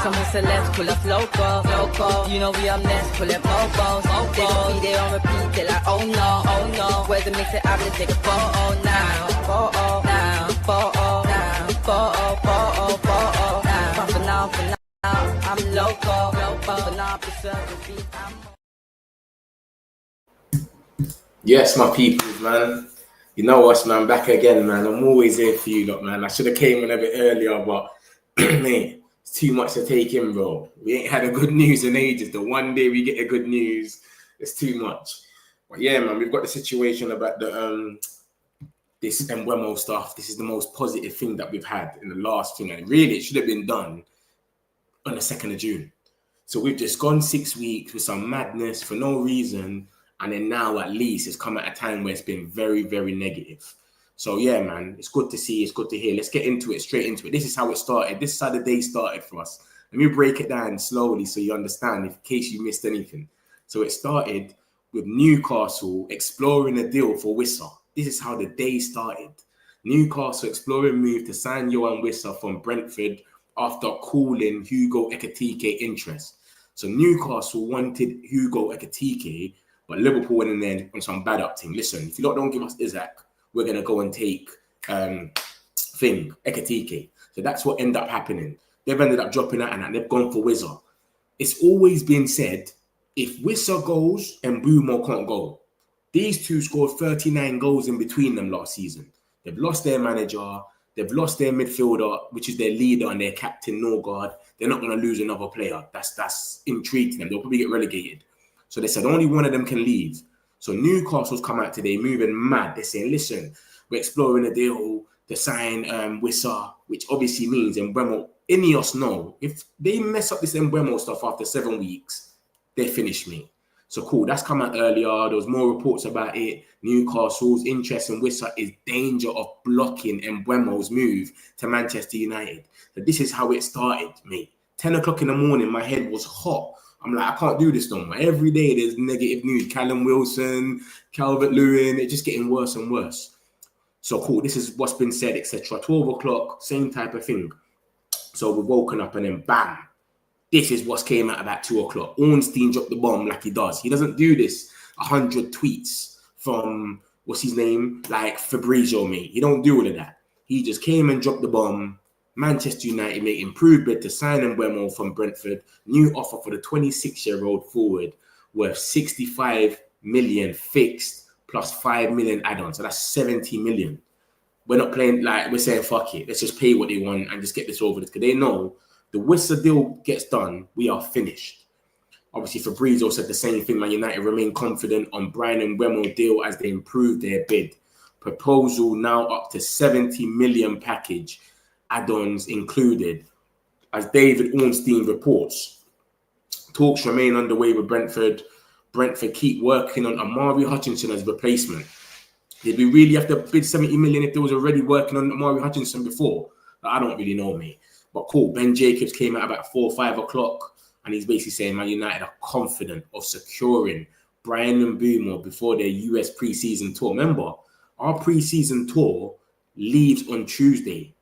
Someone said let's pull up local. You know we up next, pull up mofos. They gon' be there on repeat, they like oh no. Where's the mix it out, let's take a photo now. Photo now, photo now, photo now. For now, I'm local. For now, preserve the beat, Yes, my peoples, man. You know us, man. Back again, man. I'm always here for you, lot, man. I should have came in a bit earlier, but mate, it's too much to take in, bro. We ain't had a good news in ages. The one day we get a good news, it's too much. But yeah, man, we've got the situation about the this Mbeumo stuff. This is the most positive thing that we've had in the last thing, and really, it should have been done on the 2nd of June. So we've just gone 6 weeks with some madness for no reason. And then now, at least, it's come at a time where it's been very, very negative. So, yeah, man, it's good to see. It's good to hear. Let's get into it, straight into it. This is how it started. This is how the day started for us. Let me break it down slowly so you understand, in case you missed anything. So it started with Newcastle exploring a deal for Wissa. This is how the day started. Newcastle exploring move to sign Yohan Wissa from Brentford after calling Hugo Ekitike interest. So Newcastle wanted Hugo Ekitike, but Liverpool went in there on some bad up thing. Listen, if you don't give us Isaac, we're going to go and take Ekitike. So that's what ended up happening. They've ended up dropping out and they've gone for Wissa. It's always been said, if Wissa goes and Mbeumo can't go. These two scored 39 goals in between them last season. They've lost their manager. They've lost their midfielder, which is their leader and their captain, Norgard. They're not going to lose another player. That's intriguing them. They'll probably get relegated. So they said only one of them can leave. So Newcastle's come out today moving mad. They're saying, listen, we're exploring a deal to sign Wissa, which obviously means Mbeumo. Ineos know if they mess up this Mbeumo stuff after 7 weeks, they finish me. So cool, that's come out earlier. There was more reports about it. Newcastle's interest in Wissa is danger of blocking Mbeumo's move to Manchester United. So this is how it started, mate. 10 o'clock in the morning, my head was hot. I'm like, I can't do this no more. Every day there's negative news. Callum Wilson, Calvert-Lewin, it's just getting worse and worse. So cool, this is what's been said, etc. 12 o'clock, same type of thing. So we've woken up and then bam, this is what's came out about 2 o'clock. Ornstein dropped the bomb like he does. He doesn't do this 100 tweets from, what's his name, like Fabrizio, mate. He don't do all of that. He just came and dropped the bomb. Manchester United make improved bid to sign Mbeumo from Brentford. New offer for the 26-year-old forward worth 65 million fixed plus 5 million add-ons. So that's 70 million. We're not playing like we're saying, fuck it. Let's just pay what they want and just get this over with. Because they know the Wissa deal gets done, we are finished. Obviously, Fabrizio said the same thing. Man United remain confident on Bryan Mbeumo deal as they improve their bid. Proposal now up to 70 million package. Add-ons included. As David Ornstein reports, talks remain underway with Brentford. Brentford keep working on Amari Hutchinson as replacement. Did we really have to bid 70 million if they was already working on Amari Hutchinson before? I don't really know, mate. But cool, Ben Jacobs came out about 4 or 5 o'clock and he's basically saying Man United are confident of securing Bryan Mbeumo before their US pre-season tour. Remember, our pre-season tour leaves on Tuesday.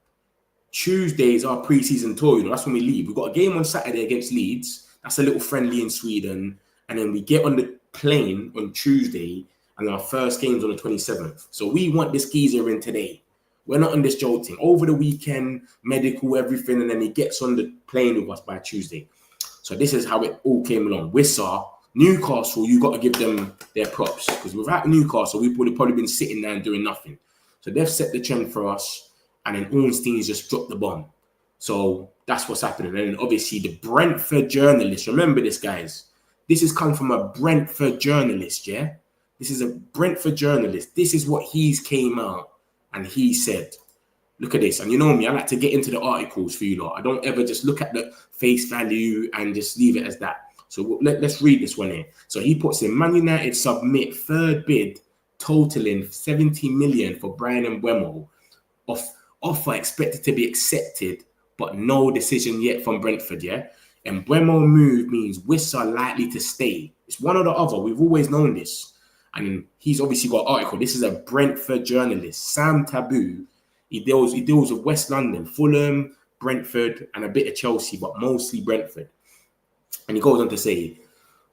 Tuesday is our pre-season tour, that's when we leave. We've got a game on Saturday against Leeds. That's a little friendly in Sweden. And then we get on the plane on Tuesday and our first game's on the 27th. So we want this geezer in today. We're not on this joke thing. Over the weekend, medical, everything, and then he gets on the plane with us by Tuesday. So this is how it all came along. Wissa, Newcastle, you got to give them their props. Because without Newcastle, we would have probably been sitting there and doing nothing. So they've set the trend for us. And then Ornstein's just dropped the bomb. So that's what's happening. And obviously the Brentford journalist, remember this, guys. This has come from a Brentford journalist, yeah? This is a Brentford journalist. This is what he's came out and he said. Look at this. And you know me, I like to get into the articles for you lot. I don't ever just look at the face value and just leave it as that. So let's read this one here. So he puts in, Man United submit third bid totaling 70 million for Bryan Mbeumo. Offer expected to be accepted, but no decision yet from Brentford, yeah? And Mbeumo move means Wissa likely to stay. It's one or the other. We've always known this. And he's obviously got an article. This is a Brentford journalist, Sam Taboo. He deals with West London, Fulham, Brentford, and a bit of Chelsea, but mostly Brentford. And he goes on to say,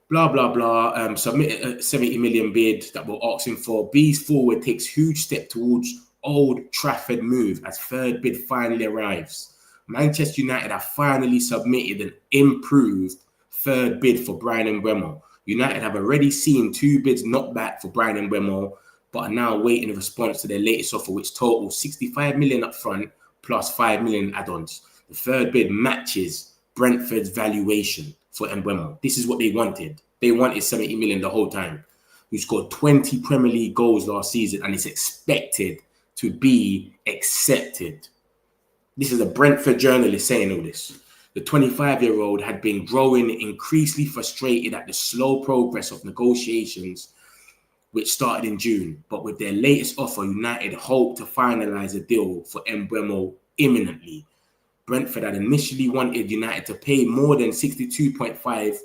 blah, blah, blah, submit a 70 million bid that we're asking for. Bees forward takes huge step towards Old Trafford move as third bid finally arrives. Manchester United have finally submitted an improved third bid for Bryan Mbeumo. United have already seen 2 bids knocked back for Bryan Mbeumo, but are now waiting a response to their latest offer, which totals 65 million up front plus 5 million add-ons. The third bid matches Brentford's valuation for Mbeumo. This is what they wanted. They wanted 70 million the whole time. Who scored 20 Premier League goals last season and is expected to be accepted. This is a Brentford journalist saying all this. The 25-year-old had been growing increasingly frustrated at the slow progress of negotiations, which started in June. But with their latest offer, United hope to finalise a deal for Mbeumo imminently. Brentford had initially wanted United to pay more than 62.5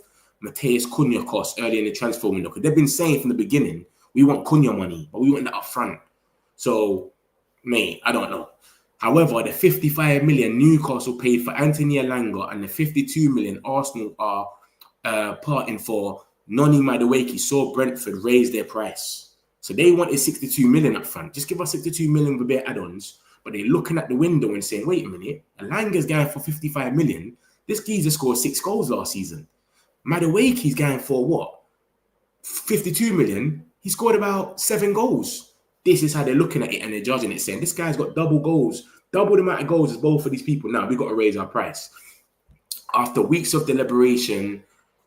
Matheus Cunha cost early in the transfer window. Because they've been saying from the beginning, we want Cunha money, but we want that up front. So, mate, I don't know. However, the 55 million Newcastle paid for Anthony Elanga and the 52 million Arsenal are parting for Noni Madueke saw Brentford raise their price. So they wanted 62 million up front. Just give us 62 million with their add-ons. But they're looking at the window and saying, wait a minute, Elanga's going for 55 million. This geezer scored 6 goals last season. Madueke's going for what? 52 million. He scored about 7 goals. This is how they're looking at it and they're judging it, saying this guy's got double goals, double the amount of goals as both of these people. Now we've got to raise our price. After weeks of deliberation,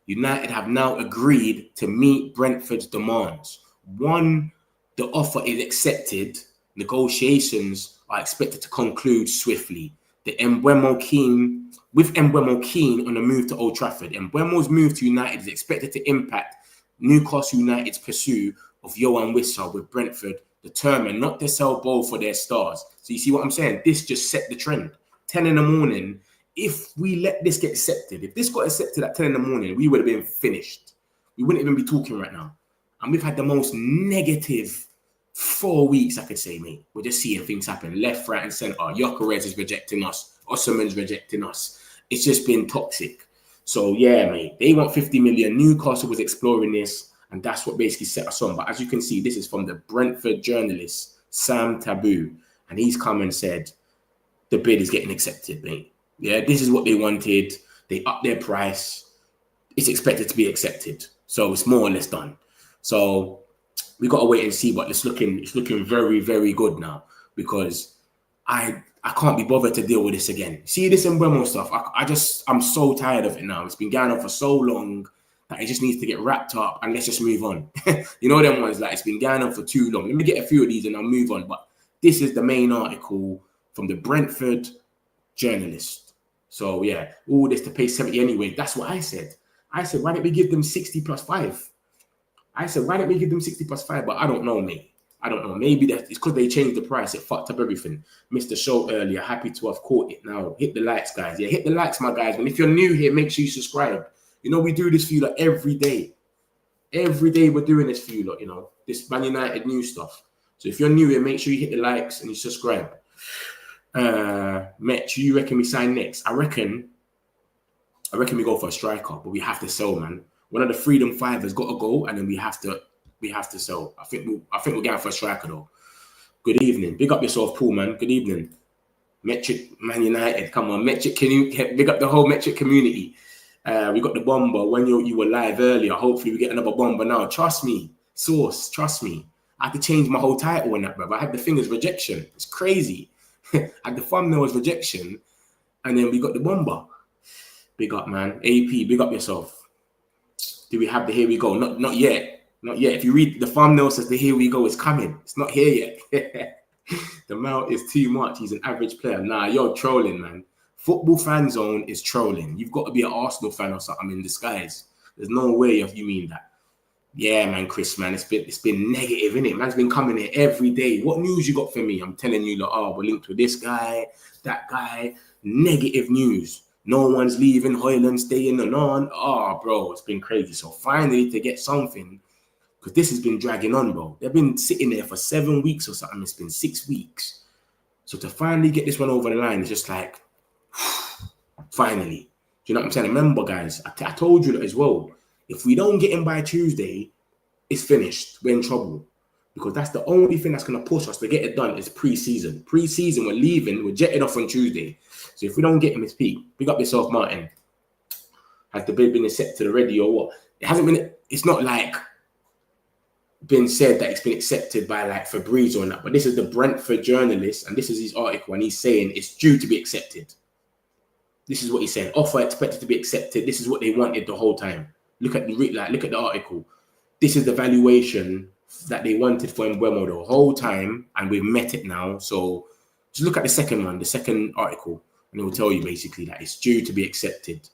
United have now agreed to meet Brentford's demands. One, the offer is accepted. Negotiations are expected to conclude swiftly. With Mbeumo keen on the move to Old Trafford, Mbeumo's move to United is expected to impact Newcastle United's pursuit of Yohan Wissa, with Brentford determined not to sell both for their stars. So you see what I'm saying? This just set the trend. 10 in the morning, if we let this get accepted, if this got accepted at 10 in the morning, we would have been finished. We wouldn't even be talking right now. And we've had the most negative 4 weeks, I could say, mate. We're just seeing things happen left, right, and centre. Gyökeres is rejecting us. Osimhen's rejecting us. It's just been toxic. So, yeah, mate, they want 50 million. Newcastle was exploring this, and that's what basically set us on. But as you can see, this is from the Brentford journalist, Sam Taboo. And he's come and said, the bid is getting accepted, mate. Yeah, this is what they wanted. They upped their price. It's expected to be accepted. So it's more or less done. So we got to wait and see, but it's looking very, very good now, because I can't be bothered to deal with this again. See this Mbeumo stuff? I'm so tired of it now. It's been going on for so long that it just needs to get wrapped up and let's just move on. You know them ones, like it's been going on for too long. Let me get a few of these and I'll move on. But this is the main article from the Brentford journalist. So yeah, all this to pay 70 anyway. That's what I said. I said, why don't we give them 60 plus 5? I said, why don't we give them 60 plus 5? But I don't know, mate. I don't know. Maybe it's because they changed the price. It fucked up everything. Missed the show earlier. Happy to have caught it now. Hit the likes, guys. Yeah, hit the likes, my guys. And if you're new here, make sure you subscribe. You know, we do this for you like every day. Every day we're doing this for you, like, you know, this Man United news stuff. So if you're new here, make sure you hit the likes and you subscribe. Metch, you reckon we sign next? I reckon we go for a striker, but we have to sell, man. One of the Freedom Five has got to go, and then we have to sell. I think we're going for a striker though. Good evening. Big up yourself, Paul, man. Good evening. Metric Man United. Come on, Metric. Can you big up the whole Metric community? We got the bomber when you were live earlier. Hopefully we get another bomber now. Trust me, Source. Trust me. I had to change my whole title on that, bro. I had the thing as rejection. It's crazy. I had the thumbnail as rejection, and then we got the bomber. Big up, man. AP. Big up yourself. Do we have the here we go? Not yet. Not yet. If you read the thumbnail, says the here we go is coming. It's not here yet. The mount is too much. He's an average player. Nah, you're trolling, man. Football fan zone is trolling. You've got to be an Arsenal fan or something in disguise. There's no way you mean that. Yeah, man, Chris, man. It's been negative, innit? Man's been coming here every day. What news you got for me? I'm telling you, like, oh, we're linked with this guy, that guy. Negative news. No one's leaving. Hoyland staying on. Oh, bro, it's been crazy. So finally to get something, because this has been dragging on, bro. They've been sitting there for 7 weeks or something. It's been 6 weeks. So to finally get this one over the line is just like, finally. Do you know what I'm saying? Remember, guys, I told you that as well. If we don't get him by Tuesday, it's finished. We're in trouble. Because that's the only thing that's going to push us to get it done is pre-season. Pre-season, we're leaving. We're jetted off on Tuesday. So if we don't get him, it's peak. Big up yourself, Martin. Has the bid been accepted already or what? It hasn't been. It's not like been said that it's been accepted by like Fabrizio or not. But this is the Brentford journalist, and this is his article, and he's saying it's due to be accepted. This is what he's saying. Offer expected to be accepted. This is what they wanted the whole time. Look at the article. This is the valuation that they wanted for Mbeumo the whole time, and we've met it now. So just look at the second one, the second article, and it will tell you basically that it's due to be accepted.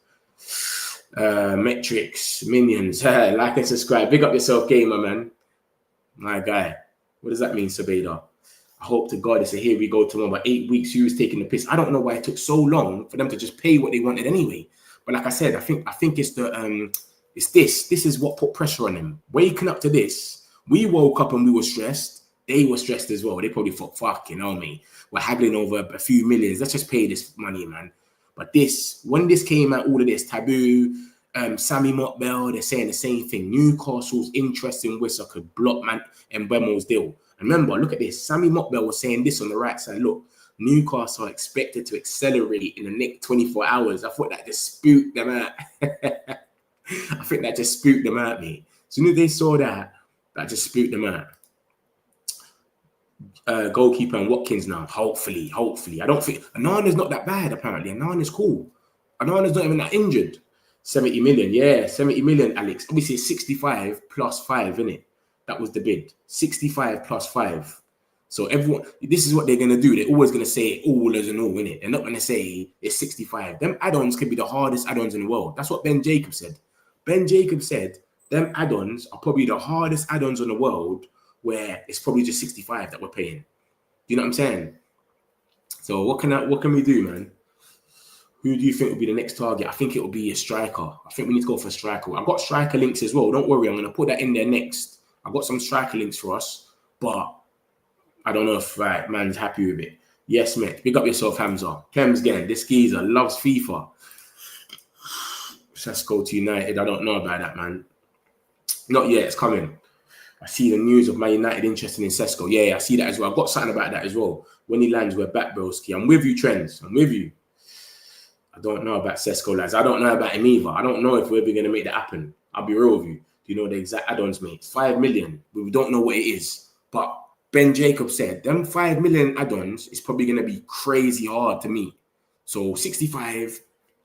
Metrics, minions, like and subscribe. Big up yourself, gamer, man. My guy. What does that mean, Sabeda? I hope to God it's a here we go tomorrow. But 8 weeks, you was taking the piss. I don't know why it took so long for them to just pay what they wanted anyway. But like I said, I think it's the it's this. This is what put pressure on them. Waking up to this, we woke up and we were stressed. They were stressed as well. They probably thought, fucking hell, me. We're haggling over a few millions. Let's just pay this money, man. But this, when this came out, all of this, Taboo, Sammy Motbell, they're saying the same thing. Newcastle's interest in Wissa could block Mbeumo's deal. And remember, look at this. Sammy Motbell was saying this on the right side. Look, Newcastle are expected to accelerate in the next 24 hours. I thought that just spooked them out. I think that just spooked them out, mate. As soon as they saw that, that just spooked them out. Goalkeeper and Watkins now. Hopefully. I don't think Anana's not that bad, apparently. Anana's cool. Anana's not even that injured. 70 million. Yeah, 70 million, Alex. Obviously, it's 65 plus 5, innit? That was the bid. 65 plus 5. So everyone, this is what they're going to do. They're always going to say all as an all, innit? They're not going to say it's 65. Them add-ons could be the hardest add-ons in the world. That's what Ben Jacobs said. Ben Jacobs said them add-ons are probably the hardest add-ons in the world, where it's probably just 65 that we're paying. Do you know what I'm saying? So what can we do, man? Who do you think will be the next target? I think it will be a striker. I think we need to go for a striker. I've got striker links as well. Don't worry, I'm going to put that in there next. I've got some striker links for us, but I don't know if man's happy with it. Yes, mate. Big up yourself, Hamza. Kems again. This geezer loves FIFA. SESKO to United. I don't know about that, man. Not yet. It's coming. I see the news of Man United interested in SESKO. Yeah, I see that as well. I've got something about that as well. When he lands, we're back, broski. I'm with you, Trends. I'm with you. I don't know about SESKO, lads. I don't know about him either. I don't know if we're ever going to make that happen. I'll be real with you. Do you know the exact add-ons, mate? It's 5 million. We don't know what it is. But Ben Jacobs said, them 5 million add-ons is probably going to be crazy hard to meet. So 65,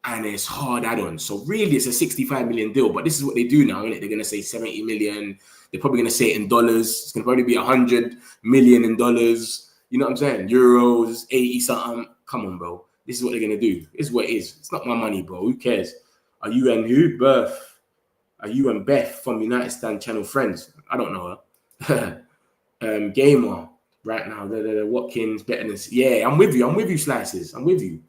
and it's hard add-ons. So really, it's a 65 million deal. But this is what they do now, isn't it? They're going to say 70 million. They're probably going to say it in dollars. It's going to probably be 100 million in dollars. You know what I'm saying? Euros, 80 something. Come on, bro. This is what they're going to do. This is what it is. It's not my money, bro. Who cares? Are you and who? Birth. Are you and Beth from United Stand Channel friends? I don't know her. Gamer right now. The Watkins better than... Yeah, I'm with you. I'm with you, Slices. I'm with you.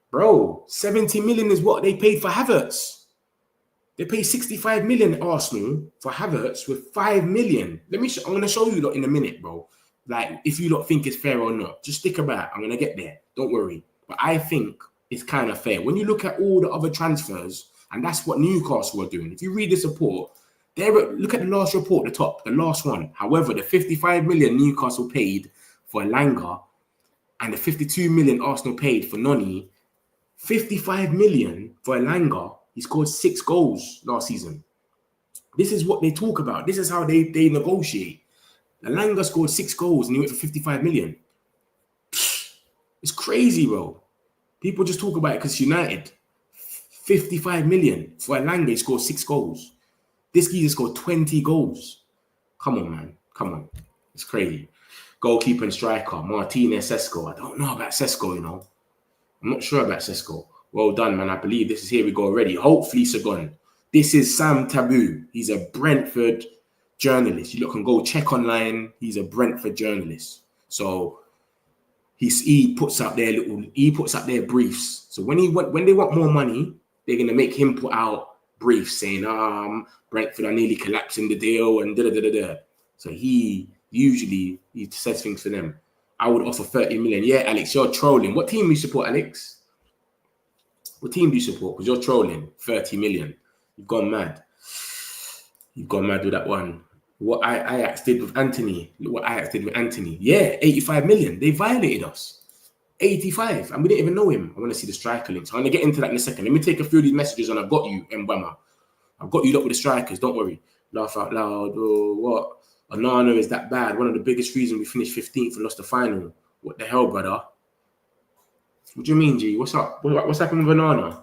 Bro, 70 million is what they paid for Havertz. They paid 65 million Arsenal for Havertz with 5 million. I'm going to show you lot in a minute, bro. Like, if you lot think it's fair or not, just stick about. I'm going to get there. Don't worry. But I think it's kind of fair. When you look at all the other transfers, and that's what Newcastle are doing. If you read this report, look at the last report, the last one. However, the 55 million Newcastle paid for Langer and the 52 million Arsenal paid for Noni, 55 million for Langer, he scored 6 goals last season. This is what they talk about. This is how they negotiate. Elanga scored 6 goals and he went for 55 million. It's crazy, bro. People just talk about it because United. 55 million for Elanga, he scored 6 goals. This geezer scored 20 goals. Come on, man. Come on. It's crazy. Goalkeeper and striker, Martinez, SESKO. I don't know about SESKO, you know. I'm not sure about SESKO. Well done, man. I believe this is here we go already. Hopefully, Sagon. This is Sam Taboo. He's a Brentford journalist. You look and go check online. He's a Brentford journalist. So he puts up their briefs. So when they want more money, they're gonna make him put out briefs saying, Brentford are nearly collapsing the deal and da. So he says things for them. I would offer 30 million. Yeah, Alex, you're trolling. What team you support, Alex? What team do you support? Because you're trolling. 30 million. You've gone mad. You've gone mad with that one. What Ajax did with Anthony. Look what Ajax did with Anthony. Yeah, 85 million. They violated us. 85. And we didn't even know him. I want to see the striker links. I'm going to get into that in a second. Let me take a few of these messages and I've got you, Mbeumo. I've got you up with the strikers. Don't worry. Laugh out loud. Oh, what? Onana is that bad. One of the biggest reasons we finished 15th and lost the final. What the hell, brother? What do you mean, G? What's up? What's happening with Onana?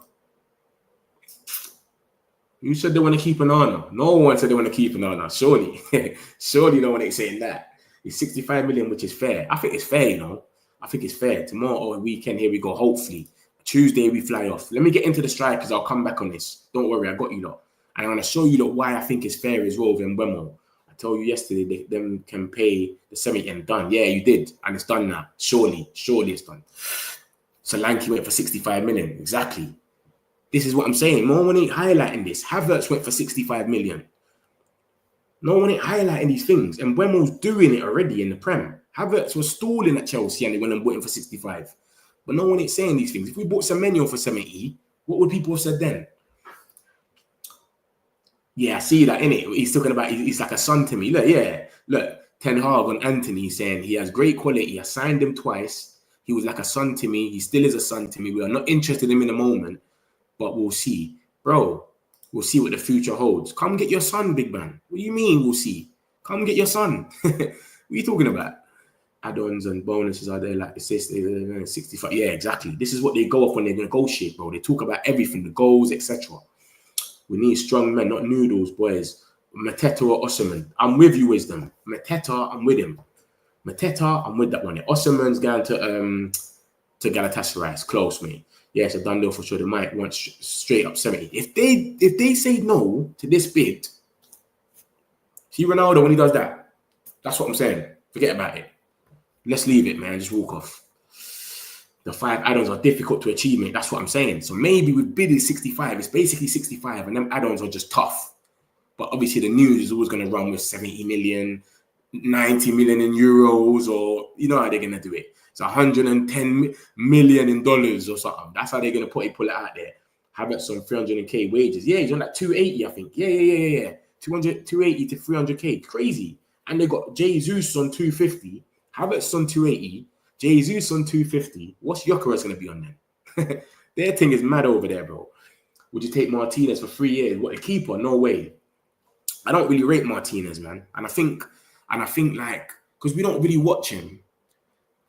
You said they want to keep Onana. No one said they want to keep Onana. Surely. Surely no one ain't saying that. It's 65 million, which is fair. I think it's fair, you know. I think it's fair. Tomorrow or weekend, here we go. Hopefully. Tuesday, we fly off. Let me get into the strikers. I'll come back on this. Don't worry. I got you, lot. And I'm going to show you, lot, why I think it's fair as well with Mbeumo. I told you yesterday, them can pay the 70 and done. Yeah, you did. And it's done now. Surely it's done. Solanke went for 65 million. Exactly. This is what I'm saying. No one ain't highlighting this. Havertz went for 65 million. No one ain't highlighting these things. And Mbeumo's doing it already in the Prem. Havertz was stalling at Chelsea and they went and bought him for 65. But no one ain't saying these things. If we bought Semenyo for 70, what would people have said then? Yeah, I see that, innit? He's talking about he's like a son to me. Look, yeah. Look, Ten Hag on Anthony saying he has great quality. I signed him twice. He was like a son to me. He still is a son to me. We are not interested in him in a moment, but we'll see. Bro, we'll see what the future holds. Come get your son, big man. What do you mean we'll see? Come get your son. What are you talking about? Add-ons and bonuses, are they like assists? 65. Yeah, exactly. This is what they go off when they negotiate, bro. They talk about everything, the goals, etc. We need strong men, not noodles, boys. Mateta or Osimhen. I'm with you, Wisdom. Mateta, I'm with him. Mateta, I'm with that one. Osimhen's going to Galatasaray. It's close, mate. Yeah, it's a done deal for sure. They might want straight up 70. If they say no to this bid, see Ronaldo when he does that. That's what I'm saying. Forget about it. Let's leave it, man. Just walk off. The 5 add-ons are difficult to achieve, mate. That's what I'm saying. So maybe with bidding 65, it's basically 65, and them add-ons are just tough. But obviously the news is always going to run with 70 million, 90 million in euros, or you know how they're going to do it. It's 110 million in dollars or something. That's how they're going to pull it out there. Havertz on 300k wages. Yeah, he's on like 280, I think. Yeah. 280 to 300k. Crazy. And they got Jesus on 250. Havertz on 280. Jesus on 250. What's Gyökeres going to be on then? Their thing is mad over there, bro. Would you take Martinez for 3 years? What, a keeper? No way. I don't really rate Martinez, man. And I think like, because we don't really watch him,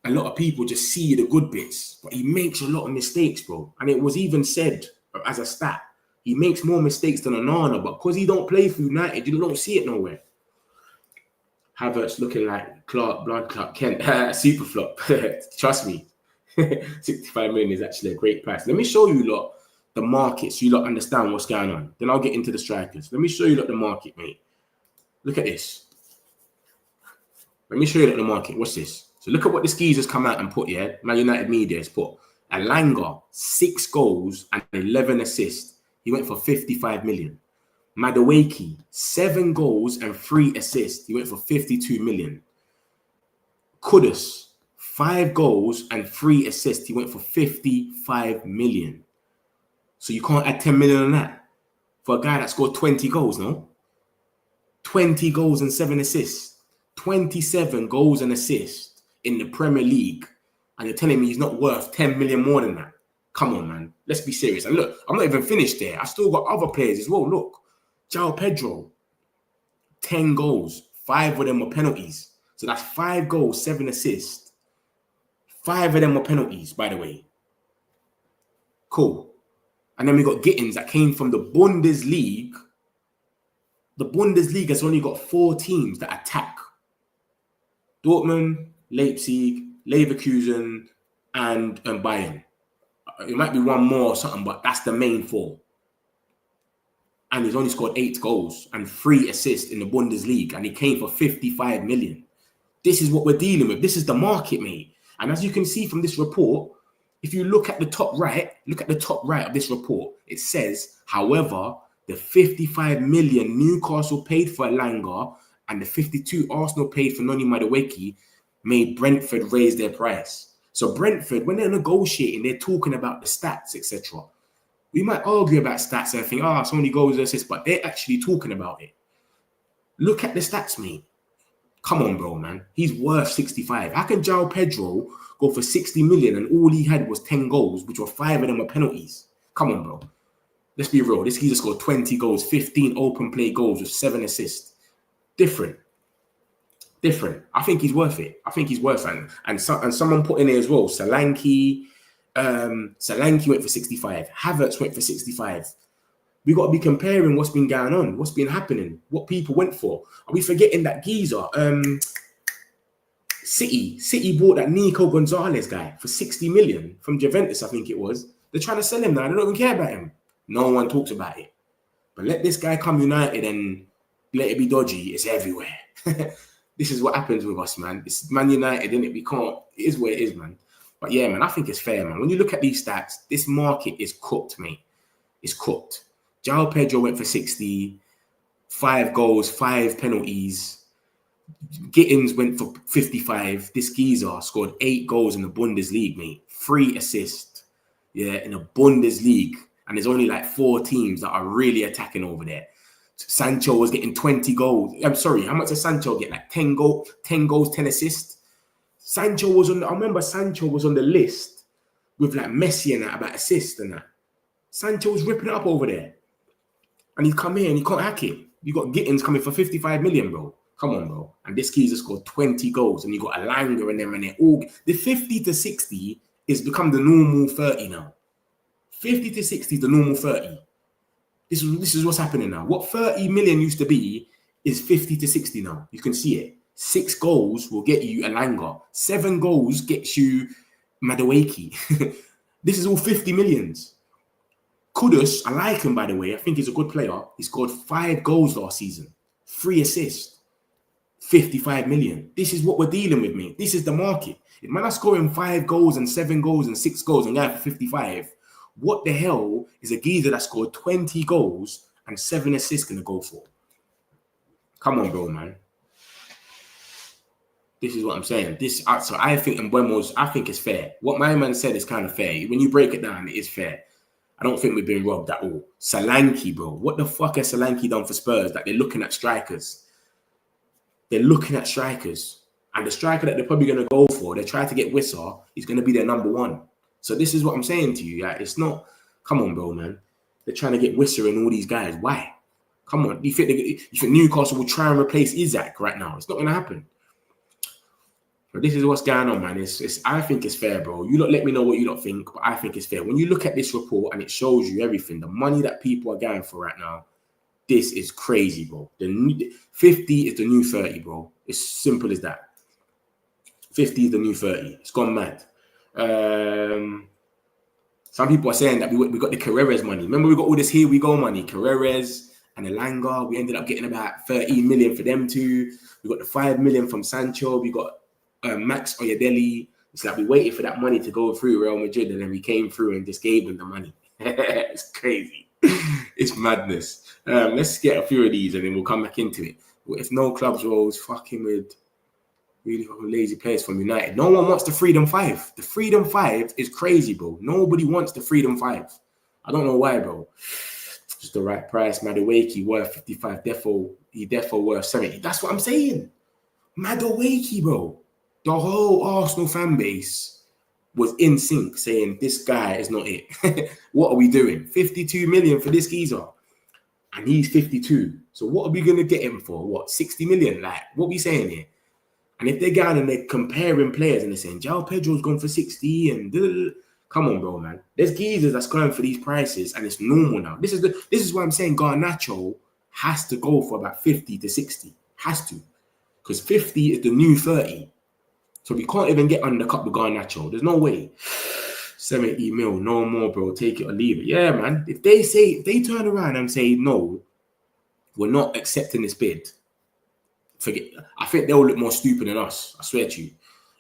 a lot of people just see the good bits, but he makes a lot of mistakes, bro. And it was even said as a stat, he makes more mistakes than Onana, but because he don't play for United, you don't see it nowhere. Havertz looking like Blood Clark Kent, super flop. Trust me, 65 million is actually a great price. Let me show you lot the market so you lot understand what's going on. Then I'll get into the strikers. Let me show you lot the market, mate. Look at this. Let me show you lot the market. What's this? So look at what the skis has come out and put, yeah? Man United Media has put Elanga, 6 goals and 11 assists. He went for 55 million. Madueke, 7 goals and 3 assists. He went for 52 million. Kudus, 5 goals and 3 assists. He went for 55 million. So you can't add 10 million on that for a guy that scored 20 goals, no? 20 goals and 7 assists. 27 goals and assists in the Premier League. And you're telling me he's not worth 10 million more than that? Come on, man. Let's be serious. And look, I'm not even finished there. I've still got other players as well. Look. João Pedro, 10 goals, 5 of them were penalties. So that's 5 goals, 7 assists. 5 of them were penalties, by the way. Cool. And then we got Gittins that came from the Bundesliga. The Bundesliga has only got 4 teams that attack. Dortmund, Leipzig, Leverkusen, and Bayern. It might be one more or something, but that's the main 4. And he's only scored 8 goals and 3 assists in the Bundesliga. And he came for 55 million. This is what we're dealing with. This is the market, mate. And as you can see from this report, if you look at the top right, of this report, it says, however, the 55 million Newcastle paid for Elanga and the 52 Arsenal paid for Noni Madueke made Brentford raise their price. So Brentford, when they're negotiating, they're talking about the stats, etc. We might argue about stats and think, so many goals and assists, but they're actually talking about it. Look at the stats, mate. Come on, bro, man. He's worth 65. How can João Pedro go for 60 million and all he had was 10 goals, which were 5 of them were penalties? Come on, bro. Let's be real. This geezer scored 20 goals, 15 open play goals with 7 assists. Different. I think he's worth it. And someone put in there as well. Solanke went for 65. Havertz went for 65. We got to be comparing what's been going on, what's been happening, what people went for. Are we forgetting that geezer? City bought that Nico Gonzalez guy for 60 million from Juventus, I think it was. They're trying to sell him now. They don't even care about him. No one talks about it. But let this guy come United and let it be dodgy. It's everywhere. This is what happens with us, man. It's Man United, innit? We can't. It is what it is, man. But yeah, man, I think it's fair, man. When you look at these stats, this market is cooked, mate. It's cooked. João Pedro went for 60, 5 goals, 5 penalties. Gittins went for 55. This geezer scored 8 goals in the Bundesliga, mate. 3 assists. Yeah, in the Bundesliga. And there's only like 4 teams that are really attacking over there. Sancho was getting 20 goals. I'm sorry, how much did Sancho get? Like 10 goals, 10 assists. I remember Sancho was on the list with like Messi and that about assists and that. Sancho was ripping it up over there. And he's come here and he can't hack it. You got Gittins coming for 55 million, bro. Come on, bro. And this geezer scored 20 goals and you got Alanga and them and they're all... The 50 to 60 is become the normal 30 now. 50 to 60 is the normal 30. This is what's happening now. What 30 million used to be is 50 to 60 now. You can see it. 6 goals will get you Alanga. 7 goals gets you Madueke. This is all 50 millions. Kudus, I like him, by the way. I think he's a good player. He scored 5 goals last season. 3 assists. 55 million. This is what we're dealing with, mate. This is the market. If man are scoring 5 goals and 7 goals and 6 goals and going for 55, what the hell is a geezer that scored 20 goals and 7 assists going to go for? Come on, bro, man. This is what I'm saying. So I think Mbeumo's, I think it's fair. What my man said is kind of fair. When you break it down, it is fair. I don't think we've been robbed at all. Solanke, bro. What the fuck has Solanke done for Spurs? Like, they're looking at strikers. And the striker that they're probably going to go for, they try to get Wissa, he's going to be their number 1. So this is what I'm saying to you. It's not, come on, bro, man. They're trying to get Wissa and all these guys. Why? Come on. You think Newcastle will try and replace Isak right now? It's not going to happen. But this is what's going on, man. I think it's fair, bro. You lot let me know what you lot think, but I think it's fair. When you look at this report and it shows you everything, the money that people are going for right now, this is crazy, bro. The 50 is the new 30, bro. It's simple as that. 50 is the new 30. It's gone mad. Some people are saying that we got the Carreras money. Remember, we got all this here we go money. Carreras and Alanga. We ended up getting about 13 million for them too. We got the 5 million from Sancho. We got Max Oyadelli. It's like we waited for that money to go through Real Madrid and then we came through and just gave them the money. It's crazy. It's madness. Let's get a few of these and then we'll come back into it. If no clubs rolls, fucking with really lazy players from United. No one wants the Freedom 5. The Freedom 5 is crazy, bro. Nobody wants the Freedom 5. I don't know why, bro. Just the right price. Madueke worth 55. He defo worth 70. That's what I'm saying. Madueke, bro. The whole Arsenal fan base was in sync saying this guy is not it. What are we doing? 52 million for this geezer. And he's 52. So what are we going to get him for? What, 60 million? Like, what are we saying here? And if they're going and they're comparing players and they're saying, João Pedro's gone for 60 and come on, bro, man. There's geezers that's going for these prices and it's normal now. This is why I'm saying Garnacho has to go for about 50 to 60. Has to. Because 50 is the new 30. So we can't even get undercut with Garnacho. There's no way. 70 mil, no more, bro. Take it or leave it. Yeah, man. If they turn around and say, no, we're not accepting this bid, forget. I think they'll look more stupid than us. I swear to you.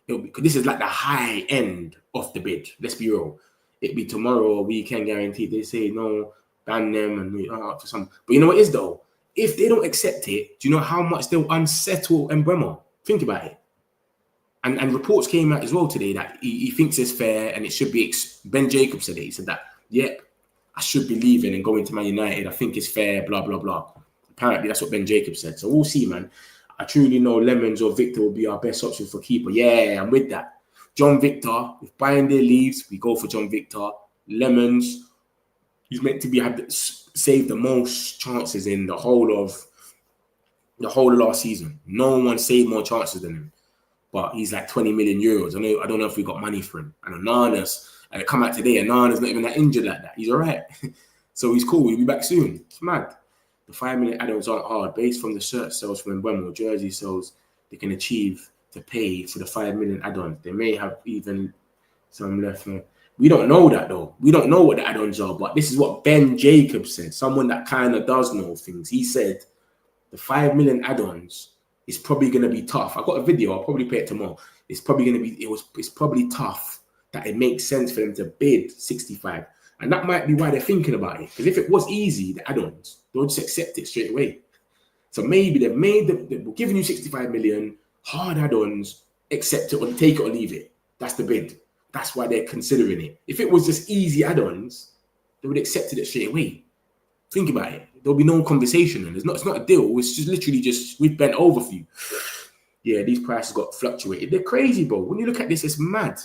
Because this is like the high end of the bid. Let's be real. It'll be tomorrow or weekend guaranteed. They say, no, ban them and we are up for some. But you know what it is, though? If they don't accept it, do you know how much they'll unsettle Mbeumo? Think about it. And reports came out as well today that he thinks it's fair and it should be. Ben Jacobs said it. He said that, yep, I should be leaving and going to Man United. I think it's fair, blah, blah, blah. Apparently, that's what Ben Jacobs said. So we'll see, man. I truly know Lemons or Victor will be our best options for keeper. Yeah, I'm with that. John Victor, if Bayern leaves, we go for John Victor. Lemons, he's meant to be saved the most chances in the whole of last season. No one saved more chances than him. But he's like 20 million euros. I don't know if we got money for him. And Onana's, and it come out today, Onana's not even that injured like that. He's all right. So he's cool. He'll be back soon. It's mad. The 5 million add-ons aren't hard. Based from the shirt sales from Mbeumo, jersey sales, they can achieve to pay for the 5 million add-ons. They may have even some left. We don't know that, though. We don't know what the add-ons are. But this is what Ben Jacobs said, someone that kind of does know things. He said the 5 million add-ons is probably going to be tough. I got a video. I'll probably play it tomorrow. It's probably going to be, it's probably tough that it makes sense for them to bid 65. And that might be why they're thinking about it. Because if it was easy, the add-ons, they'll just accept it straight away. So maybe they're giving you 65 million, hard add-ons, accept it or take it or leave it. That's the bid. That's why they're considering it. If it was just easy add-ons, they would have accepted it straight away. Think about it. There'll be no conversation. And it's not a deal. It's just literally just, we've bent over for you. Yeah, these prices got fluctuated. They're crazy, bro. When you look at this, it's mad.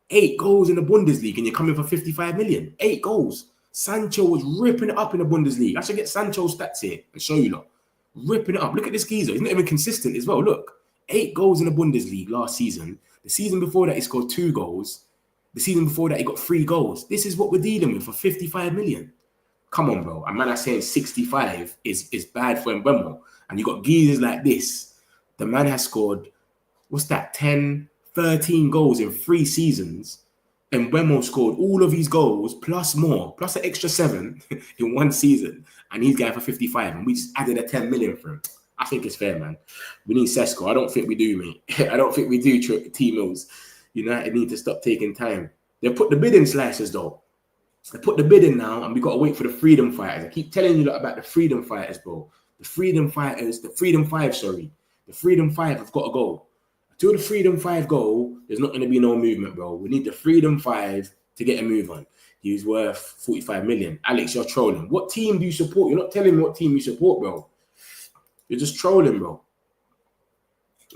8 goals in the Bundesliga and you're coming for 55 million. 8 goals. Sancho was ripping it up in the Bundesliga. I should get Sancho's stats here and show you lot. Ripping it up. Look at this geezer. He's not even consistent as well. Look. 8 goals in the Bundesliga last season. The season before that, he scored 2 goals. The season before that, he got 3 goals. This is what we're dealing with for 55 million. Come on, bro. A man that's saying 65 is bad for Mbeumo. And you got geezers like this. The man has scored, what's that, 10, 13 goals in 3 seasons. And Mbeumo scored all of his goals plus more, plus an extra 7 in 1 season. And he's going for 55. And we just added a 10 million for him. I think it's fair, man. We need SESKO. I don't think we do, mate. I don't think we do, T-Mills. United need to stop taking time. They put the bid in slices, though. They put the bid in now, and we got to wait for the freedom fighters. I keep telling you about the freedom fighters, bro. The freedom fighters, the freedom 5, sorry. The freedom 5 have got to go. Until the freedom 5 go, there's not going to be no movement, bro. We need the freedom 5 to get a move on. He's worth 45 million. Alex, you're trolling. What team do you support? You're not telling me what team you support, bro. You're just trolling, bro.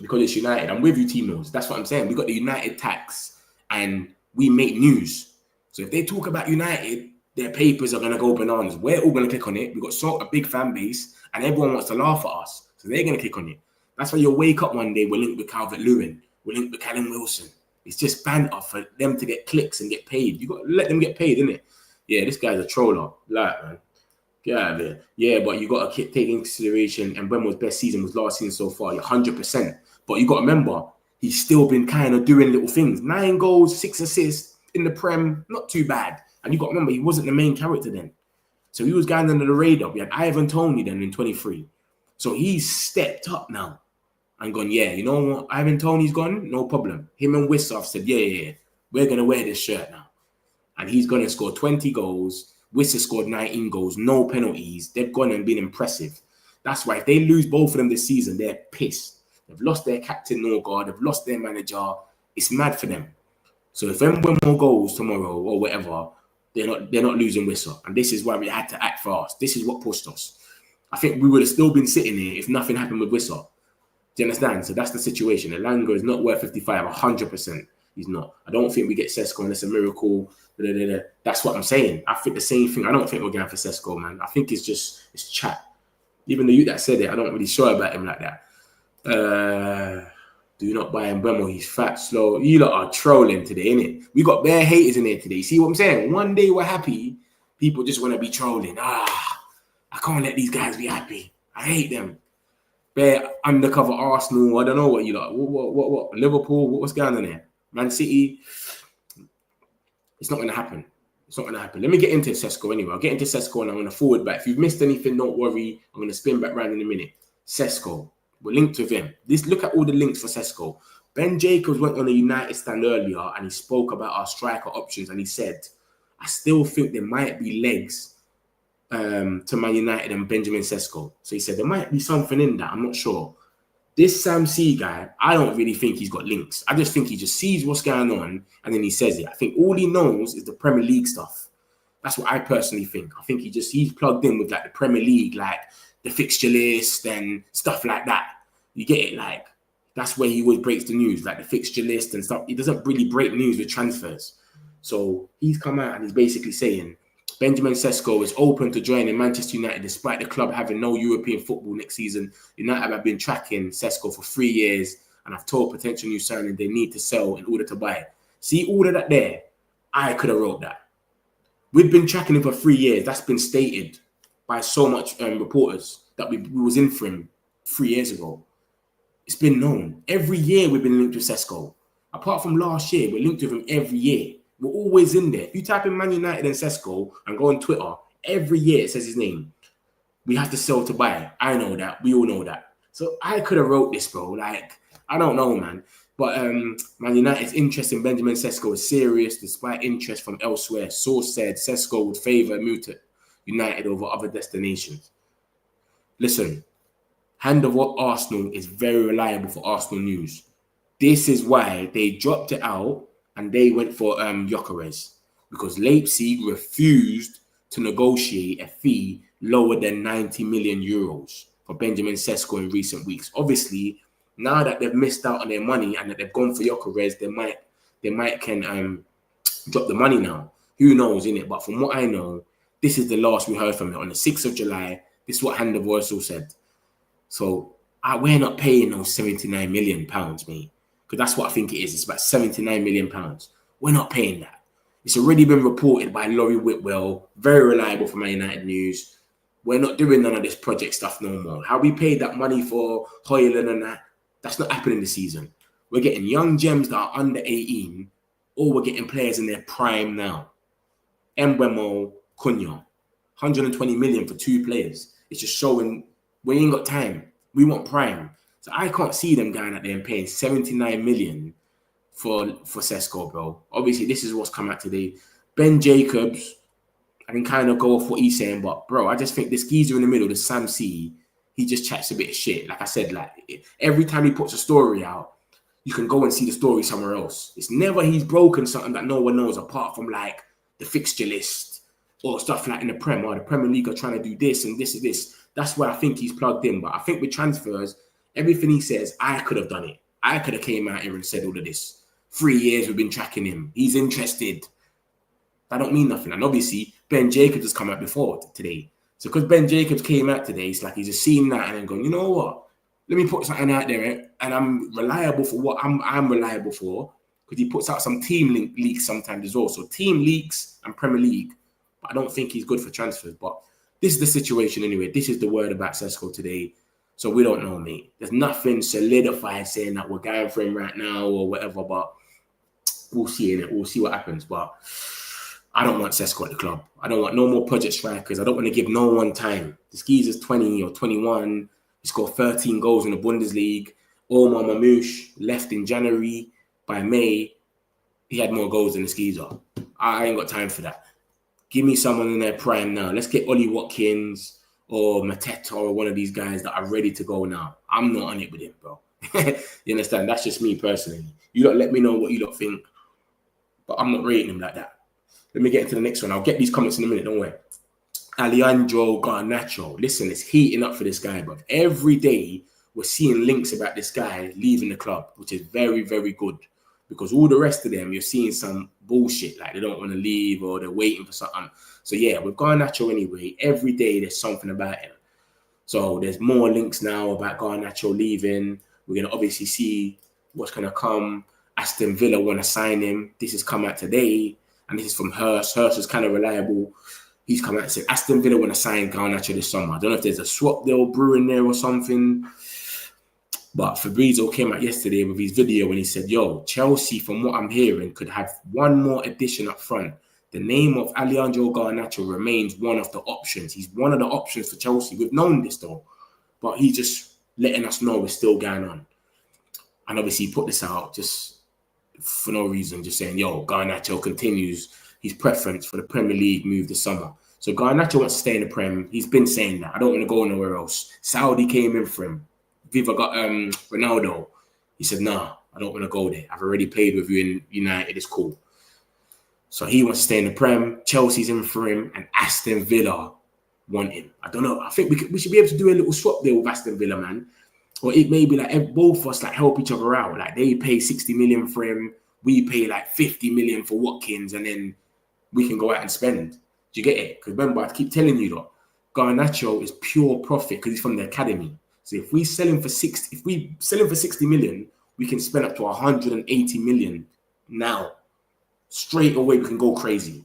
Because it's United. I'm with you, T-Mills. That's what I'm saying. We got the United tax, and we make news. So if they talk about United, their papers are going to go bananas. We're all going to click on it. We've got a big fan base, and everyone wants to laugh at us. So they're going to click on it. That's why you'll wake up one day, we're linked with Calvert-Lewin. We're linked with Callum Wilson. It's just banter for them to get clicks and get paid. You got to let them get paid, innit? Yeah, this guy's a troller. Like, man. Get out of there. Yeah, but you got to take into consideration, and Mbeumo's best season was last season so far, 100%. But you got to remember, he's still been kind of doing little things. 9 goals, 6 assists in the Prem, not too bad. And you got to remember, he wasn't the main character then. So he was going under the radar. We had Ivan Toney then in 23. So he's stepped up now and gone, yeah, you know what? Ivan Toney's gone, no problem. Him and Wissoff said, yeah, we're going to wear this shirt now. And he's going to score 20 goals. Wissa scored 19 goals, no penalties. They've gone and been impressive. That's why if they lose both of them this season, they're pissed. They've lost their captain, Norgard. They've lost their manager. It's mad for them. So if Mbeumo goes tomorrow or whatever, they're not losing Wissa. And this is why we had to act fast. This is what pushed us. I think we would have still been sitting here if nothing happened with Wissa. Do you understand? So that's the situation. Elanga is not worth 55, 100%. He's not. I don't think we get SESKO unless a miracle. That's what I'm saying. I think the same thing. I don't think we're going for SESKO, man. I think it's chat. Even the youth that said it, I don't really sure about him like that. Do not buy Mbeumo. He's fat, slow. You lot are trolling today, innit? We got bare haters in here today. See what I'm saying? One day we're happy. People just want to be trolling. I can't let these guys be happy. I hate them. Bare undercover Arsenal. I don't know what you lot. What? Liverpool. What's going on there? Man City. It's not going to happen. It's not going to happen. Let me get into SESKO anyway. I'll get into SESKO and I'm going to forward back. If you've missed anything, don't worry. I'm going to spin back round in a minute. SESKO. We're linked with him. Look at all the links for SESKO. Ben Jacobs went on a United stand earlier and he spoke about our striker options and he said, I still think there might be legs to Man United and Benjamin SESKO. So he said there might be something in that. I'm not sure. This Sam C guy, I don't really think he's got links. I just think he just sees what's going on and then he says it. I think all he knows is the Premier League stuff. That's what I personally think. I think he's plugged in with like the Premier League, like the fixture list and stuff like that. You get it? Like, that's where he always breaks the news, like the fixture list and stuff. He doesn't really break news with transfers. So he's come out and he's basically saying Benjamin Sesko is open to joining Manchester United despite the club having no European football next season. United have been tracking Sesko for 3 years and have told potential new signing they need to sell in order to buy. See, all of that there, I could have wrote that. We've been tracking him for 3 years. That's been stated by so much reporters that we was in for him 3 years ago. It's been known. Every year we've been linked with Sesko. Apart from last year, we're linked with him every year. We're always in there. If you type in Man United and Sesko and go on Twitter, every year it says his name. We have to sell to buy. I know that. We all know that. So I could have wrote this, bro. Like, I don't know, man. But Man United's interest in Benjamin Sesko is serious despite interest from elsewhere. Source said Sesko would favour a move to United over other destinations. Listen, Hand of Arsenal is very reliable for Arsenal news. This is why they dropped it out and they went for Gyökeres, because Leipzig refused to negotiate a fee lower than 90 million euros for Benjamin Sesko in recent weeks. Obviously, now that they've missed out on their money and that they've gone for Gyökeres, they might can drop the money now. Who knows, innit? But from what I know, this is the last we heard from it. On the 6th of July, this is what Hand of Arsenal said. So we're not paying those £79 million, mate. Because that's what I think it is. It's about £79 million. We're not paying that. It's already been reported by Laurie Whitwell, very reliable for Man United News. We're not doing none of this project stuff no more. How we paid that money for Højlund and that, that's not happening this season. We're getting young gems that are under 18, or we're getting players in their prime now. Mbeumo, Cunha, 120 million for 2 players. It's just showing we ain't got time. We want prime. So I can't see them going out there and paying 79 million for Sesko, bro. Obviously, this is what's come out today. Ben Jacobs, I can kind of go off what he's saying, but bro, I just think this geezer in the middle, the Sam C, he just chats a bit of shit. Like I said, like every time he puts a story out, you can go and see the story somewhere else. It's never he's broken something that no one knows apart from like the fixture list or stuff like in the Prem or the Premier League are trying to do this and this and this. That's where I think he's plugged in. But I think with transfers, everything he says, I could have done it. I could have came out here and said all of this. 3 years we've been tracking him. He's interested. That don't mean nothing. And obviously, Ben Jacobs has come out before today. So because Ben Jacobs came out today, it's like he's just seen that and then going, you know what? Let me put something out there, and I'm reliable for what I'm reliable for, because he puts out some team leaks sometimes as well. So team leaks and Premier League, but I don't think he's good for transfers. But this is the situation anyway. This is the word about Sesko today. So we don't know, mate. There's nothing solidified saying that we're going for him right now or whatever, but we'll see in it. We'll see what happens. But I don't want Sesko at the club. I don't want no more project strikers. I don't want to give no one time. This geezer's 20 or 21. He scored 13 goals in the Bundesliga. Omar Mamouche left in January. By May, he had more goals than the geezer. I ain't got time for that. Give me someone in their prime now. Let's get Ollie Watkins or Mateta or one of these guys that are ready to go now. I'm not on it with him, bro. You understand? That's just me personally. You don't let me know what you don't think, but I'm not rating him like that. Let me get into the next one. I'll get these comments in a minute, don't worry. Alejandro Garnacho. Listen, it's heating up for this guy, bro. Every day, we're seeing links about this guy leaving the club, which is very, very good. Because all the rest of them, you're seeing some bullshit, like they don't want to leave or they're waiting for something. So yeah, with Garnacho anyway, every day there's something about him. So there's more links now about Garnacho leaving. We're going to obviously see what's going to come. Aston Villa want to sign him. This has come out today, and this is from Hurst. Hurst is kind of reliable. He's come out and said Aston Villa want to sign Garnacho this summer. I don't know if there's a swap deal brewing there or something. But Fabrizio came out yesterday with his video and he said, yo, Chelsea, from what I'm hearing, could have one more addition up front. The name of Alejandro Garnacho remains one of the options. He's one of the options for Chelsea. We've known this, though. But he's just letting us know it's still going on. And obviously, he put this out just for no reason, just saying, yo, Garnacho continues his preference for the Premier League move this summer. So Garnacho wants to stay in the Prem. He's been saying that. I don't want to go nowhere else. Saudi came in for him. Viva got Ronaldo. He said, nah, I don't want to go there. I've already played with you in United. It's cool. So he wants to stay in the Prem. Chelsea's in for him, and Aston Villa want him. I don't know. I think we should be able to do a little swap deal with Aston Villa, man. Or it may be like both of us like help each other out. Like they pay 60 million for him, we pay like 50 million for Watkins, and then we can go out and spend. Do you get it? Because remember, I keep telling you that Garnacho is pure profit because he's from the academy. So if we sell him for 60 million, we can spend up to 180 million now. Straight away, we can go crazy.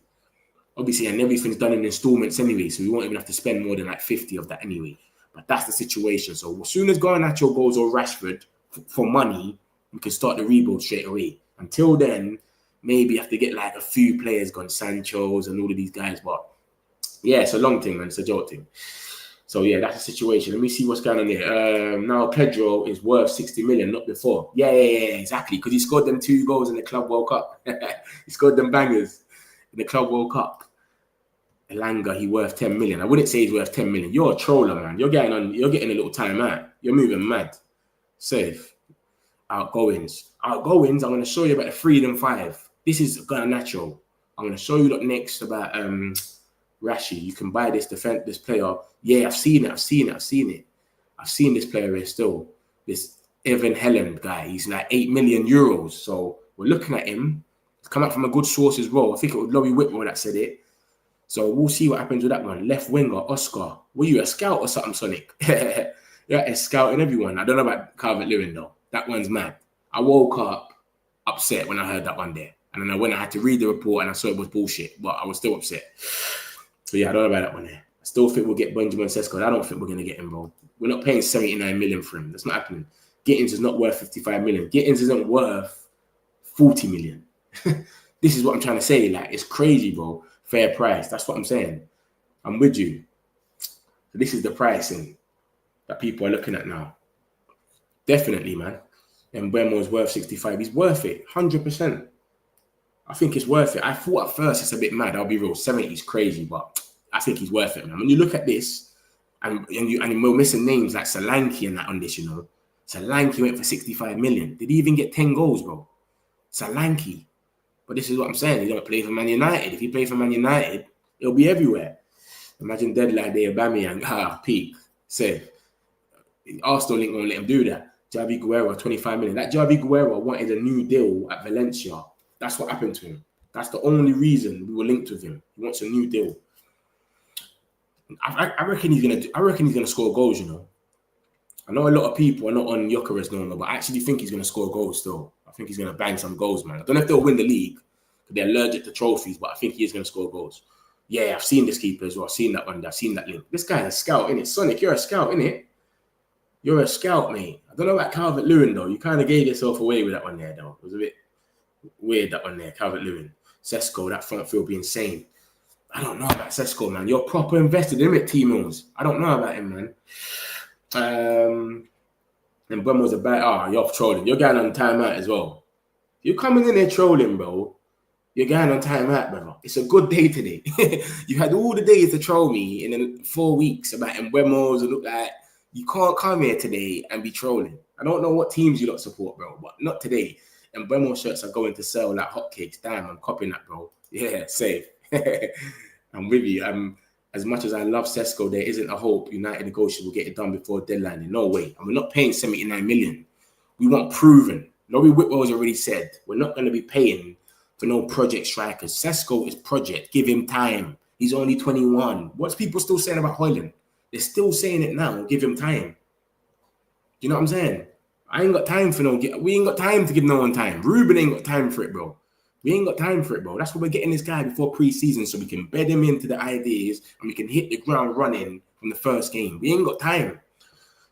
Obviously, and everything's done in installments anyway, so we won't even have to spend more than like 50 of that anyway. But that's the situation. So as soon as Garnacho goes or Rashford for money, we can start the rebuild straight away. Until then, maybe have to get like a few players gone, Sancho's and all of these guys. But yeah, it's a long thing, man. It's a joke thing. So yeah, that's the situation. Let me see what's going on here. Now Pedro is worth 60 million, not before. Yeah, exactly. Because he scored them 2 goals in the Club World Cup. He scored them bangers in the Club World Cup. Elanga, he worth 10 million. I wouldn't say he's worth 10 million. You're a troller, man. You're getting a little time out. You're moving mad. Safe. Outgoings. I'm going to show you about the Freedom 5. This is Garnacho. I'm going to show you next about Rashi. You can buy this player. Yeah, I've seen it. I've seen this player here still. This Evan Helen guy. He's like 8 million euros. So we're looking at him. It's come out from a good source as well. I think it was Laurie Whitmore that said it. So we'll see what happens with that one. Left winger, Oscar. Were you a scout or something, Sonic? You're a scouting everyone. I don't know about Calvert-Lewin though. That one's mad. I woke up upset when I heard that one there. And then when I had to read the report and I saw it was bullshit, but I was still upset. So yeah, I don't know about that one there. I still think we'll get Benjamin Sesko. I don't think we're going to get him, bro. We're not paying 79 million for him. That's not happening. Gittins is not worth 55 million. Gittins isn't worth 40 million. This is what I'm trying to say. Like, it's crazy, bro. Fair price. That's what I'm saying. I'm with you. So this is the pricing that people are looking at now. Definitely, man. And Mbeumo is worth 65. He's worth it. 100%. I think it's worth it. I thought at first it's a bit mad. I'll be real. 70 is crazy, but I think he's worth it, man. When you look at this, and we're missing names like Solanke and that on this, you know. Solanke went for 65 million. Did he even get 10 goals, bro? Solanke. But this is what I'm saying. He don't play for Man United. If he play for Man United, it'll be everywhere. Imagine deadline day, Aubameyang, peak. Say, Arsenal ain't gonna let him do that. Javi Guerrero, 25 million. That Javi Guerrero wanted a new deal at Valencia. That's what happened to him. That's the only reason we were linked with him. He wants a new deal. I reckon he's gonna score goals. You know, I know a lot of people are not on Gyökeres no more, but I actually think he's gonna score goals still. I think he's gonna bang some goals, man. I don't know if they'll win the league because they're allergic to trophies, but I think he is gonna score goals. Yeah, I've seen this keeper as well. I've seen that one. I've seen that link. This guy's a scout, innit? Sonic, you're a scout, innit? You're a scout, mate. I don't know about Calvert-Lewin though. You kind of gave yourself away with that one there, though. It was a bit weird, that one there, Calvert-Lewin. SESKO, that front field be insane. I don't know about SESKO, man. You're proper invested in it, T-Mills. I don't know about him, man. And Mbeumo's a bad... you're trolling. You're going on timeout as well. You're coming in there trolling, bro. You're going on timeout, brother. It's a good day today. You had all the days to troll me in the 4 weeks about Mbeumo's and look like you can't come here today and be trolling. I don't know what teams you lot support, bro, but not today. And Mbeumo shirts are going to sell like hotcakes. Damn, I'm copying that, bro. Yeah, safe. I'm with you. As much as I love SESKO, there isn't a hope United negotiation will get it done before deadline. No way. And we're not paying 79 million. We want proven. Laurie Whitwell has already said we're not going to be paying for no project strikers. SESKO is project. Give him time. He's only 21. What's people still saying about Højlund? They're still saying it now. Give him time. You know what I'm saying? I ain't got time for we ain't got time to give no one time. Ruben ain't got time for it, bro. We ain't got time for it, bro. That's why we're getting this guy before pre-season so we can bed him into the ideas and we can hit the ground running from the first game. We ain't got time.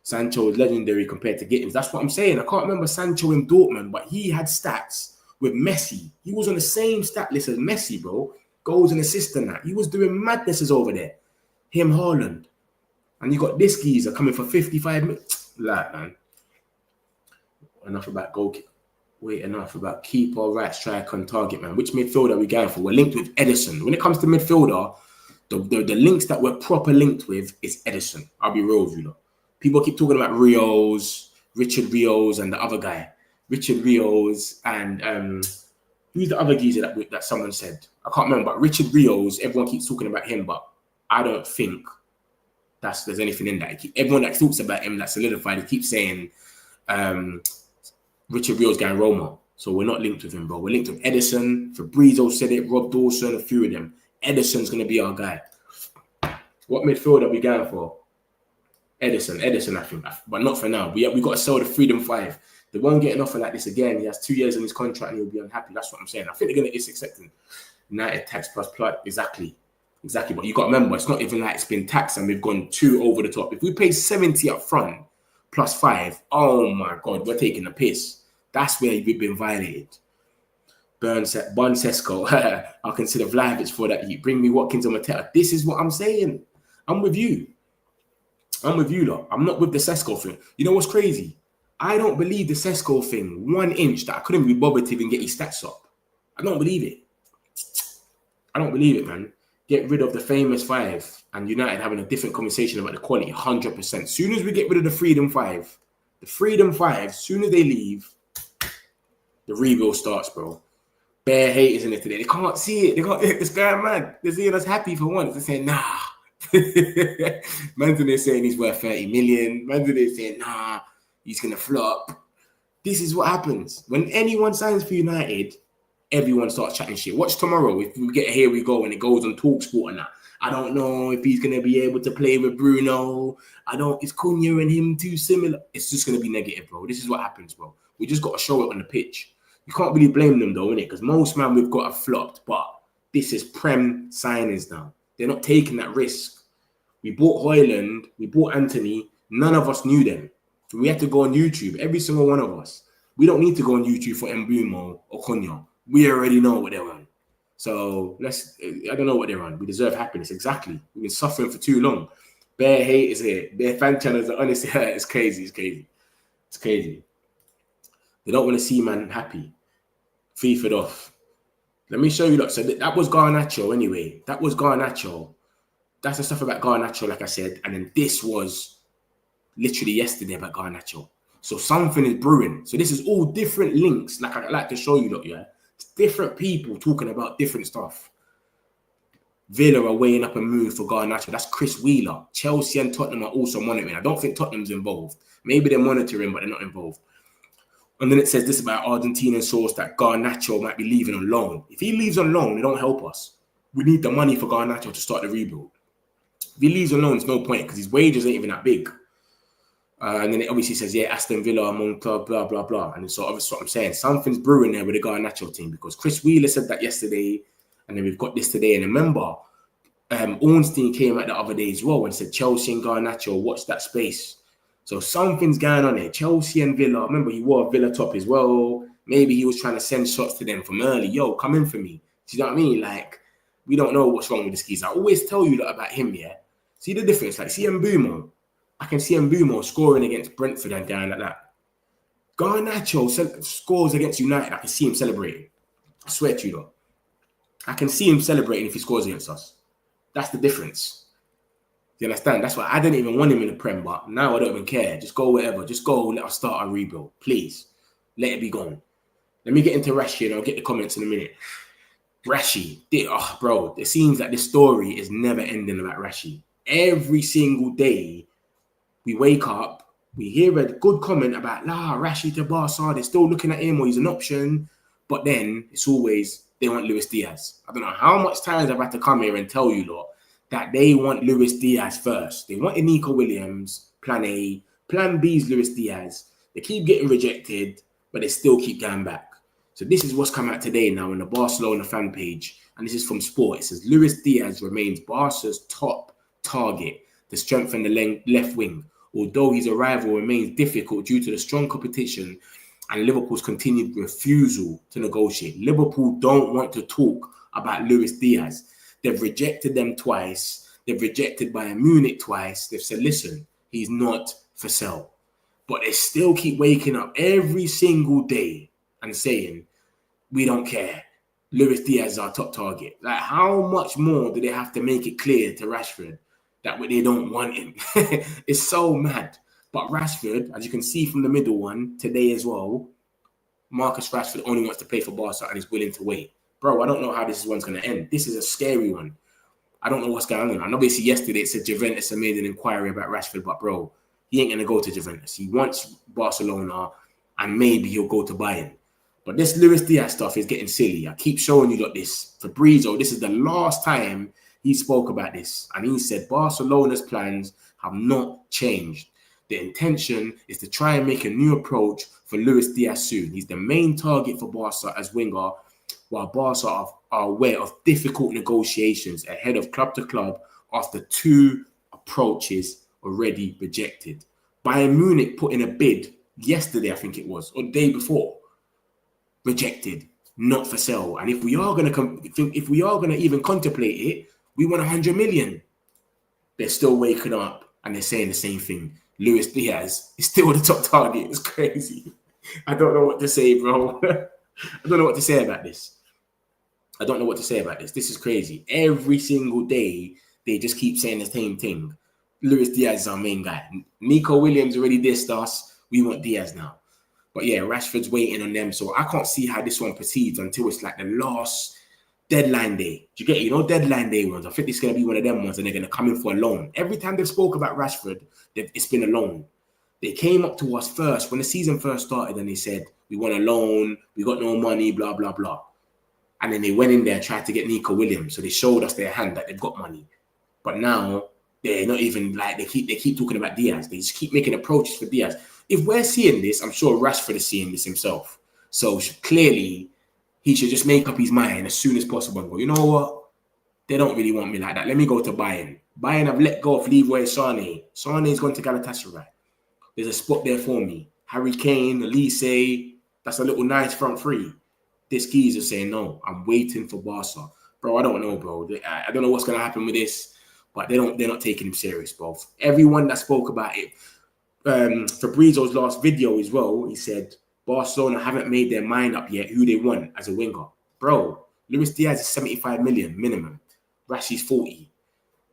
Sancho is legendary compared to Gittins. That's what I'm saying. I can't remember Sancho in Dortmund, but he had stats with Messi. He was on the same stat list as Messi, bro. Goals and assists and that. He was doing madnesses over there. Him, Haaland. And you got this geezer coming for 55 minutes. Like, man. Enough about goalkeeper. Enough about keeper, right striker, and target, man. Which midfielder are we going for? We're linked with Edison. When it comes to midfielder, the links that we're proper linked with is Edison. I'll be real with you, lot. People keep talking about Richard Rios, and the other guy. Richard Rios and Who's the other geezer that someone said? I can't remember. But Richard Rios, everyone keeps talking about him, but I don't think there's anything in that. Everyone that talks about him, that's solidified, he keeps saying Richard Rios going Roma. So we're not linked with him, bro. We're linked with Edison. Fabrizio said it. Rob Dawson, a few of them. Edison's going to be our guy. What midfield are we going for? Edison, I think. But not for now. We got to sell the Freedom 5. They won't get an offer like this again. He has 2 years on his contract and he'll be unhappy. That's what I'm saying. I think they're going to accept him. United tax plus plot. Exactly. But you got to remember, it's not even like it's been taxed and we've gone 2 over the top. If we pay 70 up front plus 5, oh my God, we're taking the piss. That's where we've been violated. SESKO. I'll consider Vlahovic for that. You bring me Watkins and Mateta. This is what I'm saying. I'm with you, lot. I'm not with the SESKO thing. You know what's crazy? I don't believe the SESKO thing 1 inch that I couldn't be bothered to even get his stats up. I don't believe it. I don't believe it, man. Get rid of the famous 5 and United having a different conversation about the quality 100%. Soon as we get rid of the Freedom 5, soon as they leave, the rebuild starts, bro. Bare haters in it today. They can't see it. They can't. This guy, man, they're seeing us happy for once. They're saying, nah. Man's in there saying he's worth 30 million. Man's in there saying, nah, he's going to flop. This is what happens. When anyone signs for United, everyone starts chatting shit. Watch tomorrow. If we get Here We Go and it goes on TalkSport and that. I don't know if he's going to be able to play with Bruno. Is Cunha and him too similar? It's just going to be negative, bro. This is what happens, bro. We just got to show it on the pitch. You can't really blame them though, innit? Because most man we've got have flopped, but this is Prem signings now. They're not taking that risk. We bought Højlund, we bought Anthony. None of us knew them. We had to go on YouTube, every single one of us. We don't need to go on YouTube for Mbeumo or Cunha. We already know what they're on. So I don't know what they're on. We deserve happiness. Exactly. We've been suffering for too long. Bare hate is here. Their fan channels are honestly, it's crazy. They don't want to see man happy. FIFA'd off. Let me show you that. So that was Garnacho anyway. That was Garnacho. That's the stuff about Garnacho, like I said. And then this was literally yesterday about Garnacho. So something is brewing. So this is all different links. Like I like to show you, look, yeah. It's different people talking about different stuff. Villa are weighing up a move for Garnacho. That's Chris Wheeler. Chelsea and Tottenham are also monitoring. I don't think Tottenham's involved. Maybe they're monitoring, but they're not involved. And then it says this about Argentinian source that Garnacho might be leaving on loan. If he leaves on loan, it don't help us. We need the money for Garnacho to start the rebuild. If he leaves on loan, it's no point because his wages ain't even that big. And then it obviously says, yeah, Aston Villa among club, blah, blah, blah. And so obviously what I'm saying, something's brewing there with the Garnacho team because Chris Wheeler said that yesterday, and then we've got this today. And remember, Ornstein came out the other day as well and said, Chelsea and Garnacho, watch that space. So something's going on there. Chelsea and Villa. Remember, he wore a Villa top as well. Maybe he was trying to send shots to them from early. Yo, come in for me. Do you know what I mean? Like, we don't know what's wrong with this geezer. I always tell you about him, yeah? See the difference? Like, see Mbeumo. I can see Mbeumo scoring against Brentford and down like that. Garnacho scores against United. I can see him celebrating. I swear to you, though. I can see him celebrating if he scores against us. That's the difference. You understand? That's why I didn't even want him in the Prem, but now I don't even care. Just go wherever. Just go, let us start a rebuild. Please. Let it be gone. Let me get into Rashi and I'll get the comments in a minute. Rashi. Bro, it seems like this story is never ending about Rashi. Every single day, we wake up, we hear a good comment about, Rashi to Barca, they're still looking at him or he's an option. But then it's always, they want Luis Diaz. I don't know how much times I've had to come here and tell you lot that they want Luis Diaz first. They want Nico Williams, plan A. Plan B is Luis Diaz. They keep getting rejected, but they still keep going back. So this is what's come out today now on the Barcelona fan page. And this is from Sport. It says, Luis Diaz remains Barca's top target to strengthen the left wing, although his arrival remains difficult due to the strong competition and Liverpool's continued refusal to negotiate. Liverpool don't want to talk about Luis Diaz. They've rejected them twice. They've rejected Bayern Munich twice. They've said, listen, he's not for sale. But they still keep waking up every single day and saying, we don't care. Luis Diaz is our top target. Like, how much more do they have to make it clear to Rashford that they don't want him? It's so mad. But Rashford, as you can see from the middle one today as well, Marcus Rashford only wants to play for Barca and is willing to wait. Bro, I don't know how this one's going to end. This is a scary one. I don't know what's going on. And obviously yesterday it said Juventus have made an inquiry about Rashford, but bro, he ain't going to go to Juventus. He wants Barcelona and maybe he'll go to Bayern. But this Luis Diaz stuff is getting silly. I keep showing you like this. Fabrizio, this is the last time he spoke about this. And he said Barcelona's plans have not changed. The intention is to try and make a new approach for Luis Diaz soon. He's the main target for Barca as winger, while Barca are aware of difficult negotiations ahead of club to club after 2 approaches already rejected. Bayern Munich put in a bid yesterday, I think it was, or the day before. Rejected, not for sale. And if we are going to even contemplate it, we want 100 million. They're still waking up and they're saying the same thing. Luis Diaz is still the top target. It's crazy. I don't know what to say, bro. I don't know what to say about this. This is crazy. Every single day, they just keep saying the same thing. Luis Diaz is our main guy. Nico Williams already dissed us. We want Diaz now. But yeah, Rashford's waiting on them. So I can't see how this one proceeds until it's like the last deadline day. Do you get it? You know, deadline day ones. I think it's going to be one of them ones and they're going to come in for a loan. Every time they've spoke about Rashford, it's been a loan. They came up to us first when the season first started and they said, we want a loan, we got no money, blah, blah, blah. And then they went in there and tried to get Nico Williams. So they showed us their hand that they've got money. But now they're not even like, they keep talking about Diaz. They just keep making approaches for Diaz. If we're seeing this, I'm sure Rashford is seeing this himself. So clearly, he should just make up his mind as soon as possible and go, you know what? They don't really want me like that. Let me go to Bayern. Bayern have let go of Leroy Sané. Sané's gone to Galatasaray. There's a spot there for me. Harry Kane, Elise, that's a little nice front three. This geezer saying, no, I'm waiting for Barca. Bro, I don't know, bro. I don't know what's going to happen with this, but they're not taking him serious, bro. Everyone that spoke about it, Fabrizio's last video as well, he said, Barcelona haven't made their mind up yet who they want as a winger. Bro, Luis Diaz is 75 million minimum. Rashi's 40.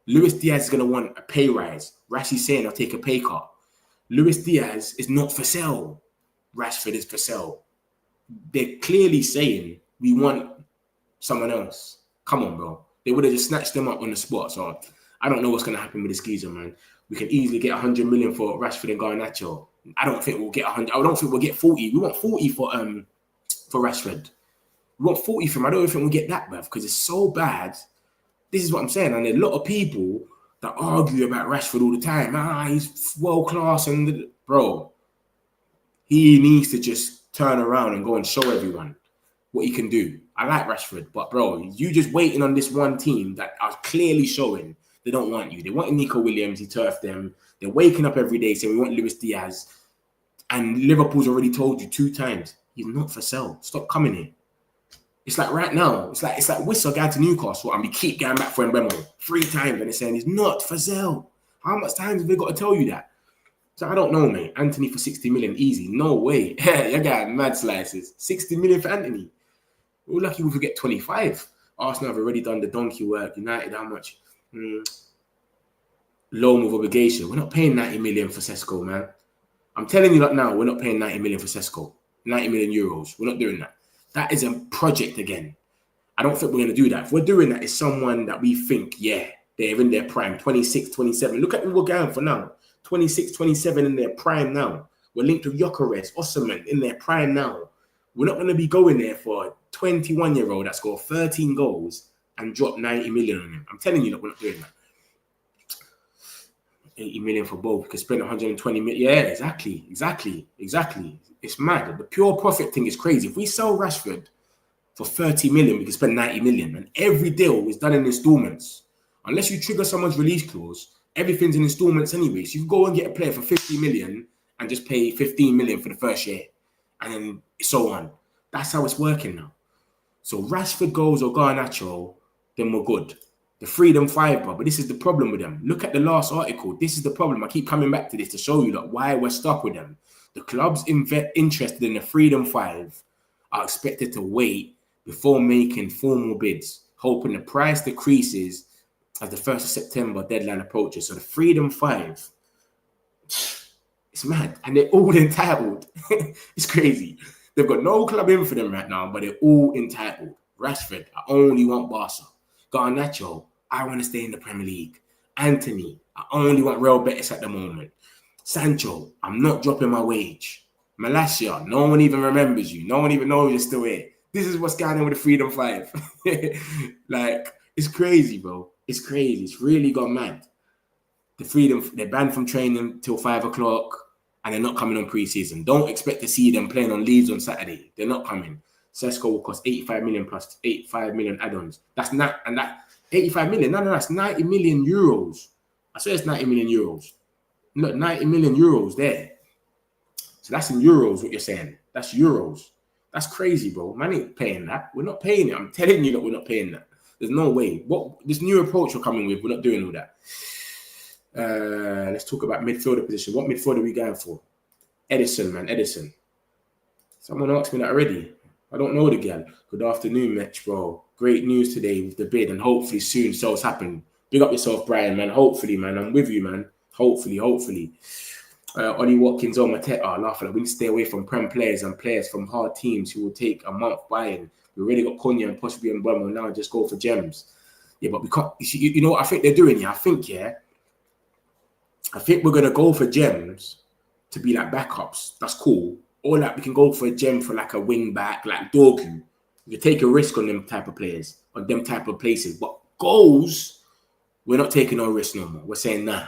Luis Diaz is going to want a pay rise. Rashi's saying I'll take a pay cut. Luis Diaz is not for sale. Rashford is for sale. They're clearly saying we want someone else. Come on, bro. They would have just snatched them up on the spot. So I don't know what's going to happen with this geezer, man. We can easily get 100 million for Rashford and Garnacho. I don't think we'll get 100. I don't think we'll get 40. We want 40 for Rashford. We want 40 for him. I don't think we'll get that, bruv, because it's so bad. This is what I'm saying. And there are a lot of people that argue about Rashford all the time. He's world class, and bro, he needs to just turn around and go and show everyone what he can do. I like Rashford, but bro, you just waiting on this one team that are clearly showing they don't want you. They want Nico Williams. He turfed them. They're waking up every day saying we want Luis Diaz. And Liverpool's already told you 2 times, he's not for sale. Stop coming here. It's like right now, it's like Whistle going to Newcastle and we keep going back for Mbeumo 3 times and they're saying he's not for sale. How much times have they got to tell you that? So I don't know, mate. Anthony for 60 million, easy. No way. You got mad slices. 60 million for Anthony. We're lucky if we get 25. Arsenal have already done the donkey work. United, how much? Loan with obligation. We're not paying 90 million for SESKO, man. I'm telling you that now, we're not paying 90 million for SESKO. 90 million euros. We're not doing that. That is a project again. I don't think we're going to do that. If we're doing that, it's someone that we think, yeah, they're in their prime. 26, 27. Look at who we're going for now. 26, 27 in their prime now. We're linked with Gyökeres, Osimhen in their prime now. We're not going to be going there for a 21-year-old that scored 13 goals and dropped 90 million on him. I'm telling you that we're not doing that. 80 million for both. We could spend 120 million. Yeah, exactly. It's mad. The pure profit thing is crazy. If we sell Rashford for 30 million, we can spend 90 million. And every deal is done in installments. Unless you trigger someone's release clause, everything's in installments anyway. So you can go and get a player for 50 million and just pay 15 million for the first year. And then so on. That's how it's working now. So Rashford goes or Garnacho, then we're good. The Freedom 5, bro. But this is the problem with them. Look at the last article. This is the problem. I keep coming back to this to show you that why we're stuck with them. The clubs interested in the Freedom 5 are expected to wait before making formal bids, hoping the price decreases as the 1st of September deadline approaches. So the Freedom 5, it's mad. And they're all entitled. It's crazy. They've got no club in for them right now, but they're all entitled. Rashford, I only want Barca. Garnacho, I want to stay in the Premier League. Anthony, I only want Real Betis at the moment. Sancho, I'm not dropping my wage. Malacia, no one even remembers you. No one even knows you're still here. This is what's going on with the Freedom 5. Like, it's crazy, bro. It's crazy. It's really gone mad. The Freedom, they're banned from training till 5 o'clock and they're not coming on pre-season. Don't expect to see them playing on Leeds on Saturday. They're not coming. SESKO will cost 85 million plus 85 million add-ons. That's not, and that 85 million, no, that's 90 million euros. I swear it's 90 million euros. Look, 90 million euros there. So that's in euros, what you're saying. That's euros. That's crazy, bro. Man ain't paying that. We're not paying it. I'm telling you that we're not paying that. There's no way. What this new approach we're coming with, we're not doing all that. Let's talk about midfielder position. What midfielder are we going for? Edison, man. Edison. Someone asked me that already. I don't know the girl. Good afternoon, Mitch, bro. Great news today with the bid, and hopefully soon sales happen. Big up yourself, Brian, man. Hopefully, man. I'm with you, man. Hopefully. Ollie Watkins on Mateta laughing. We need to stay away from Prem players and players from hard teams who will take a month buying. We already got Konya and possibly Mbeumo. Now just go for gems. Yeah, but we can't. You know what I think they're doing here? I think we're gonna go for gems to be like backups. That's cool. Or like we can go for a gem for like a wing back, like Dorgu. You can take a risk on them type of players, on them type of places. But goals, we're not taking no risk no more. We're saying nah.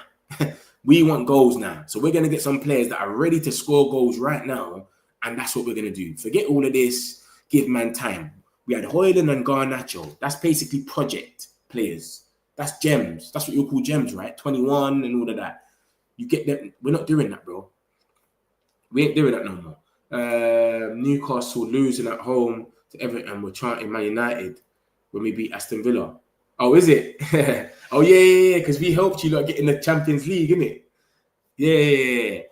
We want goals now. So we're going to get some players that are ready to score goals right now. And that's what we're going to do. Forget all of this. Give man time. We had Hoyland and Garnacho. That's basically project players. That's gems. That's what you call gems, right? 21 and all of that. You get them. We're not doing that, bro. We ain't doing that no more. Newcastle losing at home to Everton. We're chanting Man United when we beat Aston Villa. Oh, is it? Oh, yeah. Because we helped you lot get in the Champions League, innit? Yeah.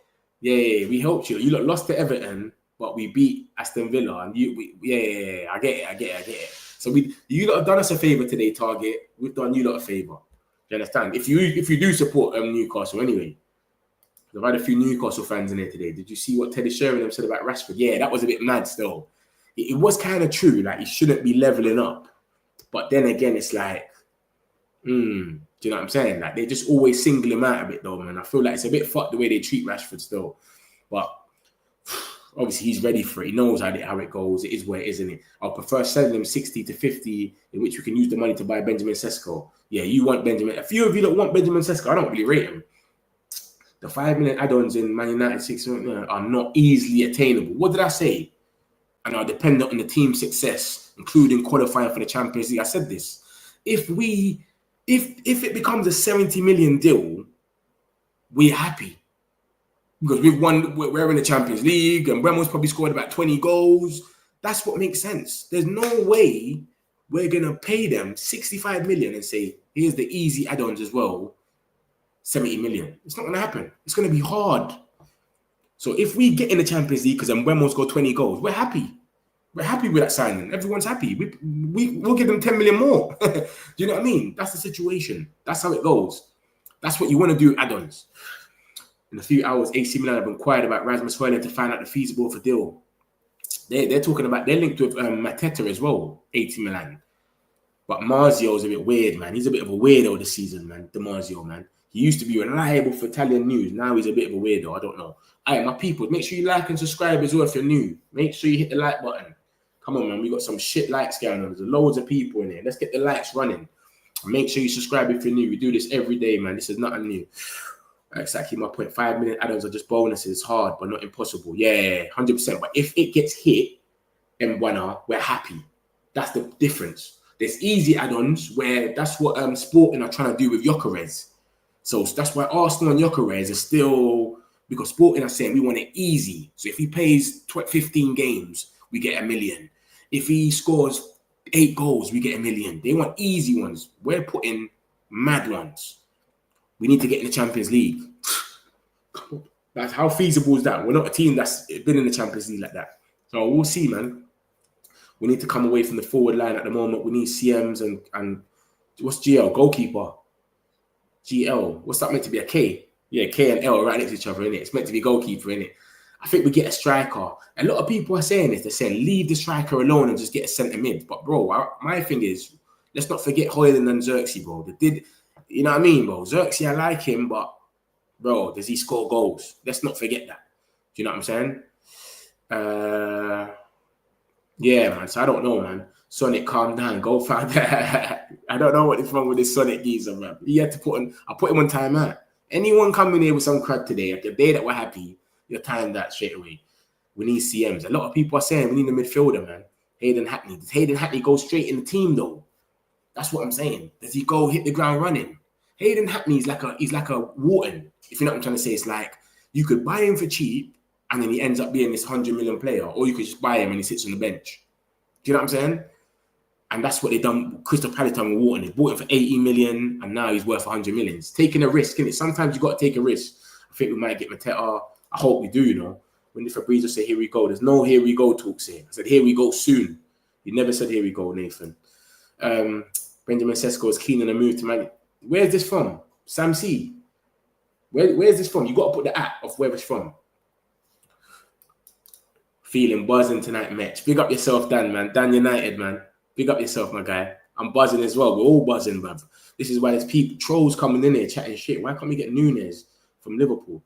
We helped you. You lot lost to Everton, but we beat Aston Villa. And I get it. So you lot have done us a favour today, Target. We've done you lot a favour. You understand? If you do support Newcastle anyway. I've had a few Newcastle fans in here today. Did you see what Teddy Sheringham said about Rashford? Yeah, that was a bit mad still. It was kind of true. Like, he shouldn't be levelling up. But then again, it's like, do you know what I'm saying? Like, they just always single him out a bit, though, man. I feel like it's a bit fucked the way they treat Rashford still. But obviously, he's ready for it. He knows how it goes. It is where it is, isn't it? I'll prefer selling him 60 to 50, in which we can use the money to buy Benjamin SESKO. Yeah, you want Benjamin. A few of you that want Benjamin SESKO, I don't really rate him. The 5 million add-ons in Man United 6 are not easily attainable. What did I say? And are dependent on the team's success, including qualifying for the Champions League. I said this. If it becomes a 70 million deal, we're happy. Because we're in the Champions League, and Mbeumo's probably scored about 20 goals. That's what makes sense. There's no way we're going to pay them 65 million and say, here's the easy add-ons as well, 70 million. It's not going to happen. It's going to be hard. So if we get in the Champions League because Mbeumo's got 20 goals, we're happy. We're happy with that signing. Everyone's happy. We'll give them 10 million more. Do you know what I mean? That's the situation. That's how it goes. That's what you want to do, add-ons. In a few hours, AC Milan have inquired about Rasmus Højlund to find out the feasible for deal. They're talking about, they're linked with Mateta as well, AC Milan. But Marzio's a bit weird, man. He's a bit of a weirdo this season, man. DiMarzio, man. He used to be reliable for Italian news. Now he's a bit of a weirdo. I don't know. All right, my people, make sure you like and subscribe as well if you're new. Make sure you hit the like button. Come on, man. We got some shit likes going on. There's loads of people in here. Let's get the likes running. Make sure you subscribe if you're new. We do this every day, man. This is nothing new. Exactly my point. 5 million add-ons are just bonuses. Hard, but not impossible. Yeah, 100%. But if it gets hit in Mbeumo, we're happy. That's the difference. There's easy add-ons where that's what Sporting are trying to do with Gyökeres. So that's why Arsenal and Gyökeres are still, because Sporting are saying we want it easy. So if he plays 15 games, we get $1 million. If he scores 8 goals, we get $1 million. They want easy ones. We're putting mad ones. We need to get in the Champions League. That's how feasible is that? We're not a team that's been in the Champions League like that. So we'll see, man. We need to come away from the forward line at the moment. We need CMs and what's GL? Goalkeeper. GL. What's that meant to be? A K? Yeah, K and L right next to each other, innit? It's meant to be goalkeeper, innit? I think we get a striker. A lot of people are saying this. They're saying leave the striker alone and just get a centre mid. But bro, my thing is, let's not forget Hoyland and Xerxes, bro. You know what I mean, bro? Xerxes, I like him, but bro, does he score goals? Let's not forget that. Do you know what I'm saying? Yeah, man. So I don't know, man. Sonic, calm down. Go find that. I don't know what is wrong with this Sonic geezer, man. He had to I put him on timeout. Anyone coming here with some crud today, like the day that we're happy, you're timed that straight away. We need CMs. A lot of people are saying we need a midfielder, man. Hayden Hackney. Does Hayden Hackney go straight in the team, though? That's what I'm saying. Does he go hit the ground running? Hayden Hackney is like a Wharton. If you know what I'm trying to say, it's like you could buy him for cheap and then he ends up being this 100 million player, or you could just buy him and he sits on the bench. Do you know what I'm saying? And that's what they done. Crystal Palace done with Wharton. They bought him for 80 million and now he's worth 100 million. It's taking a risk, innit? Sometimes you got to take a risk. I think we might get Mateta. I hope we do, you know. When the Fabrizio say, here we go, there's no here we go talks here. I said, here we go soon. You never said here we go, Nathan. Benjamin SESKO is keen on a move to Man. Where's this from? Sam C. Where's this from? You got to put the app of where it's from. Feeling buzzing tonight, Mitch. Big up yourself, Dan, man. Dan United, man. Big up yourself, my guy. I'm buzzing as well. We're all buzzing, bruv. This is why there's people, trolls coming in here chatting shit. Why can't we get Nunes from Liverpool?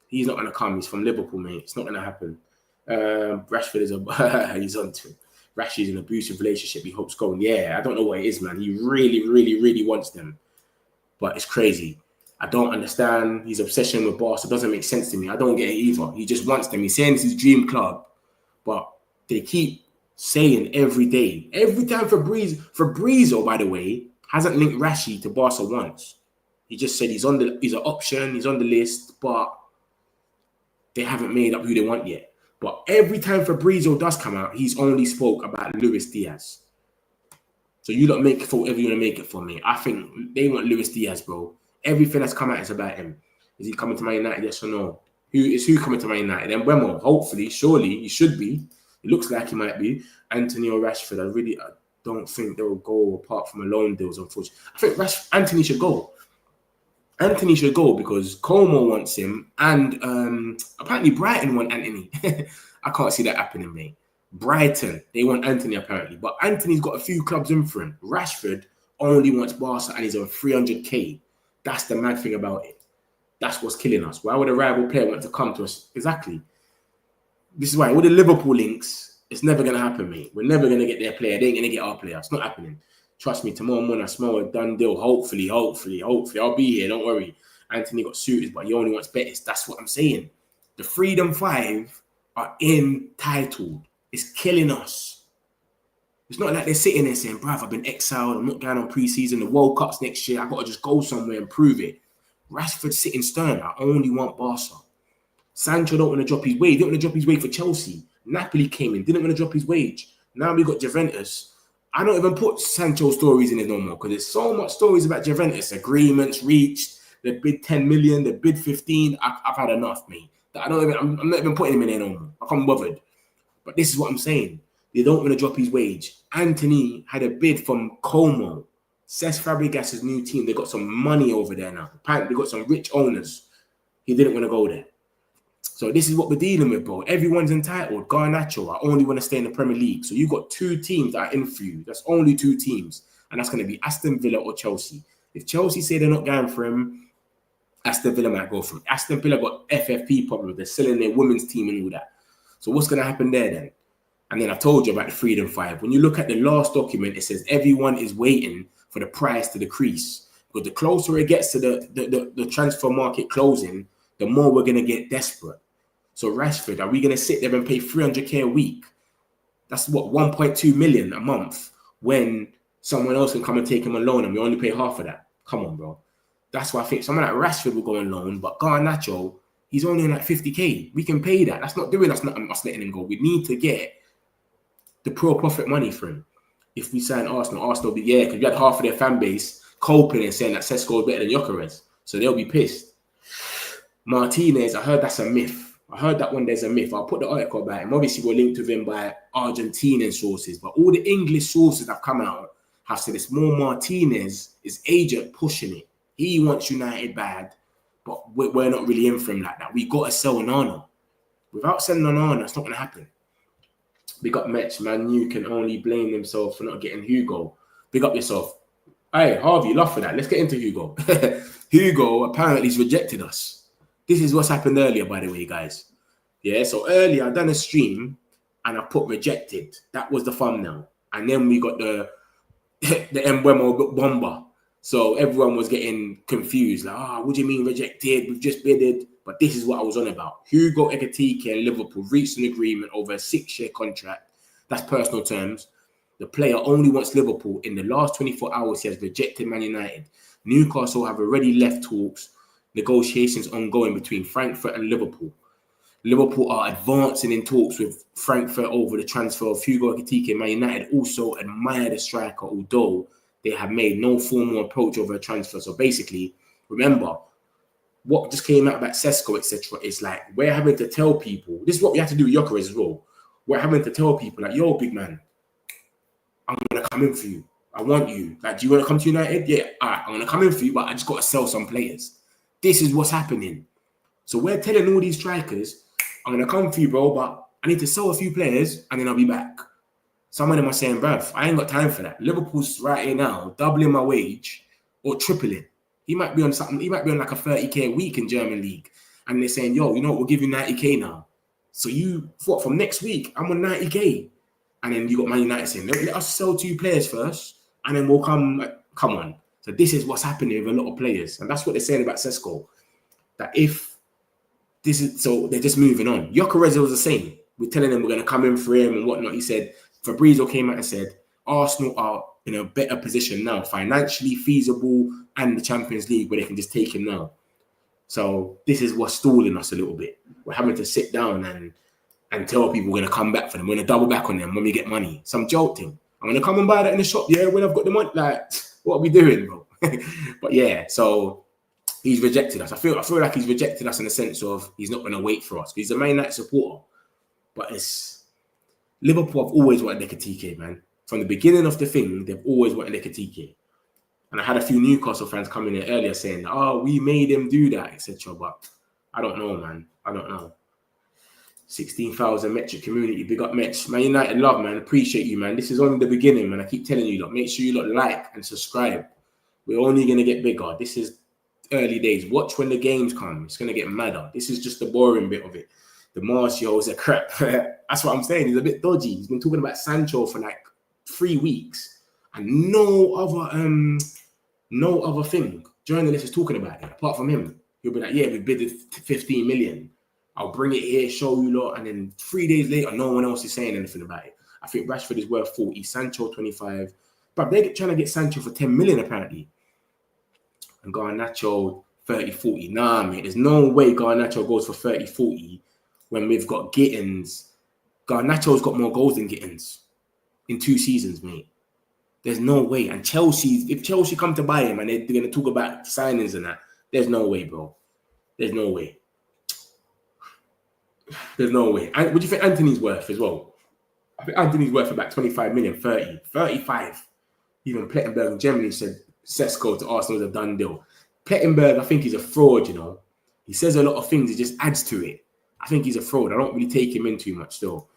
He's not going to come. He's from Liverpool, mate. It's not going to happen. Rashford is he's on to it. Rashford's in an abusive relationship. He hopes going. Yeah, I don't know what it is, man. He really, really, really wants them. But it's crazy. I don't understand his obsession with Barca. It doesn't make sense to me. I don't get it either. He just wants them. He's saying it's his dream club. But they keep saying every day. Every time Fabrizio, by the way, hasn't linked Rashi to Barca once. He just said he's an option, he's on the list, but they haven't made up who they want yet. But every time Fabrizio does come out, he's only spoke about Luis Diaz. So you don't make it for whatever you want to make it for me. I think they want Luis Diaz, bro. Everything that's come out is about him. Is he coming to Man United, yes or no? Who coming to Man United? And Mbeumo, hopefully, surely, he should be. It looks like he might be. Anthony or Rashford, I don't think they'll go apart from a loan deals, unfortunately. I think Anthony should go. Anthony should go because Como wants him and apparently Brighton want Anthony. I can't see that happening, mate. Brighton, they want Anthony apparently. But Anthony's got a few clubs in for him. Rashford only wants Barca and he's on 300k. That's the mad thing about it. That's what's killing us. Why would a rival player want to come to us? Exactly. This is why with the Liverpool links, it's never going to happen, mate. We're never going to get their player. They ain't going to get our player. It's not happening. Trust me, tomorrow morning I smell a done deal. Hopefully. I'll be here. Don't worry. Anthony got suited, but he only wants Betis. That's what I'm saying. The Freedom 5 are entitled. It's killing us. It's not like they're sitting there saying, bruv, I've been exiled. I'm not going on preseason. The World Cup's next year. I've got to just go somewhere and prove it. Rashford sitting stern. I only want Barca. Sancho don't want to drop his wage. He didn't want to drop his wage for Chelsea. Napoli came in. Didn't want to drop his wage. Now we got Juventus. I don't even put Sancho stories in it no more because there's so much stories about Juventus. Agreements reached. They bid 10 million. They bid 15. I've had enough, mate. I'm not even putting him in there no more. I can't be bothered. But this is what I'm saying. They don't want to drop his wage. Anthony had a bid from Como. Cesc Fabregas' new team. They got some money over there now. Apparently, they got some rich owners. He didn't want to go there. So this is what we're dealing with, bro. Everyone's entitled. Garnacho, I only want to stay in the Premier League. So you've got two teams that are in for you. That's only two teams. And that's going to be Aston Villa or Chelsea. If Chelsea say they're not going for him, Aston Villa might go for him. Aston Villa got FFP problems. They're selling their women's team and all that. So what's going to happen there then? And then I've told you about the Freedom 5. When you look at the last document, it says everyone is waiting for the price to decrease. But the closer it gets to the transfer market closing, the more we're going to get desperate. So Rashford, are we going to sit there and pay 300k a week? That's what, 1.2 million a month when someone else can come and take him on loan and we only pay half of that. Come on, bro. That's why I think someone like Rashford will go on loan, but Garnacho, he's only on like 50k. We can pay that. That's not doing us letting him go. We need to get the pro profit money for him. If we sign Arsenal will be, yeah, because we had half of their fan base coping and saying that SESKO is better than Gyökeres. So they'll be pissed. Martinez, I heard that's a myth. I heard that one there's a myth. I'll put the article about him. Obviously, we're linked with him by Argentinian sources, but all the English sources that have come out have said it's more Martinez, his agent, pushing it. He wants United bad, but we're not really in for him like that. We got to sell Nano. Without sending on, it's not going to happen. Big up Metch, man. You can only blame themselves for not getting Hugo. Big up yourself. Hey, Harvey, laugh for that. Let's get into Hugo. Hugo apparently has rejected us. This is what's happened earlier, by the way, guys. Yeah, so earlier I done a stream and I put rejected. That was the thumbnail. And then we got the Mbeumo bomber. So everyone was getting confused. Like, what do you mean rejected? We've just bidded. But this is what I was on about. Hugo Ekitike and Liverpool reached an agreement over a 6-year contract. That's personal terms. The player only wants Liverpool. In the last 24 hours, he has rejected Man United. Newcastle have already left talks. Negotiations ongoing between Frankfurt and Liverpool. Liverpool are advancing in talks with Frankfurt over the transfer of Hugo Ekitike. Man United also admire the striker, although they have made no formal approach over a transfer. So basically, remember, what just came out about SESKO, etc. is like, we're having to tell people, this is what we have to do with Gyökeres as well. We're having to tell people, like, yo, big man, I'm going to come in for you. I want you. Like, do you want to come to United? Yeah, all right, I'm going to come in for you, but I just got to sell some players. This is what's happening. So we're telling all these strikers, I'm going to come for you, bro, but I need to sell a few players and then I'll be back. Some of them are saying, bruv, I ain't got time for that. Liverpool's right here now, doubling my wage or tripling. He might be on something. He might be on like a 30k a week in German league. And they're saying, yo, you know what? We'll give you 90k now. So you thought from next week, I'm on 90k. And then you got Man United saying, let us sell 2 players first. And then we'll come on. So this is what's happening with a lot of players. And that's what they're saying about SESKO. That if this is, so they're just moving on. Gyökeres was the same. We're telling them we're going to come in for him and whatnot. He said, Fabrizio came out and said, Arsenal are in a better position now, financially feasible, and the Champions League where they can just take him now. So this is what's stalling us a little bit. We're having to sit down and tell people we're going to come back for them. We're going to double back on them when we get money. Some jolting. I'm going to come and buy that in the shop, yeah, when I've got the money. Like, what are we doing, bro? But yeah, so he's rejected us. I feel like he's rejected us in the sense of he's not going to wait for us. He's a Man United supporter. But it's Liverpool have always wanted Ekitike, man. From the beginning of the thing, they've always wanted Ekitike. And I had a few Newcastle fans coming in earlier saying, oh, we made him do that, etc. But I don't know, man. I don't know. 16,000 metric community. Big up, Metch. Man United love, man. Appreciate you, man. This is only the beginning, man. I keep telling you, lot. Make sure you lot like and subscribe. We're only going to get bigger. This is early days. Watch when the games come. It's going to get madder. This is just the boring bit of it. The Martials are crap. That's what I'm saying. He's a bit dodgy. He's been talking about Sancho for like 3 weeks. And no other thing. Journalist is talking about it. Apart from him. He'll be like, yeah, we bid 15 million. I'll bring it here, show you lot. And then 3 days later, no one else is saying anything about it. I think Rashford is worth 40, Sancho 25. But they're trying to get Sancho for 10 million apparently. And Garnacho 30, 40. Nah, mate. There's no way Garnacho goes for 30, 40 when we've got Gittins. Garnacho's got more goals than Gittins in 2 seasons, mate. There's no way. And Chelsea, if Chelsea come to buy him and they're going to talk about signings and that, there's no way, bro. There's no way. There's no way. And what do you think Anthony's worth as well? I think Anthony's worth about 25 million, 30, 35. Even Plettenberg in Germany said SESKO to Arsenal is a done deal. Plettenberg, I think he's a fraud, you know. He says a lot of things, he just adds to it. I think he's a fraud. I don't really take him in too much still.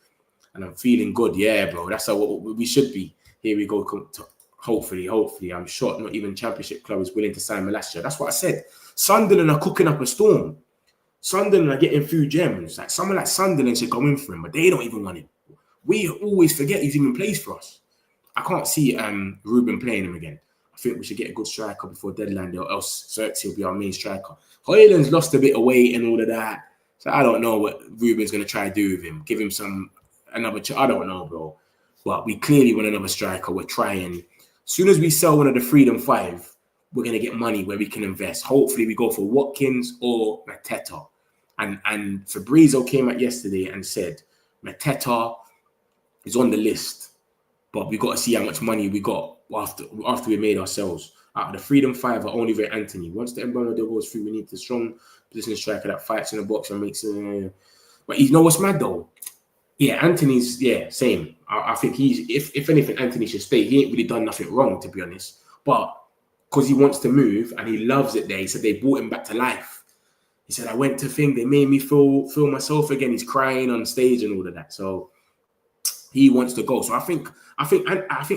And I'm feeling good. Yeah, bro. That's how we should be. Here we go. Hopefully. I'm sure not even Championship club is willing to sign Malassia. That's what I said. Sunderland are cooking up a storm. Sunderland are getting few gems. Like someone like Sunderland should go in for him, but they don't even want him. We always forget he's even plays for us. I can't see Ruben playing him again. I think we should get a good striker before deadline, or else Xerxes will be our main striker. Hoyland's lost a bit of weight and all of that. So I don't know what Ruben's going to try to do with him. Give him another I don't know, bro. But we clearly want another striker. We're trying. As soon as we sell one of the Freedom 5, we're going to get money where we can invest. Hopefully we go for Watkins or Mateta. And Fabrizio came out yesterday and said Mateta is on the list, but we got to see how much money we got after we made ourselves. Out of the Freedom 5 are only Ray Anthony. Once the Mbeumo deal goes through, we need a strong position striker that fights in the box and makes it. But you know what's mad though? Yeah, Anthony's, same. I think if anything, Anthony should stay. He ain't really done nothing wrong, to be honest. But because he wants to move and he loves it there, he said they brought him back to life. He said, I went to thing, they made me feel myself again. He's crying on stage and all of that. So he wants to go. So I think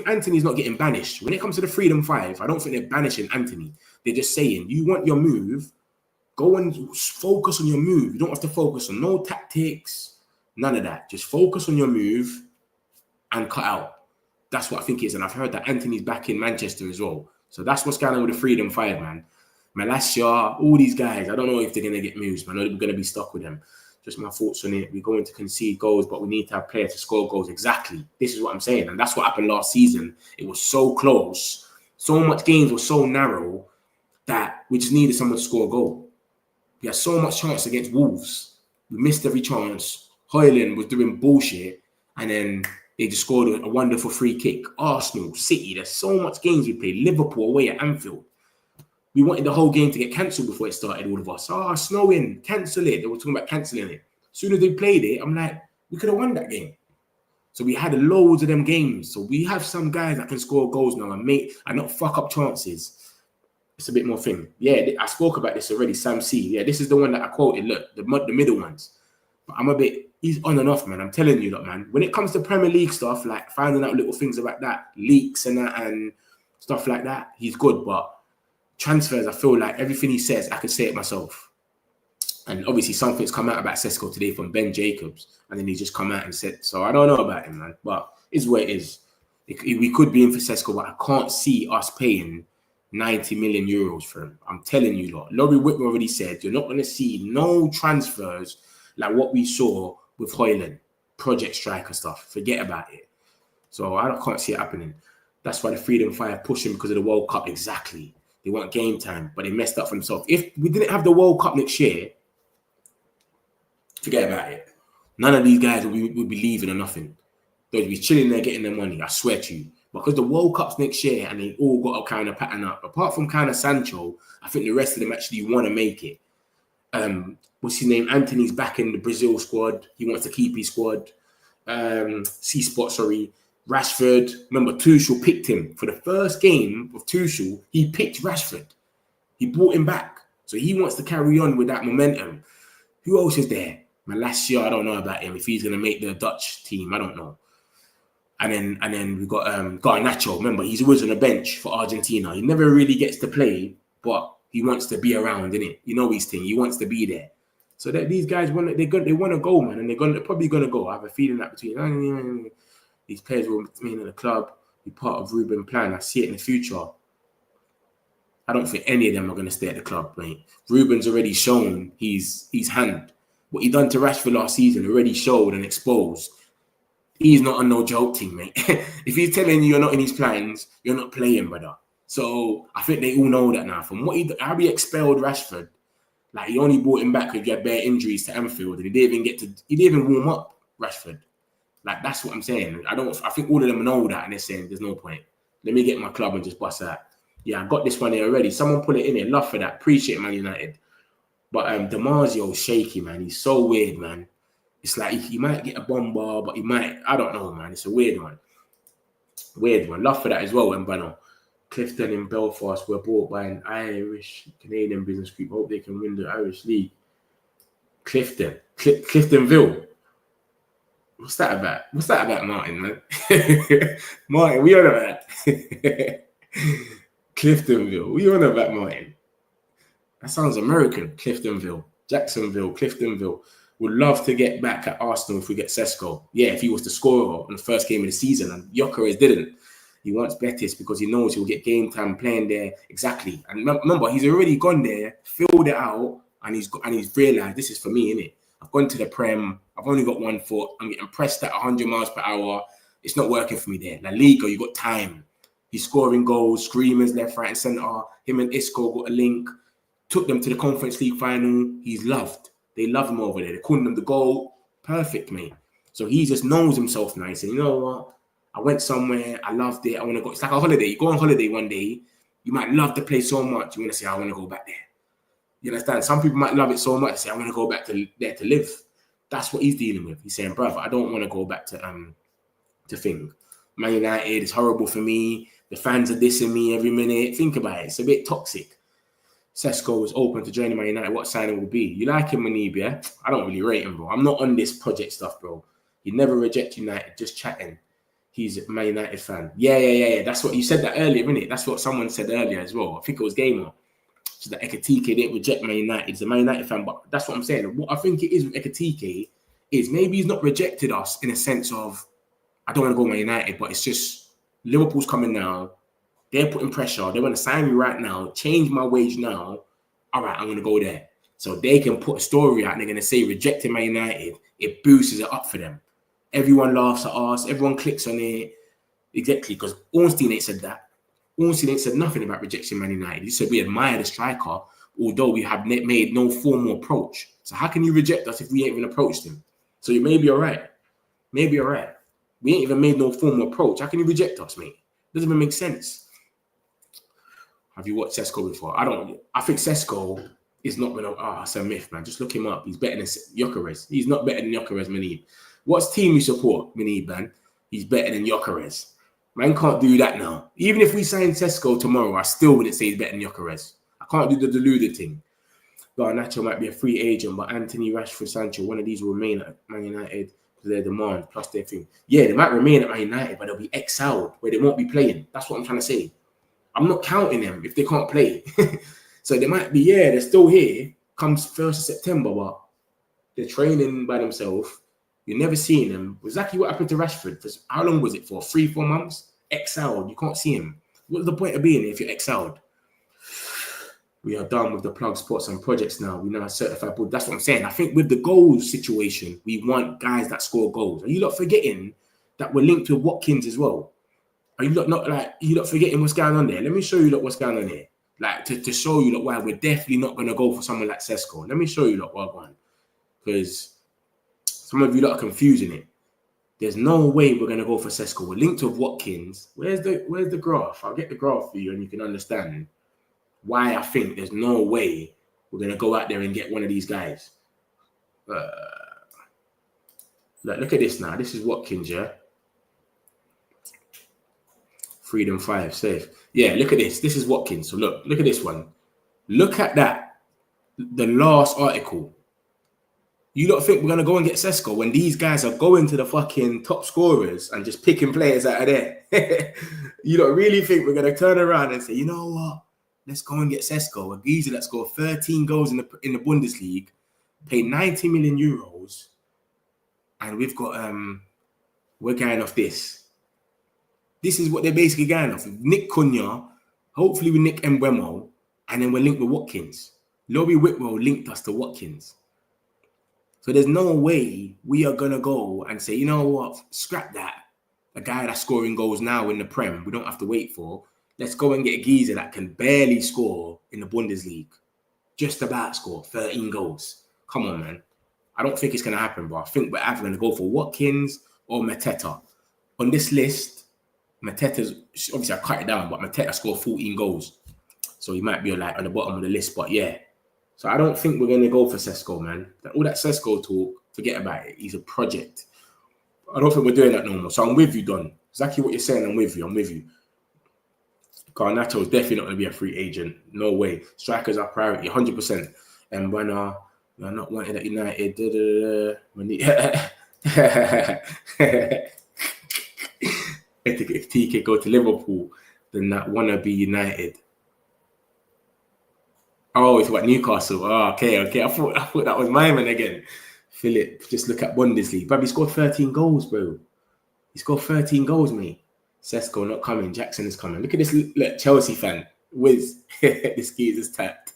Anthony's not getting banished. When it comes to the Freedom Five, I don't think they're banishing Anthony. They're just saying, you want your move, go and focus on your move. You don't have to focus on no tactics, none of that. Just focus on your move and cut out. That's what I think it is. And I've heard that Anthony's back in Manchester as well. So that's what's going on with the Freedom Five, man. Malacia, all these guys, I don't know if they're going to get moves, man. I know we're going to be stuck with them. Just my thoughts on it. We're going to concede goals, but we need to have players to score goals. Exactly. This is what I'm saying. And that's what happened last season. It was so close. So much games were so narrow that we just needed someone to score a goal. We had so much chance against Wolves. We missed every chance. Højlund was doing bullshit. And then they just scored a wonderful free kick. Arsenal, City, there's so much games we played. Liverpool away at Anfield. We wanted the whole game to get cancelled before it started, all of us. Snowing, cancel it. They were talking about cancelling it. As soon as they played it, I'm like, we could have won that game. So we had loads of them games. So we have some guys that can score goals now and not fuck up chances. It's a bit more thing. Yeah, I spoke about this already, Sam C. Yeah, this is the one that I quoted. Look, the middle ones. But he's on and off, man. I'm telling you, look, man. When it comes to Premier League stuff, like finding out little things about that, leaks and that and stuff like that, he's good. But transfers, I feel like everything he says, I could say it myself. And obviously something's come out about SESKO today from Ben Jacobs. And then he's just come out and said, so I don't know about him, man. But it's what it is. We could be in for SESKO, but I can't see us paying 90 million euros for him. I'm telling you, lot. Laurie Whitmer already said, you're not going to see no transfers like what we saw with Højlund, Project Striker stuff. Forget about it. So I can't see it happening. That's why the Freedom Fire pushing because of the World Cup. Exactly. They want game time, but they messed up for themselves. If we didn't have the World Cup next year, forget about it. None of these guys would be leaving or nothing. They'd be chilling there getting their money, I swear to you. Because the World Cup's next year and they all got to kind of pattern up. Apart from kind of Sancho, I think the rest of them actually want to make it. What's his name? Anthony's back in the Brazil squad. He wants to keep his squad. C-Spot, sorry. Rashford, remember Tuchel picked him for the first game of Tuchel. He picked Rashford. He brought him back. So he wants to carry on with that momentum. Who else is there? Malacia, I don't know about him. If he's going to make the Dutch team, I don't know. And then we got Garnacho. Remember, he's always on the bench for Argentina. He never really gets to play, but he wants to be around, innit? You know his thing. He wants to be there. So that these guys want to go, man, and they're probably going to go. I have a feeling that between these players will remain in the club, be part of Ruben's plan. I see it in the future. I don't think any of them are going to stay at the club, mate. Ruben's already shown his hand. What he done to Rashford last season already showed and exposed. He's not on no joke team, mate. If he's telling you you're not in his plans, you're not playing, brother. So I think they all know that now. From how he expelled Rashford, like he only brought him back because he had bare injuries to Anfield, and he didn't even warm up Rashford. Like, that's what I'm saying. I think all of them know that, and they're saying there's no point. Let me get my club and just bust out. Yeah, I got this one here already. Someone put it in there. Love for that. Appreciate it, Man United. But DiMarzio's shaky, man. He's so weird, man. It's like he might get a bomber, but he might. I don't know, man. It's a weird one. Weird one. Love for that as well, Mbeumo. Clifton in Belfast were bought by an Irish Canadian business group. Hope they can win the Irish League. Cliftonville. What's that about? What's that about, Martin, man? Martin, we on about Cliftonville. We on about, Martin? That sounds American. Cliftonville. Jacksonville, Cliftonville. Would love to get back at Arsenal if we get SESKO. Yeah, if he was the scorer in the first game of the season, and Gyökeres didn't. He wants Betis because he knows he'll get game time playing there. Exactly. And remember, he's already gone there, filled it out, and he's realised this is for me, innit? I've gone to the Prem. I've only got 1 foot. I'm getting pressed at 100 miles per hour. It's not working for me there. La Liga, you got time. He's scoring goals, screamers left, right, and centre. Him and Isco got a link. Took them to the Conference League final. He's loved. They love him over there. They're calling him the goal. Perfect, mate. So he just knows himself now. He said, you know what? I went somewhere. I loved it. I want to go. It's like a holiday. You go on holiday one day. You might love the place so much. You want to say, I want to go back there. You understand? Some people might love it so much. Say, I want to go back to there to live. That's what he's dealing with. He's saying, brother, I don't want to go back to thing. Man United is horrible for me. The fans are dissing me every minute. Think about it. It's a bit toxic. SESKO was open to joining Man United, what signing will be? You like him, Manib, yeah? I don't really rate him, bro. I'm not on this project stuff, bro. He never reject United, just chatting. He's a Man United fan. Yeah. That's what you said that earlier, isn't it? That's what someone said earlier as well. I think it was Gamer. So that Ekatike didn't reject Man United. He's a Man United fan, but that's what I'm saying. What I think it is with Ekatike is maybe he's not rejected us in a sense of, I don't want to go Man United, but it's just Liverpool's coming now. They're putting pressure. They want to sign me right now, change my wage now. All right, I'm going to go there. So they can put a story out and they're going to say rejecting Man United. It boosts it up for them. Everyone laughs at us. Everyone clicks on it. Exactly, because Ornstein ain't said that. Ornstein ain't said nothing about rejection Man United. He said we admire the striker, although we have made no formal approach. So how can you reject us if we ain't even approached him? So you may be all right. Maybe you're right. We ain't even made no formal approach. How can you reject us, mate? Doesn't even make sense. Have you watched SESKO before? I think SESKO is not going to... it's a myth, man. Just look him up. He's better than Gyökeres. He's not better than Gyökeres, Manib. What's team you support, Manib, man? He's better than Gyökeres. Man can't do that now. Even if we sign SESKO tomorrow, I still wouldn't say he's better than Gyökeres. I can't do the deluded thing. Garnacho might be a free agent, but Anthony, Rashford, Sancho, one of these will remain at Man United because their demand plus their thing. Yeah, they might remain at Man United, but they'll be exiled where they won't be playing. That's what I'm trying to say. I'm not counting them if they can't play. So they might be, they're still here, comes 1st of September, but they're training by themselves. You're never seeing them. Exactly what happened to Rashford. For, how long was it for? 3-4 months? Exiled. You can't see him. What's the point of being here if you're exiled? We are done with the plug sports and projects now. We now are certified. But that's what I'm saying. I think with the goals situation, we want guys that score goals. Are you not forgetting that we're linked with Watkins as well? Are you not forgetting what's going on there? Let me show you what's going on here. Like to show you why we're definitely not going to go for someone like SESKO. Let me show you what we're going. Because some of you are confusing it. There's no way we're going to go for SESKO. We're linked with Watkins. Where's the graph? I'll get the graph for you and you can understand why I think there's no way we're going to go out there and get one of these guys. Look at this now. This is Watkins, yeah? Freedom 5, safe. Yeah, look at this. This is Watkins. So look at this one. Look at that. The last article. You don't think we're going to go and get SESKO when these guys are going to the fucking top scorers and just picking players out of there? You don't really think we're going to turn around and say, you know what? Let's go and get SESKO. A geezer that scored 13 goals in the Bundesliga, paid 90 million euros, and we've got we're going off this. This is what they're basically going off. Nick Cunha, hopefully we nick Mbeumo, and then we're linked with Watkins. Laurie Whitwell linked us to Watkins. So there's no way we are going to go and say, you know what, scrap that. A guy that's scoring goals now in the Prem, we don't have to wait for. Let's go and get a geezer that can barely score in the Bundesliga. Just about score 13 goals. Come on, man. I don't think it's going to happen, but I think we're either going to go for Watkins or Mateta. On this list, Mateta's, obviously I cut it down, but Mateta scored 14 goals. So he might be like on the bottom of the list, but yeah. So I don't think we're going to go for SESKO, man. All that SESKO talk, forget about it. He's a project. I don't think we're doing that no more. So I'm with you, Don. Exactly what you're saying, I'm with you. Garnacho is definitely not going to be a free agent. No way. Strikers are priority, 100%. And when you're not wanted at United, if TK go to Liverpool, then that wanna be United. Oh, it's what Newcastle. Oh, okay. I thought that was my man again. Philip, just look at Bundesliga. But he scored 13 goals, bro. He scored 13 goals, mate. SESKO not coming. Jackson is coming. Look at this Chelsea fan. Wiz. This geezer's tapped.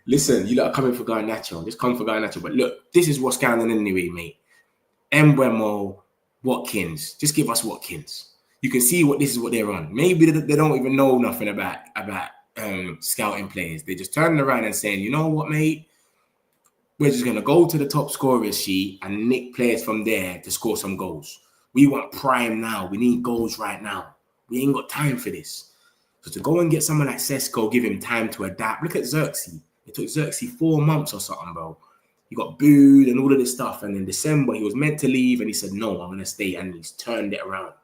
Listen, you lot are coming for Garnacho. Just come for Garnacho. But look, this is what's going on anyway, mate. Mbeumo, Watkins. Just give us Watkins. You can see this is what they're on. Maybe they don't even know nothing about scouting players. They just turning around and saying, you know what, mate? We're just going to go to the top scorers sheet and nick players from there to score some goals. We want prime now. We need goals right now. We ain't got time for this. So to go and get someone like SESKO, give him time to adapt. Look at Xerxes. It took Xerxes 4 months or something, bro. He got booed and all of this stuff. And in December, he was meant to leave and he said, no, I'm going to stay. And he's turned it around.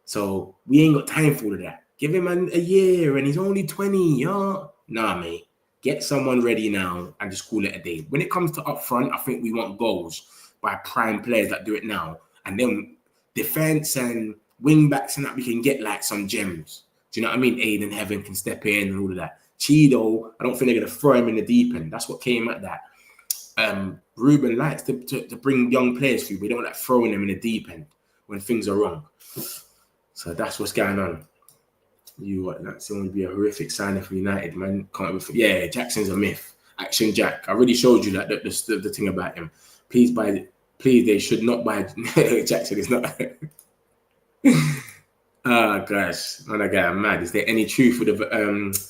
So we ain't got time for all of that. Give him a year and he's only 20. Nah, mate. Get someone ready now and just call it a day. When it comes to up front, I think we want goals by prime players that do it now. And then defense and wing backs and that, we can get like some gems. Do you know what I mean? Aiden Heaven can step in and all of that. Cheeto, I don't think they're going to throw him in the deep end. That's what came at that. Ruben likes to bring young players through. We don't like throwing them in the deep end when things are wrong. So that's what's going on. That's going to be a horrific signing for United, man. Yeah, Jackson's a myth. Action Jack. I already showed you that the thing about him. Please, they should not buy Jackson. It's not. Oh gosh, man, I'm mad. Is there any truth with the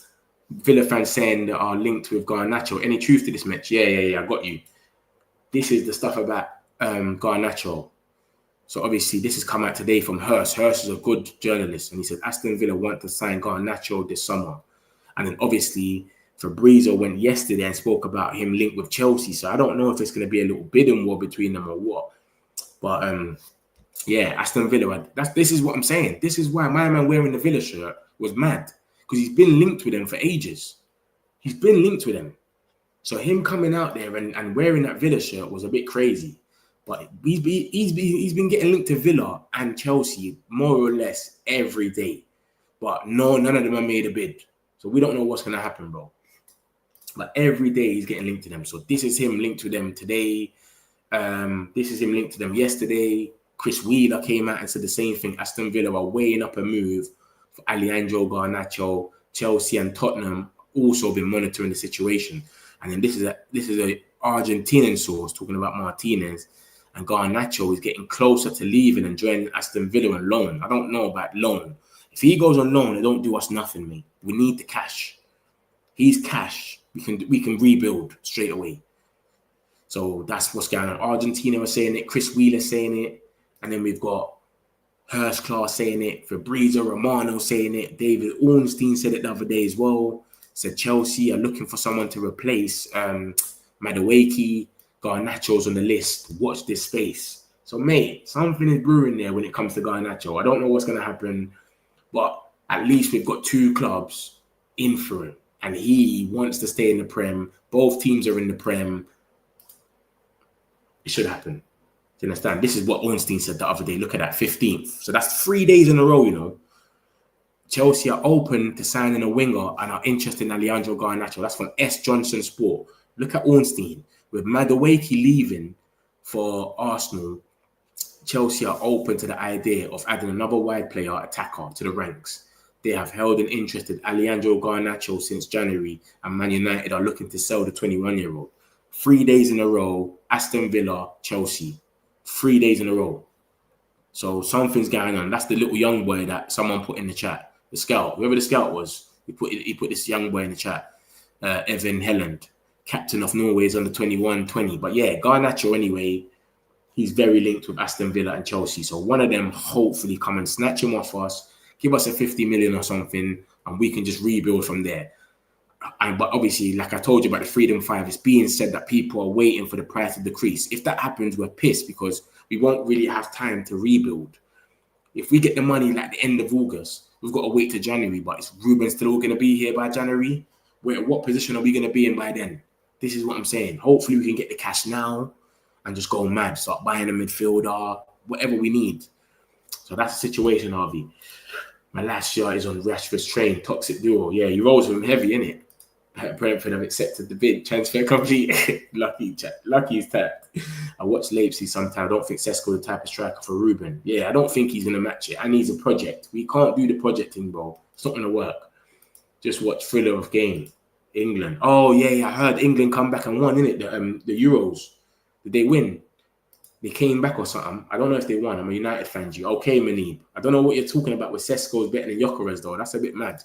Villa fans saying that are linked with Garnacho? Any truth to this match? Yeah, I got you. This is the stuff about Garnacho. So obviously this has come out today from Hurst. Hurst is a good journalist, and he said Aston Villa want to sign Garnacho this summer. And then obviously Fabrizio went yesterday and spoke about him linked with Chelsea. So I don't know if it's going to be a little bidding war between them or what. But yeah, Aston Villa. This is what I'm saying. This is why my man wearing the Villa shirt was mad, because he's been linked with them for ages. He's been linked with them. So him coming out there and wearing that Villa shirt was a bit crazy. But he's been getting linked to Villa and Chelsea more or less every day. But no, none of them have made a bid. So we don't know what's going to happen, bro. But every day he's getting linked to them. So this is him linked to them today. This is him linked to them yesterday. Chris Wheeler came out and said the same thing. Aston Villa are weighing up a move for Alejandro Garnacho. Chelsea and Tottenham also been monitoring the situation. And then this is a Argentinian source talking about Martinez. And Garnacho is getting closer to leaving and joining Aston Villa on loan. I don't know about loan. If he goes on loan, it don't do us nothing, mate. We need the cash. He's cash. We can rebuild straight away. So that's what's going on. Argentina was saying it. Chris Wheeler saying it. And then we've got Hurst Class saying it. Fabrizio Romano saying it. David Ornstein said it the other day as well. Said Chelsea are looking for someone to replace Madueke. Garnacho's on the list. Watch this space. So, mate, something is brewing there when it comes to Garnacho. I don't know what's going to happen, but at least we've got two clubs in for it. And he wants to stay in the Prem. Both teams are in the Prem. It should happen. Do you understand? This is what Ornstein said the other day. Look at that, 15th. So that's 3 days in a row, you know. Chelsea are open to signing a winger and are interested in Alejandro Garnacho. That's from S. Johnson Sport. Look at Ornstein. With Madueke leaving for Arsenal, Chelsea are open to the idea of adding another wide player attacker to the ranks. They have held an interest in Alejandro Garnacho since January, and Man United are looking to sell the 21-year-old. 3 days in a row, Aston Villa, Chelsea. 3 days in a row. So something's going on. That's the little young boy that someone put in the chat. The scout, whoever the scout was, he put this young boy in the chat. Evan Helland. Captain of Norway's under 21-20. But yeah, Garnacho anyway, he's very linked with Aston Villa and Chelsea. So one of them hopefully come and snatch him off us, give us a 50 million or something, and we can just rebuild from there. But obviously, like I told you about the Freedom 5, it's being said that people are waiting for the price to decrease. If that happens, we're pissed because we won't really have time to rebuild. If we get the money like the end of August, we've got to wait till January. But is Ruben still going to be here by January? What position are we going to be in by then? This is what I'm saying. Hopefully we can get the cash now and just go mad. Start buying a midfielder, whatever we need. So that's the situation, Harvey. My last shirt is on Rashford's train. Toxic duo. Yeah, you rolls with him heavy, innit? Brentford have accepted the bid. Transfer complete. Lucky he's tapped. I watch Leipzig sometimes. I don't think SESKO the type of striker for Ruben. Yeah, I don't think he's going to match it. And he's a project. We can't do the projecting, bro. It's not going to work. Just watch Thriller of Game. England. Oh, yeah, I heard England come back and won, innit? The Euros. Did they win? They came back or something. I don't know if they won. I'm a United fan, G. Okay, Manib. I don't know what you're talking about with SESKO's better than Gyökeres, though. That's a bit mad.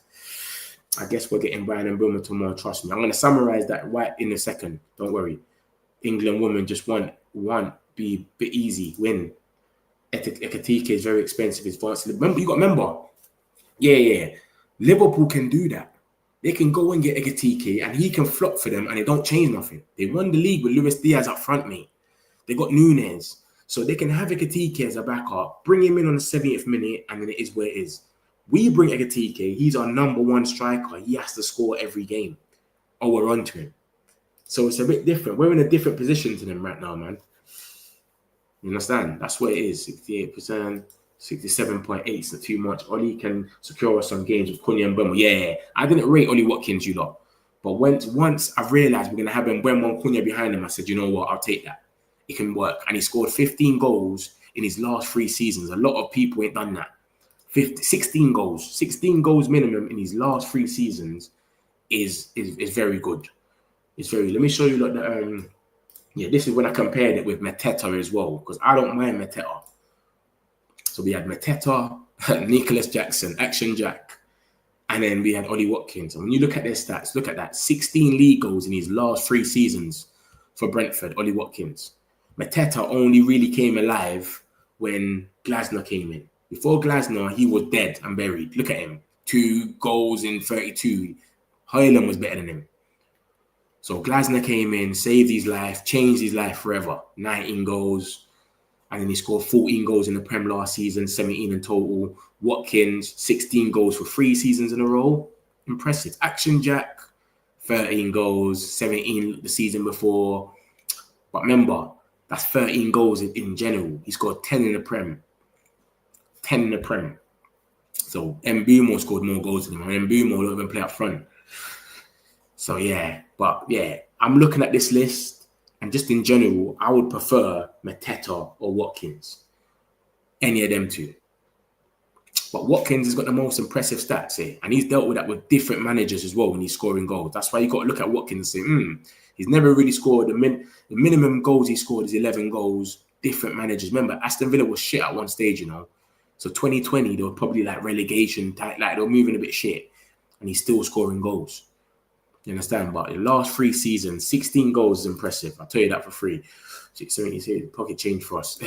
I guess we're getting Brian Mbeumo tomorrow, trust me. I'm going to summarize that right in a second. Don't worry. England women just won. Be a bit easy. Win. Ekatike is very expensive. It's advanced. Remember, you got to remember. Yeah. Liverpool can do that. They can go and get Ekatike and he can flop for them and it don't change nothing. They won the league with Luis Diaz up front, mate. They got Nunes. So they can have Ekatike as a backup, bring him in on the 70th minute, and then it is where it is. We bring Ekatike. He's our number one striker. He has to score every game. or we're on to him. So it's a bit different. We're in a different position to them right now, man. You understand? That's what it is. 68%, 67.8 is not too much. Ollie can secure us some games with Cunha and Mbeumo. Yeah, I didn't rate Ollie Watkins, you lot. But once I've realised we're going to have Mbeumo and Cunha behind him, I said, you know what? I'll take that. It can work. And he scored 15 goals in his last 3 seasons. A lot of people ain't done that. 16 goals. 16 goals minimum in his last 3 seasons is very good. It's very... Let me show you like the... yeah, this is when I compared it with Mateta as well, because I don't mind Mateta. So we had Mateta, Nicholas Jackson, Action Jack, and then we had Ollie Watkins. And when you look at their stats, look at that. 16 league goals in his last 3 seasons for Brentford, Ollie Watkins. Mateta only really came alive when Glasner came in. Before Glasner, he was dead and buried. Look at him. 2 goals in 32. Highland was better than him. So Glasner came in, saved his life, changed his life forever. 19 goals. And then he scored 14 goals in the Prem last season, 17 in total. Watkins, 16 goals for 3 seasons in a row. Impressive. Action Jack, 13 goals, 17 the season before. But remember, that's 13 goals in general. He scored 10 in the Prem. 10 in the Prem. So Mbeumo scored more goals than him. And Mbeumo don't even play up front. So yeah, but yeah, I'm looking at this list, and just in general, I would prefer Mateta or Watkins. Any of them two. But Watkins has got the most impressive stats here, and he's dealt with that with different managers as well when he's scoring goals. That's why you got to look at Watkins and say, he's never really scored. The minimum goals he scored is 11 goals, different managers. Remember, Aston Villa was shit at one stage, you know. So 2020, they were probably like relegation, like they were moving a bit shit, and he's still scoring goals. You understand? But the last 3 seasons, 16 goals is impressive. I'll tell you that for free. 670 pocket change for us.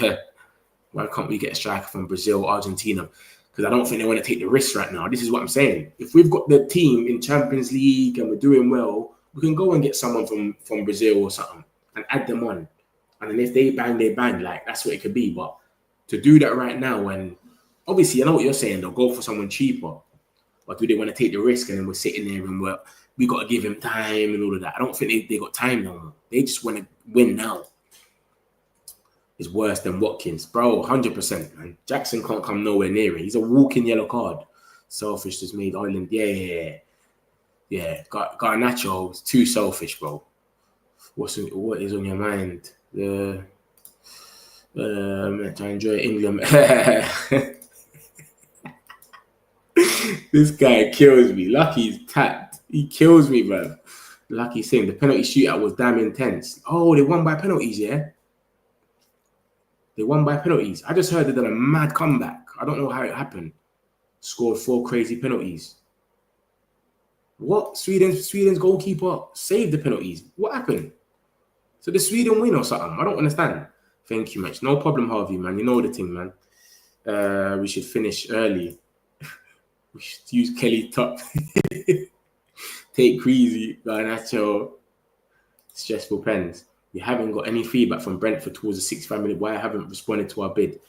Why can't we get a striker from Brazil, Argentina? Because I don't think they want to take the risk right now. This is what I'm saying. If we've got the team in Champions League and we're doing well, we can go and get someone from Brazil or something and add them on. And then if they bang, they bang. Like, that's what it could be. But to do that right now, when obviously, I know what you're saying, they'll go for someone cheaper. But do they want to take the risk? And then we're sitting there and we got to give him time and all of that. I don't think they got time no more. They just want to win now. It's worse than Watkins. Bro, 100%, man. Jackson can't come nowhere near it. He's a walking yellow card. Selfish just made Ireland. Yeah. Garnacho is too selfish, bro. What is on your mind? I enjoy England. This guy kills me. Lucky's tapped. He kills me, bro. Lucky's saying the penalty shootout was damn intense. Oh, they won by penalties, yeah? They won by penalties. I just heard they did a mad comeback. I don't know how it happened. Scored 4 crazy penalties. What? Sweden's goalkeeper saved the penalties. What happened? So did Sweden win or something? I don't understand. Thank you, Mitch. No problem, Harvey, man. You know the thing, man. We should finish early. We should use Kelly top. Take Creasy, Garnacho. Stressful pens. We haven't got any feedback from Brentford towards the 65 minute. Why I haven't responded to our bid?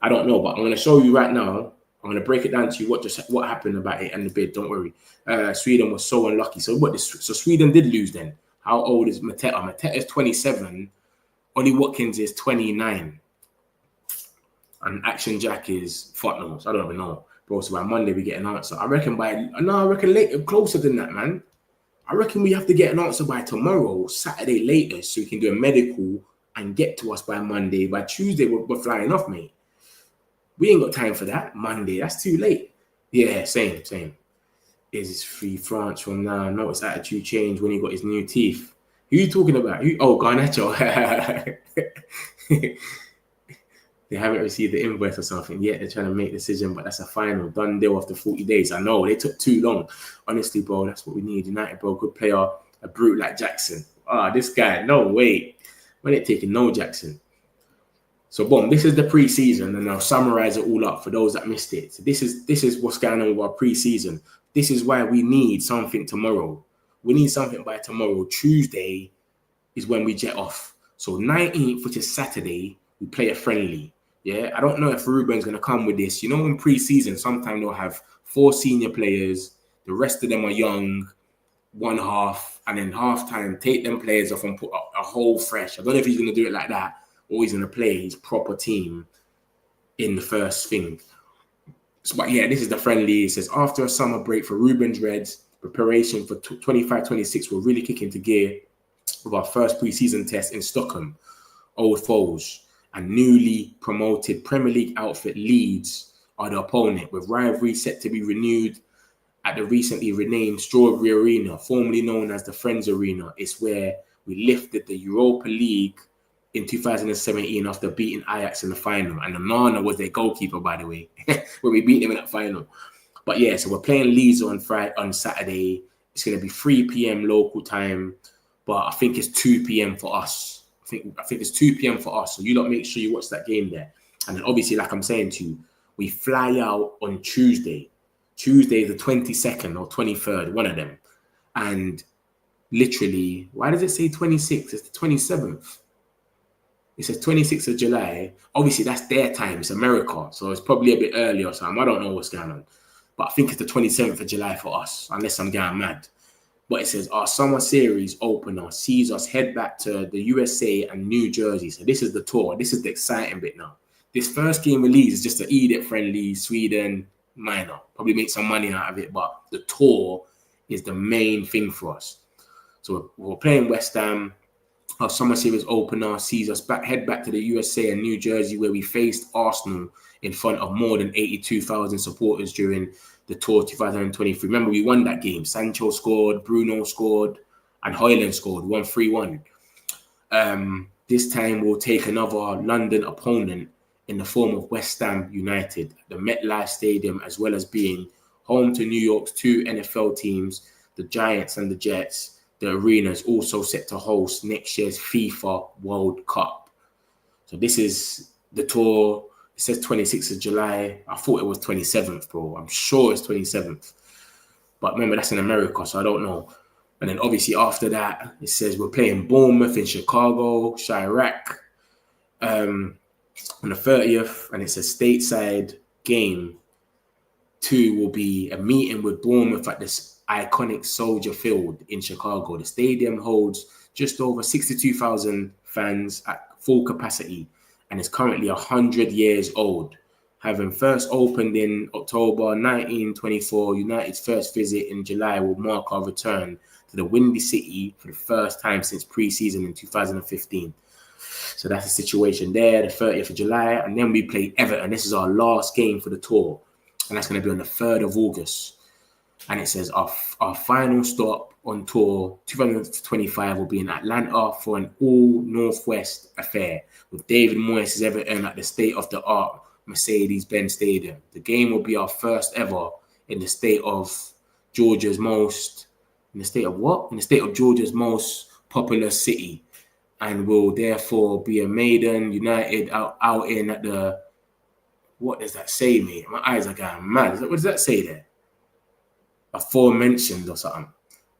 I don't know, but I'm going to show you right now. I'm going to break it down to you what happened about it and the bid. Don't worry. Sweden was so unlucky. So Sweden did lose then. How old is Mateta? Mateta is 27. Ollie Watkins is 29. And Action Jack is fuck knows. I don't even know. Bro, so by Monday we get an answer. I reckon later, closer than that, man. I reckon we have to get an answer by tomorrow, Saturday latest, so we can do a medical and get to us by Monday. By Tuesday, we're flying off, mate. We ain't got time for that. Monday, that's too late. Yeah, same. Is free France from now? No, it's attitude change when he got his new teeth. Who are you talking about? Garnacho. They haven't received the invoice or something yet. They're trying to make a decision, but that's a final done deal after 40 days. I know they took too long. Honestly, bro, that's what we need. United, bro, good player, a brute like Jackson. This guy, no way. When it taking no Jackson. So, boom, this is the pre-season, and I'll summarize it all up for those that missed it. So this is what's going on with our pre-season. This is why we need something tomorrow. We need something by tomorrow. Tuesday is when we jet off. So 19th, which is Saturday, we play a friendly. Yeah, I don't know if Ruben's going to come with this. You know, in pre-season, sometimes they'll have 4 senior players. The rest of them are young. one half, and then half time, take them players off and put a whole fresh. I don't know if he's going to do it like that or he's going to play his proper team in the first thing. So, but yeah, this is the friendly. It says, after a summer break for Rubens Reds, preparation for 25-26 will really kick into gear with our first pre-season test in Stockholm, Old Foes, and newly promoted Premier League outfit Leeds are the opponent, with rivalry set to be renewed at the recently renamed Strawberry Arena, formerly known as the Friends Arena. It's where we lifted the Europa League in 2017 after beating Ajax in the final. And Onana was their goalkeeper, by the way, when we beat them in that final. But yeah, so we're playing Leeds on Saturday. It's going to be 3 p.m. local time, but I think it's 2 p.m. for us. I think it's 2 p.m. for us. So you lot make sure you watch that game there. And then obviously, like I'm saying to you, we fly out on Tuesday the 22nd or 23rd, one of them. And literally, why does it say 26? It's the 27th. It says 26th of July. Obviously, that's their time. It's America. So it's probably a bit early or something. I don't know what's going on. But I think it's the 27th of July for us, unless I'm going mad. But it says our summer series opener sees us head back to the USA and New Jersey. So this is the tour. This is the exciting bit now. This first game with Leeds is just an eat-it-friendly Sweden minor. Probably make some money out of it, but the tour is the main thing for us. So we're playing West Ham. Our summer series opener sees us head back to the USA and New Jersey, where we faced Arsenal in front of more than 82,000 supporters during the Tour 2023. Remember, we won that game. Sancho scored, Bruno scored, and Højlund scored 1-3-1. This time we'll take another London opponent in the form of West Ham United, the MetLife Stadium, as well as being home to New York's two NFL teams, the Giants and the Jets. The arena is also set to host next year's FIFA World Cup. So this is the tour. It says 26th of July. I thought it was 27th, bro. I'm sure it's 27th. But remember, that's in America, so I don't know. And then obviously after that, it says we're playing Bournemouth in Chicago, Chirac, on the 30th, and it's a stateside game. 2 will be a meeting with Bournemouth at this iconic Soldier Field in Chicago. The stadium holds just over 62,000 fans at full capacity and is currently 100 years old. Having first opened in October 1924, United's first visit in July will mark our return to the Windy City for the first time since pre-season in 2015. So that's the situation there, the 30th of July. And then we play Everton. This is our last game for the tour. And that's going to be on the 3rd of August. And it says our final stop on tour 2025 will be in Atlanta for an all-Northwest affair with David Moyes' Everton at the state-of-the-art Mercedes-Benz Stadium. The game will be our first ever in the state of Georgia's most... In the state of what? In the state of Georgia's most populous city. And will therefore be a maiden United out in at the... What does that say, mate? My eyes are going mad. What does that say there? Aforementioned or something.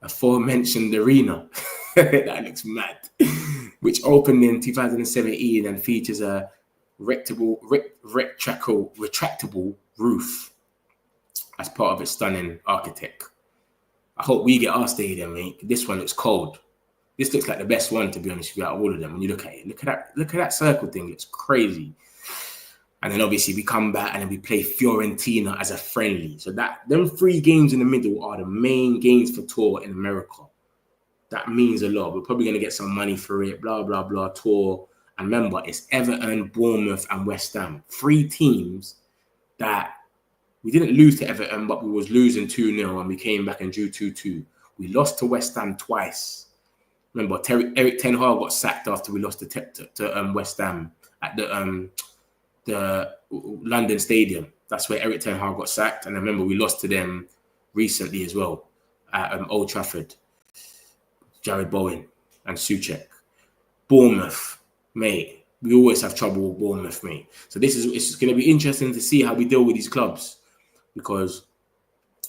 Aforementioned arena. That looks mad. Which opened in 2017 and features a retractable roof as part of its stunning architect. I hope we get our stadium, mate. This one looks cold. This looks like the best one, to be honest with you, out of all of them. When you look at it, look at that circle thing. It's crazy. And then obviously we come back and then we play Fiorentina as a friendly. So them 3 games in the middle are the main games for tour in America. That means a lot. We're probably going to get some money for it, blah, blah, blah, tour. And remember, it's Everton, Bournemouth, and West Ham. 3 teams that we didn't lose to Everton, but we was losing 2-0 and we came back and drew 2-2. We lost to West Ham twice. Remember, Eric Ten Hag got sacked after we lost to West Ham at the London Stadium. That's where Eric Ten Hag got sacked. And I remember we lost to them recently as well at Old Trafford. Jared Bowen and Souček. Bournemouth, mate. We always have trouble with Bournemouth, mate. So it's going to be interesting to see how we deal with these clubs because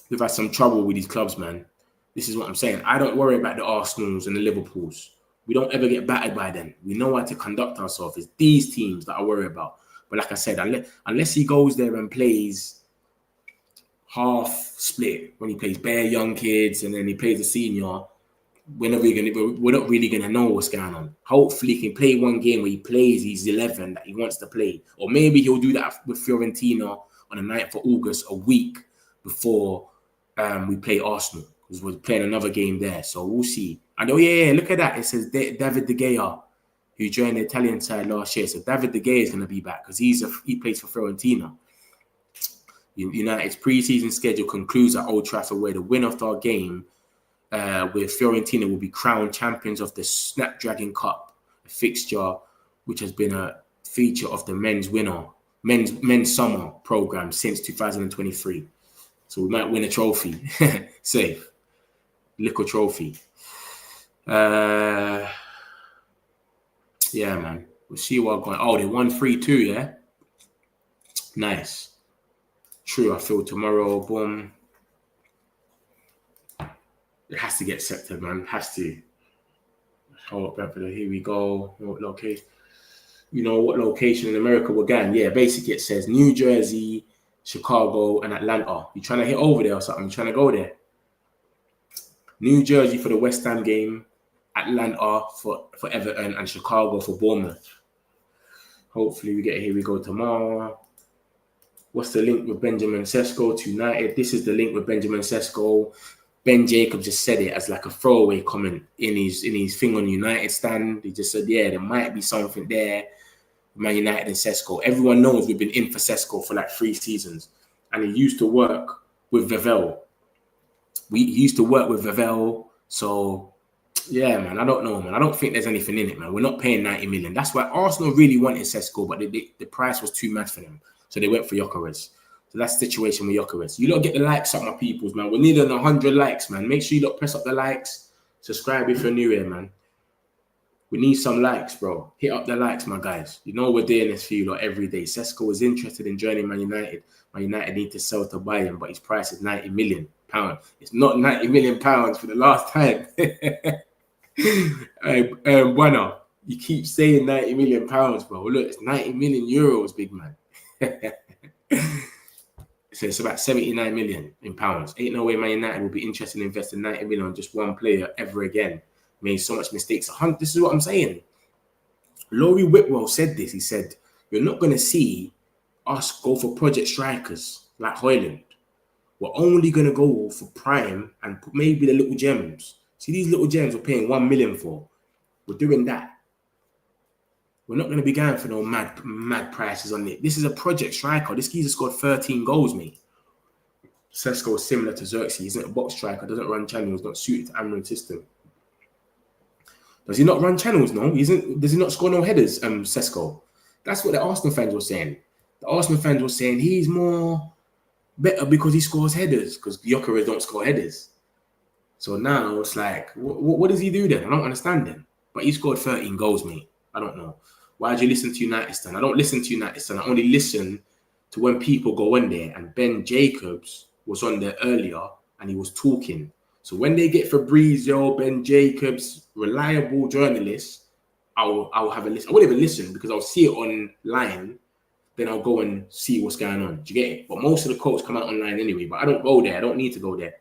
we've had some trouble with these clubs, man. This is what I'm saying. I don't worry about the Arsenals and the Liverpools. We don't ever get battered by them. We know how to conduct ourselves. It's these teams that I worry about. But like I said, unless he goes there and plays half split when he plays bare young kids and then he plays the senior. We're not really gonna know what's going on. Hopefully, he can play one game where he plays his 11 that he wants to play, or maybe he'll do that with Fiorentina on the 9th of August, a week before we play Arsenal, because we're playing another game there. So we'll see. And look at that. It says David De Gea, who joined the Italian side last year. So David De Gea is going to be back because he plays for Fiorentina. United's pre-season schedule concludes at Old Trafford, where the winner of our game with Fiorentina will be crowned champions of the Snapdragon Cup, a fixture which has been a feature of the men's summer program since 2023. So we might win a trophy. Safe. Little trophy. Yeah, man. We'll see what going. Oh, they won 3-2, yeah? Nice. True, I feel tomorrow, boom. It has to get accepted, man. Has to. Oh, Brentford, here we go. What location? What location in America we're going? Yeah, basically it says New Jersey, Chicago, and Atlanta. You trying to hit over there or something? You trying to go there? New Jersey for the West Ham game, Atlanta for Everton, and Chicago for Bournemouth. Hopefully we get here we go tomorrow. What's the link with Benjamin SESKO to United? This is the link with Benjamin SESKO. Ben Jacobs just said it as like a throwaway comment in his thing on United stand. He just said, yeah, there might be something there. Man United and SESKO. Everyone knows we've been in for SESKO for like 3 seasons. And he used to work with Vevell. He used to work with Vevell. So, yeah, man, I don't know, man. I don't think there's anything in it, man. We're not paying 90 million. That's why Arsenal really wanted SESKO, but the price was too mad for them. So they went for Gyökeres. So that's the situation with Gyökeres. You lot get the likes up, my peoples, man. We're needing 100 likes, man. Make sure you lot press up the likes. Subscribe if you're new here, man. We need some likes, bro. Hit up the likes, my guys. You know we're doing this for you lot every day. SESKO is interested in joining Man United. Man United need to sell to buy him, but his price is £90 million. It's not £90 million for the last time. Bueno, you keep saying £90 million, bro. Look, it's 90 million euros, big man. So it's about 79 million in pounds. Ain't no way Man United will be interested in investing 90 million on just one player ever again. Made so much mistakes. This is what I'm saying. Laurie Whitwell said this. He said, you're not going to see us go for project strikers like Højlund. We're only going to go for prime and maybe the little gems. See, these little gems we're paying 1 million for. We're doing that. We're not going to be going for no mad prices on it. This is a project striker. This geezer scored 13 goals, mate. SESKO is similar to Xerxes. He's not a box striker. Doesn't run channels. Not suited to Amrin's system. Does he not run channels? No. Does he not score no headers, SESKO? That's what the Arsenal fans were saying. The Arsenal fans were saying he's more better because he scores headers, because Gyökeres don't score headers. So now it's like, what does he do then? I don't understand then. But he scored 13 goals, mate. I don't know. Why do you listen to United Stand? I don't listen to United Stand. I only listen to when people go on there. And Ben Jacobs was on there earlier and he was talking. So when they get Fabrizio, Ben Jacobs, reliable journalists, I'll have a listen. I wouldn't even listen because I'll see it online. Then I'll go and see what's going on. Do you get it? But most of the quotes come out online anyway. But I don't go there. I don't need to go there.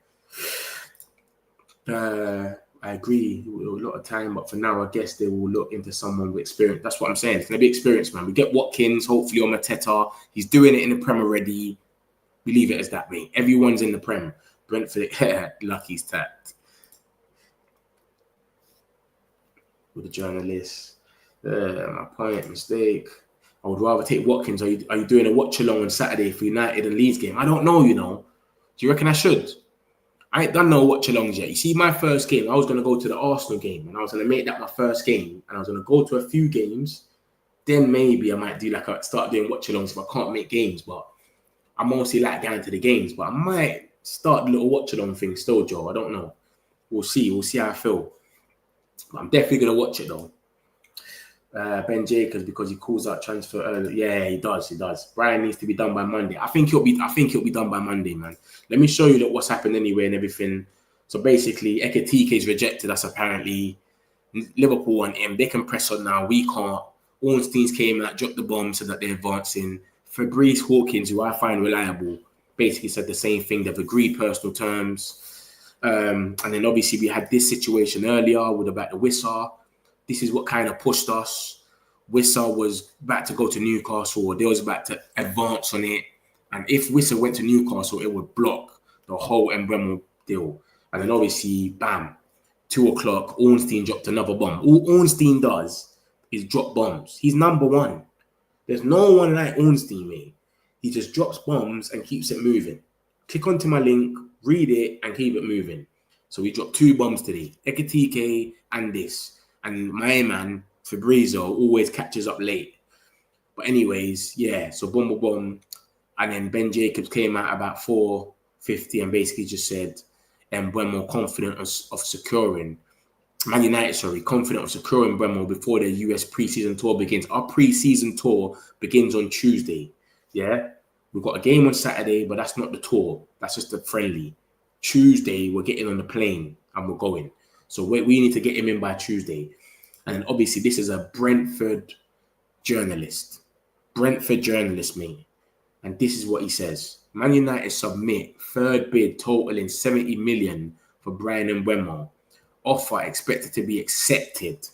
I agree with a lot of time, but for now, I guess they will look into someone with experience. That's what I'm saying. It's going to be experience, man. We get Watkins, hopefully, on Mateta. He's doing it in the Prem already. We leave it as that, mate. Everyone's in the Prem. Brentford, Lucky's tapped. With the journalists. My point, mistake. I would rather take Watkins. Are you doing a watch-along on Saturday for United and Leeds game? I don't know, you know. Do you reckon I should? I ain't done no watch-alongs yet. You see, my first game, I was going to go to the Arsenal game, and I was going to make that my first game, and I was going to go to a few games. Then maybe I might do start doing watch-alongs if I can't make games, but I mostly like going to the games, but I might start the little watch-along thing still, Joe. I don't know. We'll see. We'll see how I feel. But I'm definitely going to watch it, though. Ben Jacobs, because he calls out transfer early. Yeah, he does. Brian needs to be done by Monday. I think he'll be done by Monday, man. Let me show you what's happened anyway and everything. So basically, Ekitike's rejected us apparently. Liverpool want him. They can press on now. We can't. Ornstein's came out, dropped the bomb, said that they're advancing. Fabrice Hawkins, who I find reliable, basically said the same thing. They've agreed personal terms. And then obviously we had this situation earlier with about the Wissa. This is what kind of pushed us. Wissa was about to go to Newcastle, or they was about to advance on it. And if Wissa went to Newcastle, it would block the whole Mbeumo deal. And then obviously, bam, 2 o'clock, Ornstein dropped another bomb. All Ornstein does is drop bombs. He's number one. There's no one like Ornstein, mate. He just drops bombs and keeps it moving. Click onto my link, read it, and keep it moving. So we dropped 2 bombs today. Ekitike and this. And my man, Fabrizio, always catches up late. But anyways, yeah, so boom, boom, boom. And then Ben Jacobs came out about 4:50 and basically just said, Mbeumo confident of securing, Man United, confident of securing Mbeumo before the US preseason tour begins. Our preseason tour begins on Tuesday. Yeah, we've got a game on Saturday, but that's not the tour. That's just a friendly. Tuesday, we're getting on the plane and we're going. So we need to get him in by Tuesday. And then obviously this is a Brentford journalist. Brentford journalist, mate. And this is what he says. Man United submit 3rd bid totaling 70 million for Bryan Mbeumo. Offer expected to be accepted.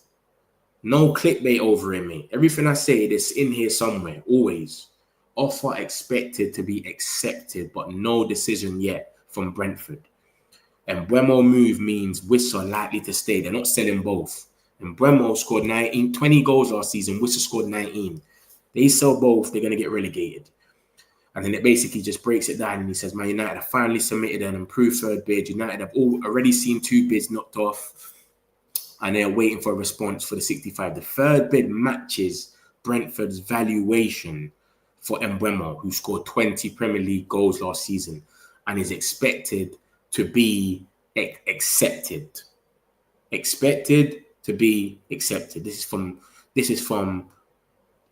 No clickbait over it, mate. Everything I say is in here somewhere, always. Offer expected to be accepted, but no decision yet from Brentford. And Mbeumo move means Wissa likely to stay. They're not selling both. And Mbeumo scored 20 goals last season. Wissa scored 19. They sell both, they're going to get relegated. And then it basically just breaks it down and he says, Man United have finally submitted an improved 3rd bid. United have already seen 2 bids knocked off and they're waiting for a response for the 65. The 3rd bid matches Brentford's valuation for Mbeumo, who scored 20 Premier League goals last season and is expected to be accepted. Expected to be accepted. This is from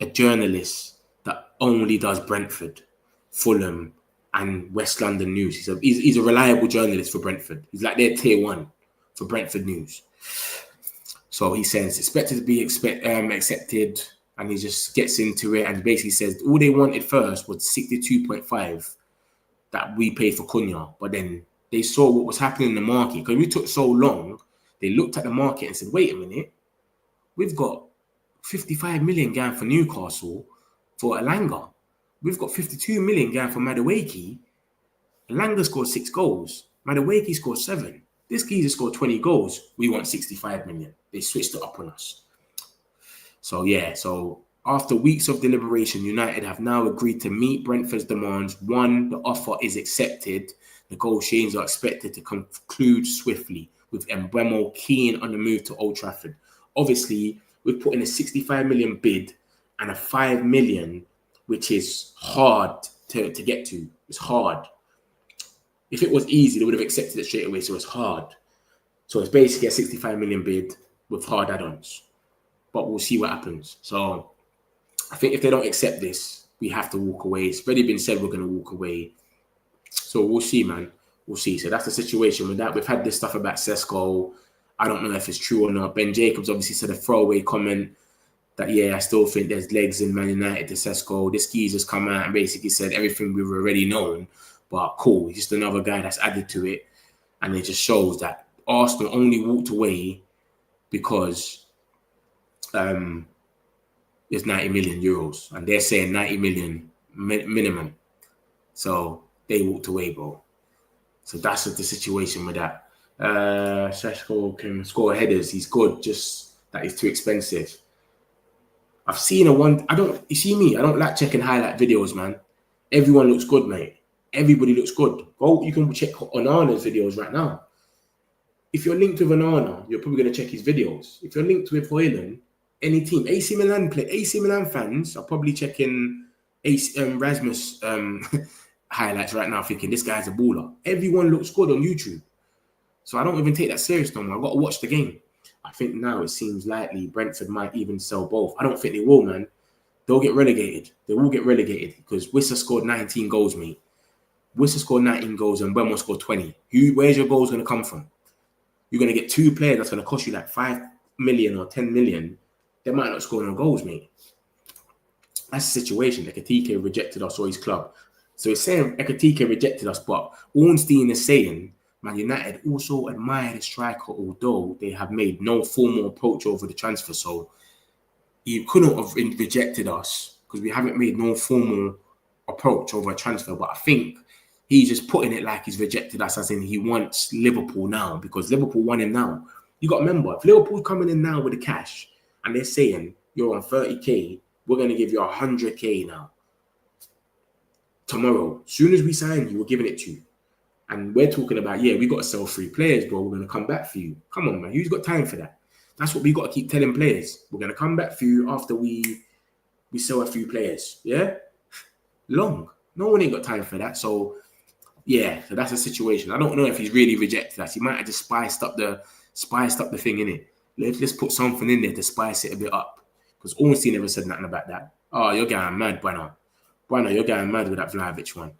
a journalist that only does Brentford, Fulham, and West London news. He's a reliable journalist for Brentford. He's like their tier 1 for Brentford news. So he says expected to be accepted, and he just gets into it and basically says all they wanted first was 62.5 that we paid for Cunha, but then they saw what was happening in the market because we took so long. They looked at the market and said, "Wait a minute, we've got 55 million going for Newcastle for Elanga. We've got 52 million going for Madueke. Elanga scored 6 goals. Madueke scored 7. This geezer scored 20 goals. We want 65 million. They switched it up on us. So, yeah. So, after weeks of deliberation, United have now agreed to meet Brentford's demands. 1, the offer is accepted. Negotiations are expected to conclude swiftly, with Mbeumo keen on the move to Old Trafford. Obviously, we've put in a 65 million bid and a 5 million, which is hard to get to. It's hard. If it was easy, they would have accepted it straight away. So it's hard. So it's basically a 65 million bid with hard add-ons. But we'll see what happens. So I think if they don't accept this, we have to walk away. It's already been said we're going to walk away. So we'll see, man. We'll see. So that's the situation with that. We've had this stuff about SESKO. I don't know if it's true or not. Ben Jacobs obviously said a throwaway comment that, yeah, I still think there's legs in Man United to SESKO. This geezer's come out and basically said everything we've already known. But cool, he's just another guy that's added to it. And it just shows that Arsenal only walked away because it's 90 million euros. And they're saying 90 million minimum. So they walked away, bro. So that's the situation with that. SESKO can score headers. He's good, just that he's too expensive. I've seen you see me, I don't like checking highlight videos, man. Everyone looks good, mate. Everybody looks good. Go, you can check Onana's videos right now. If you're linked with Onana, you're probably going to check his videos. If you're linked with Højlund, any team, AC Milan fans are probably checking Rasmus highlights right now, thinking this guy's a baller. Everyone looks good on YouTube. So I don't even take that serious no more. I've got to watch the game. I think now it seems likely Brentford might even sell both. I don't think they will, man. They'll get relegated. They will get relegated because Wissa scored 19 goals, mate. Wissa scored 19 goals and Mbeumo scored 20. Where's your goals going to come from? You're going to get 2 players that's going to cost you like 5 million or 10 million. They might not score no goals, mate. That's the situation. Ekitike rejected us or his club. So it's saying Ekatike rejected us, but Ornstein is saying Man United also admire the striker, although they have made no formal approach over the transfer. So you couldn't have rejected us because we haven't made no formal approach over a transfer. But I think he's just putting it like he's rejected us, as in he wants Liverpool now because Liverpool want him now. You got to remember, if Liverpool's coming in now with the cash and they're saying you're on 30k, we're going to give you 100k now. Tomorrow, as soon as we sign you, we're giving it to you. And we're talking about, yeah, we got to sell 3 players, bro. We're going to come back for you. Come on, man. Who's got time for that? That's what we got to keep telling players. We're going to come back for you after we sell a few players. Yeah? Long. No one ain't got time for that. So, yeah, so that's a situation. I don't know if he's really rejected us. He might have just spiced up the thing, innit? Let's put something in there to spice it a bit up. Because Ornstein never said nothing about that. Oh, you're going mad, Bueno. Bueno, you're going mad with that Vlahovic one.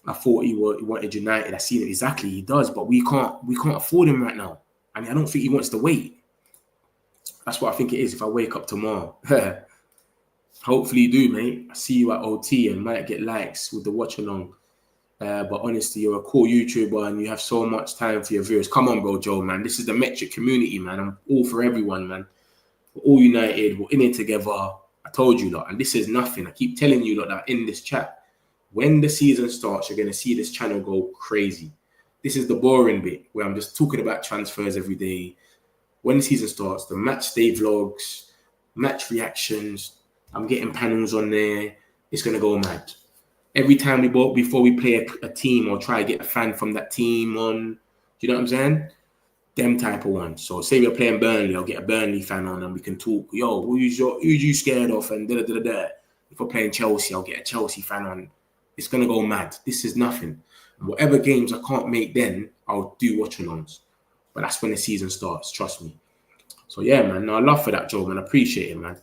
I thought he wanted United. I seen it exactly. He does, but we can't afford him right now. And I don't think he wants to wait. That's what I think it is if I wake up tomorrow. Hopefully you do, mate. I see you at OT and might get likes with the watch along. But honestly, you're a cool YouTuber and you have so much time for your viewers. Come on, bro, Joe, man. This is the Metric community, man. I'm all for everyone, man. We're all united. We're in it together. I told you, lot. And this is nothing. I keep telling you, lot, that in this chat, when the season starts, you're going to see this channel go crazy. This is the boring bit where I'm just talking about transfers every day. When the season starts, the Matchday Vlogs, match reactions, I'm getting panels on there. It's going to go mad. Every time before we play a team or try to get a fan from that team on, do you know what I'm saying? Them type of ones. So say we're playing Burnley, I'll get a Burnley fan on and we can talk. Yo, who's you scared of? And da-da-da-da-da. If we're playing Chelsea, I'll get a Chelsea fan on. It's going to go mad. This is nothing. And whatever games I can't make then, I'll do watch-alongs. But that's when the season starts, trust me. So yeah, man, no, I love for that, Joe, man. I appreciate it, man.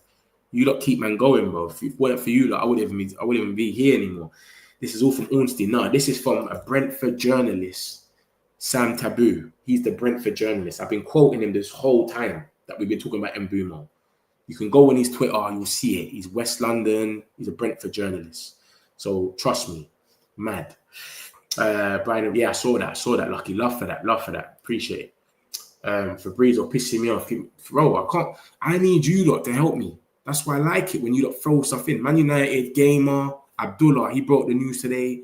You lot keep man going, bro. If it weren't for you, like, I wouldn't even be here anymore. This is all from Ornstein. No, this is from a Brentford journalist, Sam Taboo. He's the Brentford journalist. I've been quoting him this whole time that we've been talking about Mbeumo. You can go on his Twitter, you'll see it. He's West London. He's a Brentford journalist. So trust me, mad. Brian, yeah, I saw that. Lucky, love for that. Appreciate it. Fabrizio pissing me off. Bro, I need you lot to help me. That's why I like it when you lot throw stuff in. Man United, Gamer, Abdullah, he brought the news today.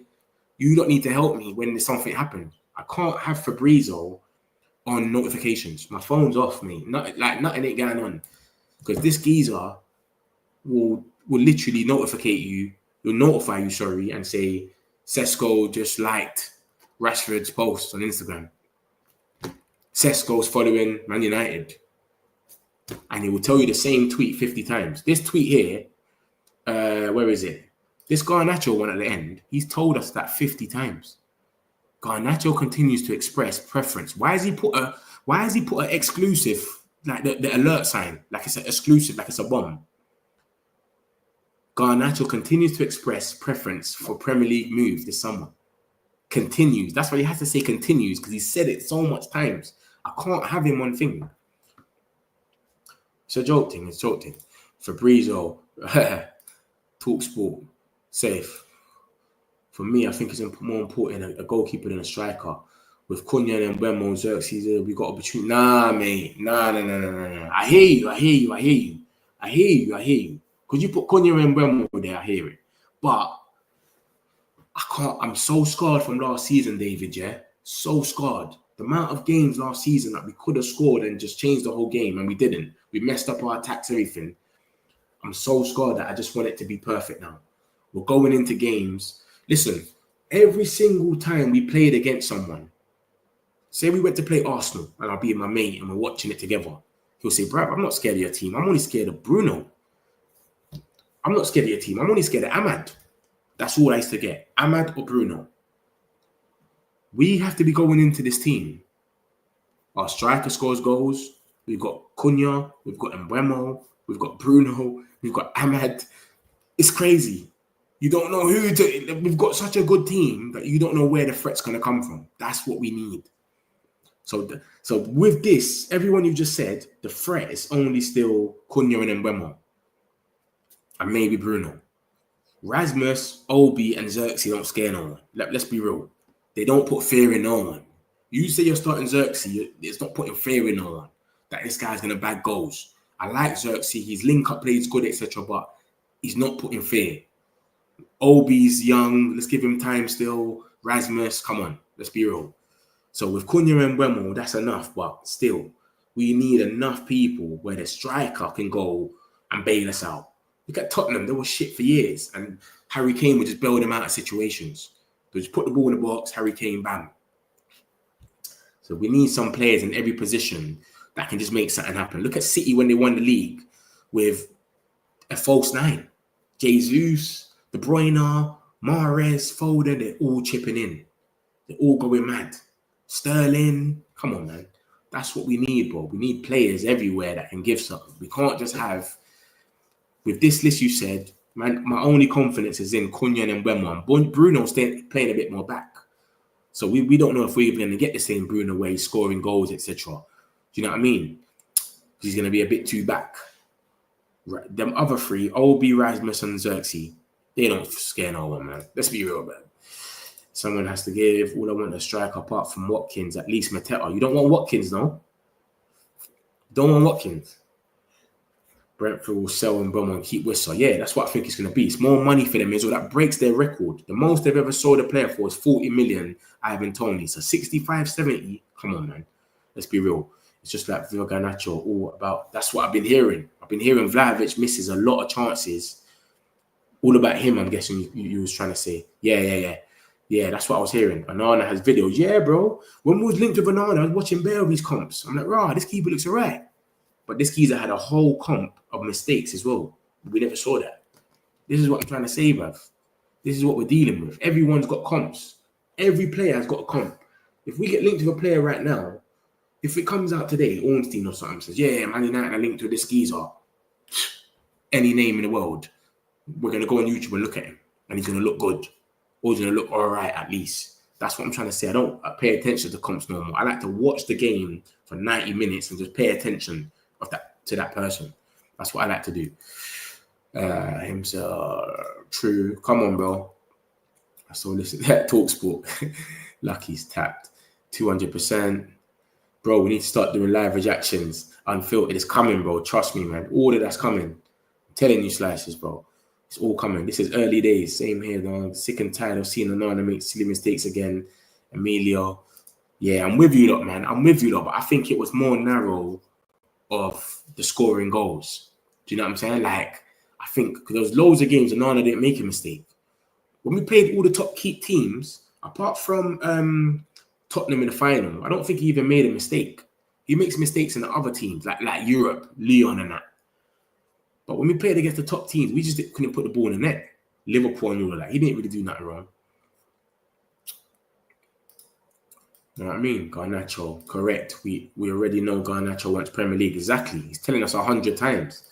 You don't need to help me when there's something happens. I can't have Fabrizio on notifications. My phone's off, mate. Nothing ain't going on. Because this geezer will literally notify you, and say, SESKO just liked Rashford's post on Instagram. SESKO's following Man United. And he will tell you the same tweet 50 times. This tweet here, where is it? This Garnacho one at the end, he's told us that 50 times. Garnacho continues to express preference. Why has he put an exclusive, like the alert sign, like it's an exclusive, like it's a bomb? Garnacho continues to express preference for Premier League moves this summer. Continues. That's why he has to say continues, because he said it so much times. I can't have him on thing. It's a joke thing. Fabrizio, TalkSport, safe. For me, I think it's more important a goalkeeper than a striker. With Cunha and Mbeumo, Xerxes, we got opportunity. Nah, mate. Nah. I hear you. Because you put Cunha and Mbeumo there, I hear it. But I can't. I'm so scarred from last season, David, yeah? So scarred. The amount of games last season that we could have scored and just changed the whole game, and we didn't. We messed up our attacks, everything. I'm so scarred that I just want it to be perfect now. We're going into games. Listen, every single time we played against someone, say we went to play Arsenal and I'll be with my mate and we're watching it together. He'll say, bruv, I'm not scared of your team. I'm only scared of Bruno. I'm not scared of your team. I'm only scared of Ahmad. That's all I used to get. Ahmad or Bruno. We have to be going into this team. Our striker scores goals. We've got Cunha. We've got Mbeumo. We've got Bruno. We've got Ahmad. It's crazy. You don't know who to... We've got such a good team that you don't know where the threat's going to come from. That's what we need. So with this, everyone you just said, the threat is only still Cunha and Mbeumo. And maybe Bruno. Rasmus, Obi, and Xerxes don't scare no one. Let's be real. They don't put fear in no one. You say you're starting Xerxes, it's not putting fear in no one that this guy's going to bag goals. I like Xerxes. His link-up play is good, etc., but he's not putting fear. Obi's young. Let's give him time still. Rasmus, come on. Let's be real. So with Cunha and Mbeumo, that's enough, but still, we need enough people where the striker can go and bail us out. Look at Tottenham. They were shit for years, and Harry Kane would just bail them out of situations. They just put the ball in the box, Harry Kane, bam. So we need some players in every position that can just make something happen. Look at City when they won the league with a false nine. Jesus, De Bruyne, Mahrez, Foden, they're all chipping in. They're all going mad. Sterling, come on, man. That's what we need, bro. We need players everywhere that can give something. We can't just have, with this list you said, man, my only confidence is in Cunha and Mbeumo. And Bruno's playing a bit more back. So we don't know if we're going to get the same Bruno way, scoring goals, etc. Do you know what I mean? He's going to be a bit too back. Right. Them other three, Obi, Rasmus, and Xerxes, they don't scare no one, man. Let's be real, man. Someone has to give. All I want to strike apart from Watkins, at least Mateta. You don't want Watkins, no? Don't want Watkins. Brentford will sell Mbeumo and keep Whistle. Yeah, that's what I think it's going to be. It's more money for them as well. That breaks their record. The most they've ever sold a player for is 40 million, Ivan Toney. So 65, 70. Come on, man. Let's be real. It's just like Garnacho, all about. That's what I've been hearing. I've been hearing Vlahovic misses a lot of chances. All about him, I'm guessing you was trying to say. Yeah, that's what I was hearing. Onana has videos. Yeah, bro. When we was linked with Onana, I was watching Bale's comps. I'm like, rah, this keeper looks all right. But this geezer had a whole comp of mistakes as well. We never saw that. This is what I'm trying to say, bruv. This is what we're dealing with. Everyone's got comps. Every player has got a comp. If we get linked to a player right now, if it comes out today, Ornstein or something says, yeah, Man United are linked to this geezer, any name in the world, we're going to go on YouTube and look at him. And he's going to look good. Or he's going to look all right at least. That's what I'm trying to say. I don't pay attention to comps normal. I like to watch the game for 90 minutes and just pay attention to that person. That's what I like to do. Himself, true. Come on, bro. I saw this at TalkSport. Lucky's tapped 200%. Bro, we need to start doing live reactions. Unfiltered. It's coming, bro. Trust me, man. All of that's coming. I'm telling you, slices, bro. It's all coming. This is early days. Same here, though. Sick and tired of seeing Onana make silly mistakes again. Emilio. Yeah, I'm with you lot, man. I'm with you lot. But I think it was more narrow of the scoring goals. Do you know what I'm saying? Like, I think because there was loads of games Onana didn't make a mistake. When we played all the top keep teams, apart from Tottenham in the final, I don't think he even made a mistake. He makes mistakes in the other teams, like Europe, Lyon and that. But when we played against the top teams, we just couldn't put the ball in the net. Liverpool and all of that. He didn't really do nothing wrong. You know what I mean? Garnacho, correct. We already know Garnacho wants Premier League. Exactly. He's telling us 100 times.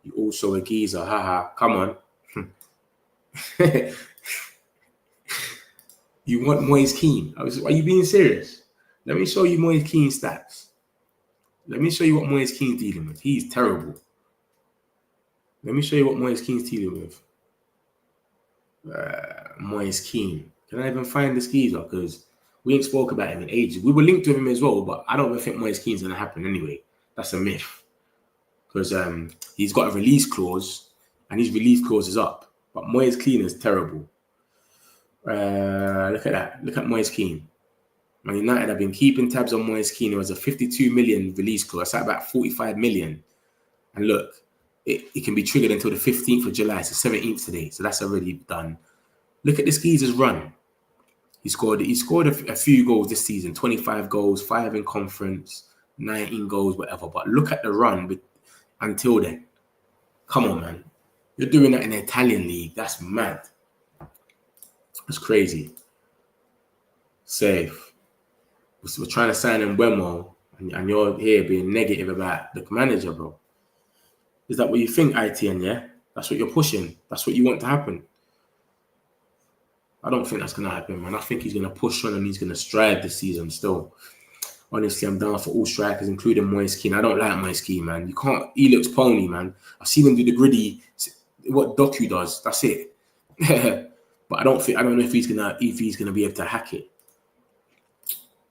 You also a geezer. Haha. Come on. You want Moise Kean? Are you being serious? Let me show you Moise Kean's stats. Let me show you what Moise Kean's dealing with. He's terrible. Let me show you what Moise Kean's dealing with. Moise Kean. Can I even find this geezer? Because we ain't spoke about him in ages. We were linked to him as well, but I don't even think Moise Kean's going to happen anyway. That's a myth. Because he's got a release clause, and his release clause is up. But Moise Kean is terrible. Look at that. Look at Moise Kean. Man United have been keeping tabs on Moise Kean. It was a 52 million release clause. That's about 45 million. And look, it can be triggered until the 15th of July. It's the 17th today. So that's already done. Look at this geezer's run. He scored a few goals this season. 25 goals, 5 in conference, 19 goals, whatever. But look at the run until then. Come on, man. You're doing that in the Italian league. That's mad. That's crazy. Safe. We're trying to sign Mbeumo, and you're here being negative about the manager, bro. Is that what you think, ITN, yeah? That's what you're pushing. That's what you want to happen. I don't think that's going to happen, man. I think he's going to push on and he's going to strive this season still. Honestly, I'm down for all strikers, including Moise Kean. I don't like Moise Kean, man. You can't. He looks pony, man. I've seen him do the gritty, what Doku does. That's it. But I don't know if he's gonna be able to hack it.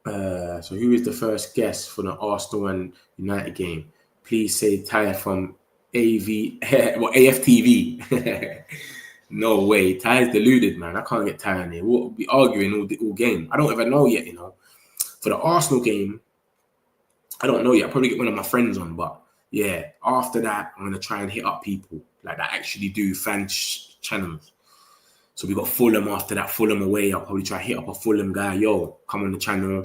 So who is the first guest for the Arsenal and United game? Please say Ty from AFTV. No way. Ty's deluded, man. I can't get Ty in here. We'll be arguing all game. I don't even know yet, you know. For the Arsenal game, I don't know yet. I'll probably get one of my friends on, but yeah, after that, I'm going to try and hit up people like that actually do fan channels. So we got Fulham after that, Fulham away. I'll probably try to hit up a Fulham guy. Yo, come on the channel.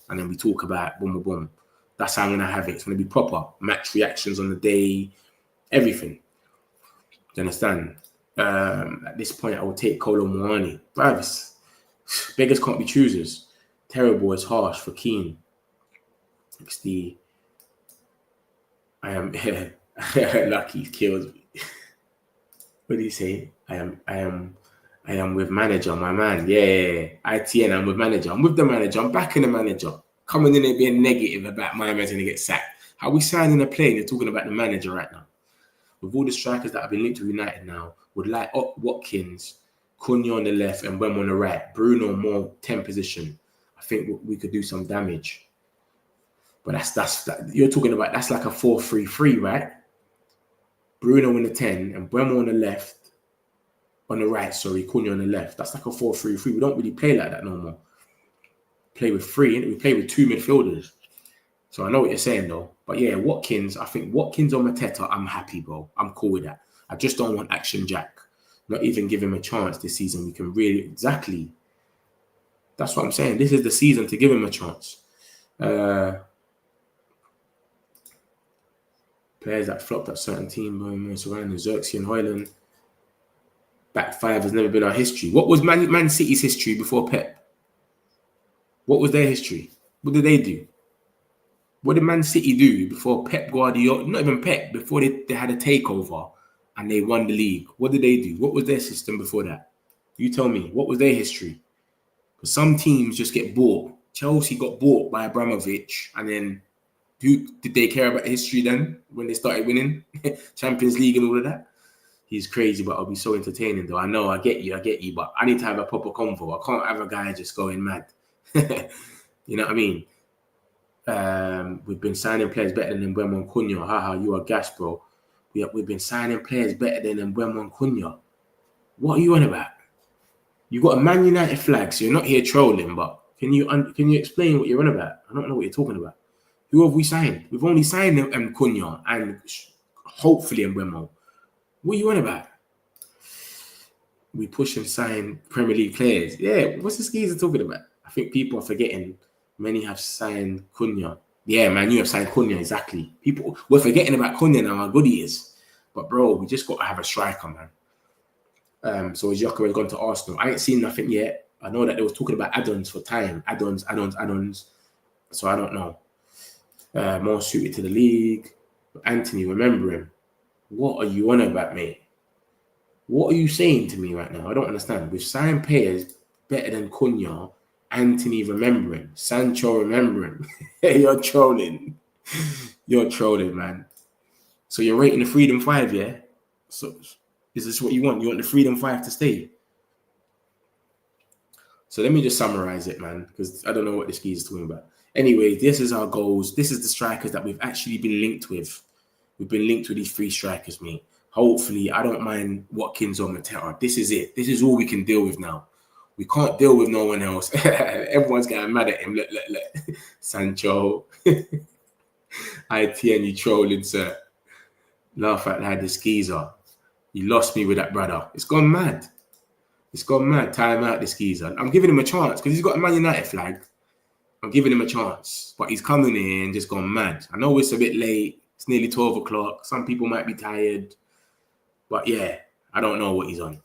And then we talk about boom, boom, boom. That's how I'm going to have it. It's going to be proper. Match reactions on the day. Everything. Do you understand? At this point, I will take Kolo Muani. Bravis. Beggars can't be choosers. Terrible is harsh for Keane. XD. I am lucky kills me. What do you say? I am with manager, my man. Yeah. ITN, I'm with manager. I'm with the manager. I'm backing the manager. Coming in and being negative about my man's going to get sacked. How we signing a play and you're talking about the manager right now? With all the strikers that have been linked to United now, would like Watkins, Cunha on the left and Mbeumo on the right. Bruno more 10 position. I think we could do some damage. But that's you're talking about, that's like a 4-3-3, right? Bruno in the 10 and Mbeumo on the left. On the right, sorry, Cunha on the left. That's like a 4-3-3. We don't really play like that no more. Play with three, we play with two midfielders. So I know what you're saying though. But yeah, Watkins, I think Watkins on Mateta, I'm happy, bro. I'm cool with that. I just don't want Action Jack. Not even give him a chance this season. We can really, exactly. That's what I'm saying. This is the season to give him a chance. Players that flopped at certain team, surrounding Xerxes and Hoyland. Back five has never been our history. What was Man City's history before Pep? What was their history? What did they do? What did Man City do before Pep Guardiola? Not even Pep, before they had a takeover and they won the league. What did they do? What was their system before that? You tell me. What was their history? Because some teams just get bought. Chelsea got bought by Abramovich, and then who did they care about history then when they started winning Champions League and all of that? He's crazy, but I'll be so entertaining though. I know, I get you, but I need to have a proper convo. I can't have a guy just going mad. You know what I mean? We've been signing players better than Mbeumo and Cunha. Haha, you are gas, bro. We've been signing players better than Mbeumo and Cunha. What are you on about? You got a Man United flag, so you're not here trolling, but can you explain what you're on about? I don't know what you're talking about. Who have we signed? We've only signed Cunha and hopefully Mbeumo. What are you on about? We push and sign Premier League players. Yeah, what's this geezer talking about? I think people are forgetting many have signed Cunha. Yeah, man, you have signed Cunha, exactly. We're forgetting about Cunha now, how good he is. But, bro, we just got to have a striker, man. So as Yoko has gone to Arsenal, I ain't seen nothing yet. I know that they was talking about add-ons for time. Add-ons. So I don't know. More suited to the league. Anthony, remember him. What are you on about, mate? What are you saying to me right now? I don't understand. We've signed players better than Cunha. Anthony, remember him. Sancho, remember him. You're trolling. You're trolling, man. So you're rating the Freedom 5, yeah? So is this what you want? You want the Freedom 5 to stay? So let me just summarize it, man, because I don't know what this geezer is talking about. Anyway, this is our goals. This is the strikers that we've actually been linked with. We've been linked with these three strikers, mate. Hopefully, I don't mind Watkins or Mateta. This is it. This is all we can deal with now. We can't deal with no one else. Everyone's getting mad at him. Look. Sancho. ITN, you trolling, sir. Laugh at that, the skeezer. You lost me with that, brother. It's gone mad. It's gone mad. Time out, the skeezer. I'm giving him a chance because he's got a Man United flag. I'm giving him a chance. But he's coming in and just gone mad. I know it's a bit late. It's nearly 12 o'clock. Some people might be tired. But yeah, I don't know what he's on.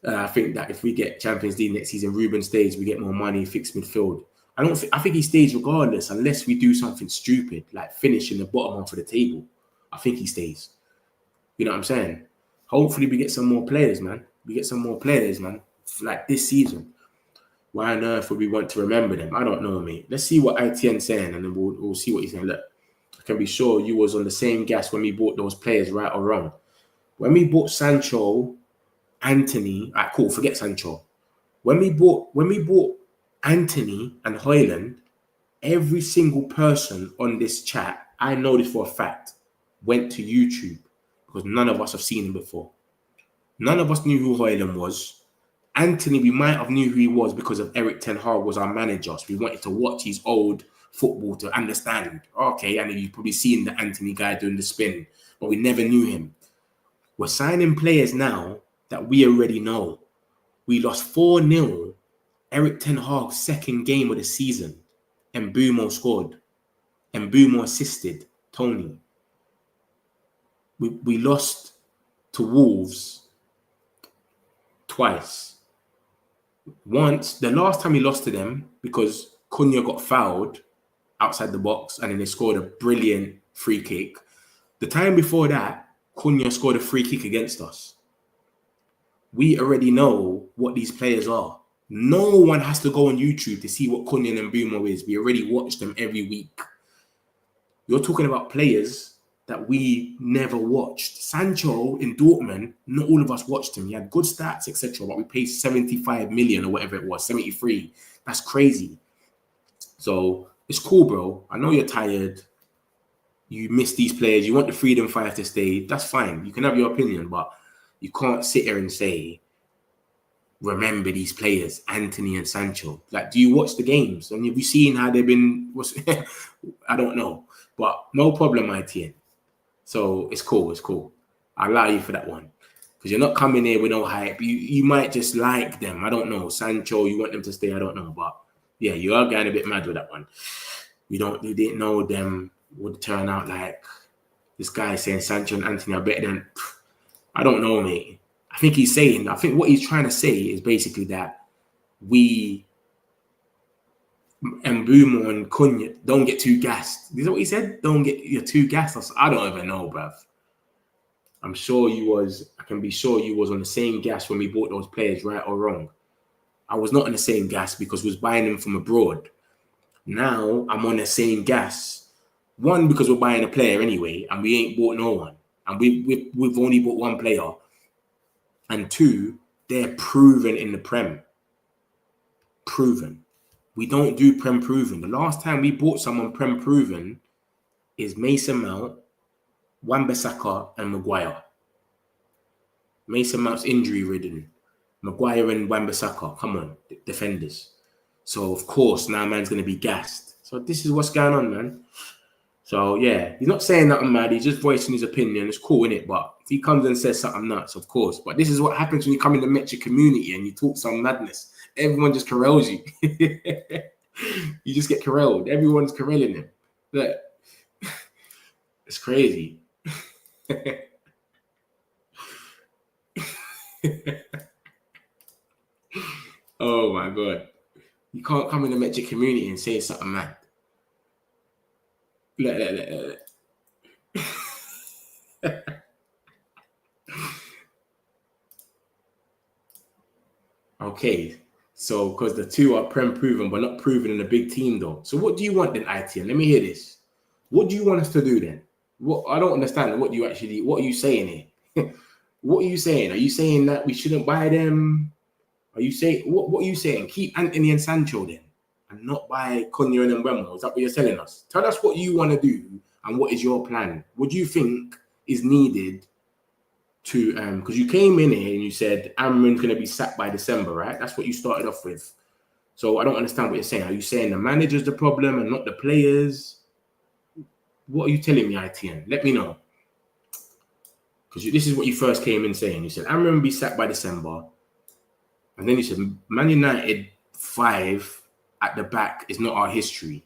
I think that if we get Champions League next season, Ruben stays, we get more money, fixed midfield. I think he stays regardless unless we do something stupid, like finish in the bottom half of the table. I think he stays. You know what I'm saying? Hopefully we get some more players, man. Like this season. Why on earth would we want to remember them? I don't know, mate. Let's see what ITN's saying, and then we'll see what he's saying. Look, I can be sure you was on the same gas when we bought those players, right or wrong. When we bought Sancho Anthony, all right, cool, forget Sancho. When we bought Anthony and Højlund, every single person on this chat, I know this for a fact, went to YouTube because none of us have seen him before. None of us knew who Højlund was. Anthony, we might have knew who he was because of Erik ten Hag was our manager. So we wanted to watch his old football to understand. Okay, and you've probably seen the Anthony guy doing the spin, but we never knew him. We're signing players now that we already know. We lost 4-0. Erik ten Hag's second game of the season. Mbeumo scored. Mbeumo assisted Tony. We lost to Wolves twice. Once, the last time we lost to them, because Cunha got fouled outside the box and then they scored a brilliant free kick. The time before that, Cunha scored a free kick against us. We already know what these players are. No one has to go on YouTube to see what Cunha and Mbeumo is. We already watch them every week. You're talking about players that we never watched. Sancho in Dortmund, not all of us watched him. He had good stats, etc. But we paid 75 million or whatever it was, 73. That's crazy. So it's cool, bro. I know you're tired. You miss these players. You want the Freedom 5 to stay. That's fine. You can have your opinion, but you can't sit here and say, remember these players, Anthony and Sancho. Like, do you watch the games? And have you seen how they've been? I don't know. But no problem, ITN. So it's cool. It's cool. I'll allow you for that one. Because you're not coming here with no hype. You might just like them. I don't know. Sancho, you want them to stay. I don't know. But yeah, you are getting a bit mad with that one. We didn't know them would turn out like this guy saying Sancho and Anthony are better than. I don't know, mate. I think what he's trying to say is basically that we and Mbeumo and Cunha don't get too gassed. Is that what he said? You're too gassed. I don't even know, bruv. I can be sure you was on the same gas when we bought those players, right or wrong. I was not on the same gas because we was buying them from abroad. Now I'm on the same gas. One, because we're buying a player anyway, and we ain't bought no one. And we've only bought one player. And two, they're proven in the Prem. Proven. We don't do Prem proven. The last time we bought someone Prem proven is Mason Mount, Wan-Bissaka, and Maguire. Mason Mount's injury ridden. Maguire and Wan-Bissaka, come on, defenders. So of course now man's gonna be gassed. So this is what's going on, man. So yeah, he's not saying nothing mad. He's just voicing his opinion. It's cool, innit? But if he comes and says something nuts, of course. But this is what happens when you come in the Metric community and you talk some madness. Everyone just corrals you. You just get corralled. Everyone's corralling him. Look, it's crazy. Oh my God. You can't come in the Metric community and say something mad. Look. Okay. So, because the two are Prem proven, but not proven in a big team, though. So, what do you want then, ITN? Let me hear this. What do you want us to do then? What I don't understand. What are you saying here? What are you saying? Are you saying that we shouldn't buy them? Are you saying what are you saying? Keep Anthony and Sancho then, and not buy Cunha and Mbeumo? Is that what you're telling us? Tell us what you want to do and what is your plan. What do you think is needed to because you came in here and you said Amrin's going to be sacked by December, right? That's what you started off with. So I don't understand what you're saying. Are you saying the manager's the problem and not the players? What are you telling me, ITN? Let me know. Because this is what you first came in saying. You said Amrin will be sacked by December. And then you said Man United 5 at the back is not our history.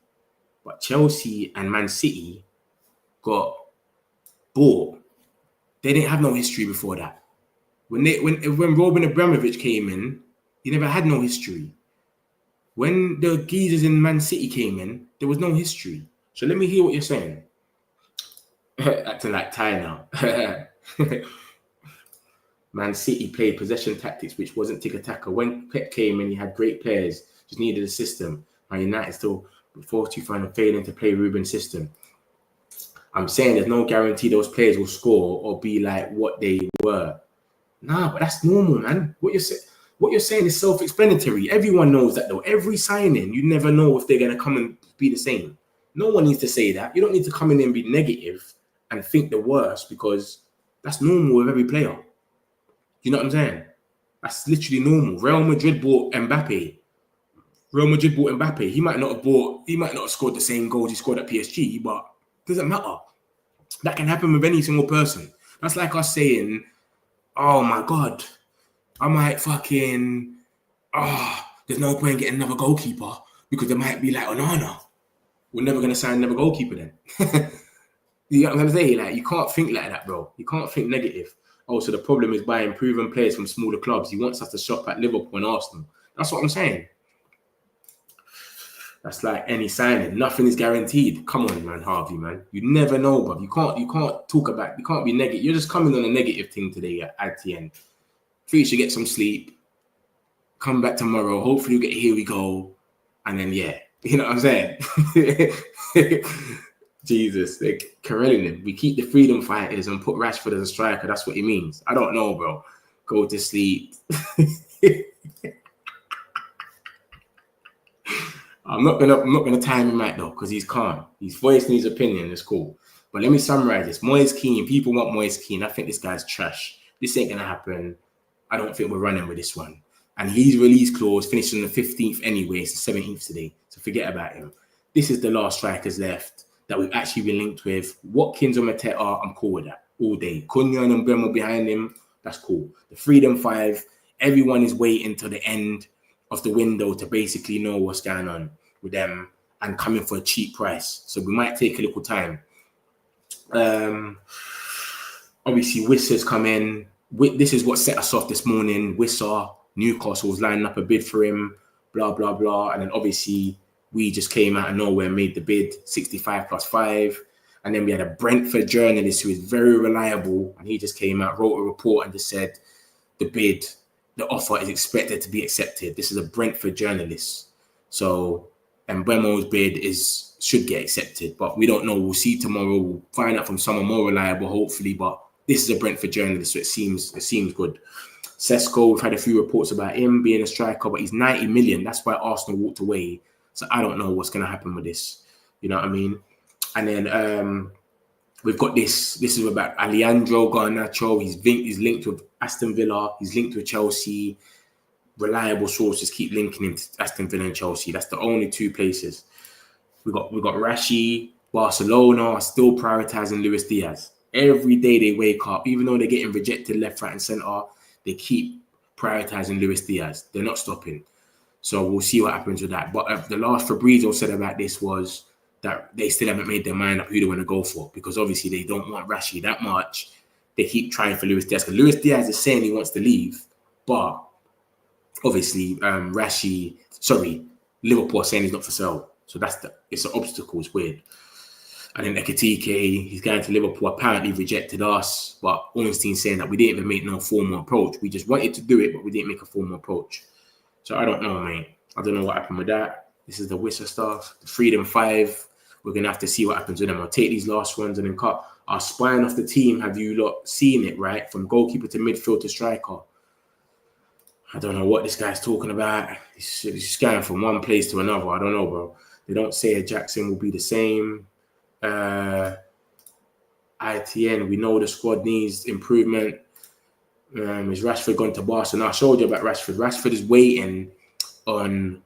But Chelsea and Man City got bought. They didn't have no history before that. When Robin Abramovich came in, he never had no history. When the geezers in Man City came in, there was no history. So let me hear what you're saying. Acting like Ty now. Man City played possession tactics, which wasn't tiki-taka. When Pep came in, he had great players, just needed a system. Man United still, before 2000, failing to play Ruben's system. I'm saying there's no guarantee those players will score or be like what they were. Nah, but that's normal, man. What you're saying is self-explanatory. Everyone knows that though. Every signing, you never know if they're gonna come and be the same. No one needs to say that. You don't need to come in and be negative and think the worst, because that's normal with every player. You know what I'm saying? That's literally normal. Real Madrid bought Mbappe. He might not have scored the same goals he scored at PSG, but it doesn't matter. That can happen with any single person. That's like us saying, oh my God, I might fucking, there's no point in getting another goalkeeper because there might be like Onana. We're never going to sign another goalkeeper then. You know what I'm saying? Like, you can't think like that, bro. You can't think negative. Oh, so the problem is buying proven players from smaller clubs. He wants us to shop at Liverpool and Arsenal. That's what I'm saying. That's like any signing. Nothing is guaranteed. Come on, man, Harvey, man. You never know, bro. You can't be negative. You're just coming on a negative thing today at the end. You should get some sleep. Come back tomorrow. Hopefully you get here we go. And then, yeah. You know what I'm saying? Jesus. Like, Karelin, we keep the freedom fighters and put Rashford as a striker. That's what he means. I don't know, bro. Go to sleep. I'm not gonna time him out though, because he's calm. He's voicing his opinion. It's cool. But let me summarize this. Moise Kean. People want Moise Kean. I think this guy's trash. This ain't gonna happen. I don't think we're running with this one. And his release clause finished on the 15th anyway. It's the 17th today. So forget about him. This is the last strikers left that we've actually been linked with. Watkins or Mateta, I'm cool with that all day. Cunha and Mbeumo behind him, that's cool. The Freedom 5, everyone is waiting till the end of the window to basically know what's going on with them and coming for a cheap price. So we might take a little time. Obviously, Wissa's come in. This is what set us off this morning. Wissa, Newcastle was lining up a bid for him, blah, blah, blah. And then obviously we just came out of nowhere and made the bid, 65 plus 5. And then we had a Brentford journalist who is very reliable. And he just came out, wrote a report and just said the offer is expected to be accepted. This is a Brentford journalist. So, and Mbeumo's bid should get accepted, but we don't know. We'll see tomorrow. We'll find out from someone more reliable, hopefully. But this is a Brentford journalist, so it seems good. SESKO, we've had a few reports about him being a striker, but he's 90 million. That's why Arsenal walked away. So I don't know what's going to happen with this. You know what I mean? And then we've got this. This is about Alejandro Garnacho. He's linked with Aston Villa. He's linked with Chelsea. Reliable sources keep linking him to Aston Villa and Chelsea. That's the only two places. We got Rashi. Barcelona are still prioritizing Luis Diaz. Every day they wake up, even though they're getting rejected left, right, and centre, they keep prioritizing Luis Diaz. They're not stopping. So we'll see what happens with that. But the last Fabrizio said about this was that they still haven't made their mind up who they want to go for, because obviously they don't want Rashi that much. They keep trying for Luis Diaz, because Luis Diaz is saying he wants to leave, but obviously Liverpool are saying he's not for sale. So it's an obstacle. It's weird. And then Ekitike, he's going to Liverpool, apparently rejected us, but Ornstein's saying that we didn't even make no formal approach. We just wanted to do it, but we didn't make a formal approach. So I don't know, mate. I don't know what happened with that. This is the Wissa stuff. The Freedom 5, we're going to have to see what happens with them. I'll take these last ones and then cut. Our spine off the team, have you lot seen it, right? From goalkeeper to midfield to striker. I don't know what this guy's talking about. He's just going from one place to another. I don't know, bro. They don't say Jackson will be the same. ITN, we know the squad needs improvement. Is Rashford going to Barca? Now, I showed you about Rashford. Rashford is waiting on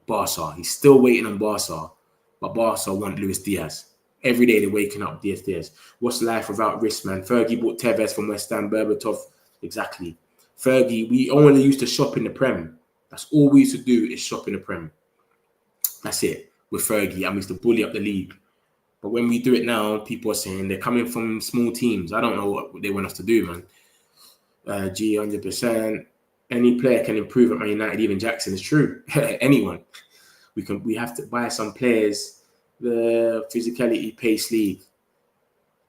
Barca. He's still waiting on Barca. But Barca want Luis Diaz. Every day they're waking up Diaz. What's life without risk, man? Fergie bought Tevez from West Ham, Berbatov. Exactly. Fergie, we only used to shop in the Prem. That's all we used to do is shop in the Prem. That's it with Fergie. And we used to bully up the league. But when we do it now, people are saying they're coming from small teams. I don't know what they want us to do, man. 100%. Any player can improve at Man United, even Jackson. It's true. Anyone. We have to buy some players. The physicality pace league.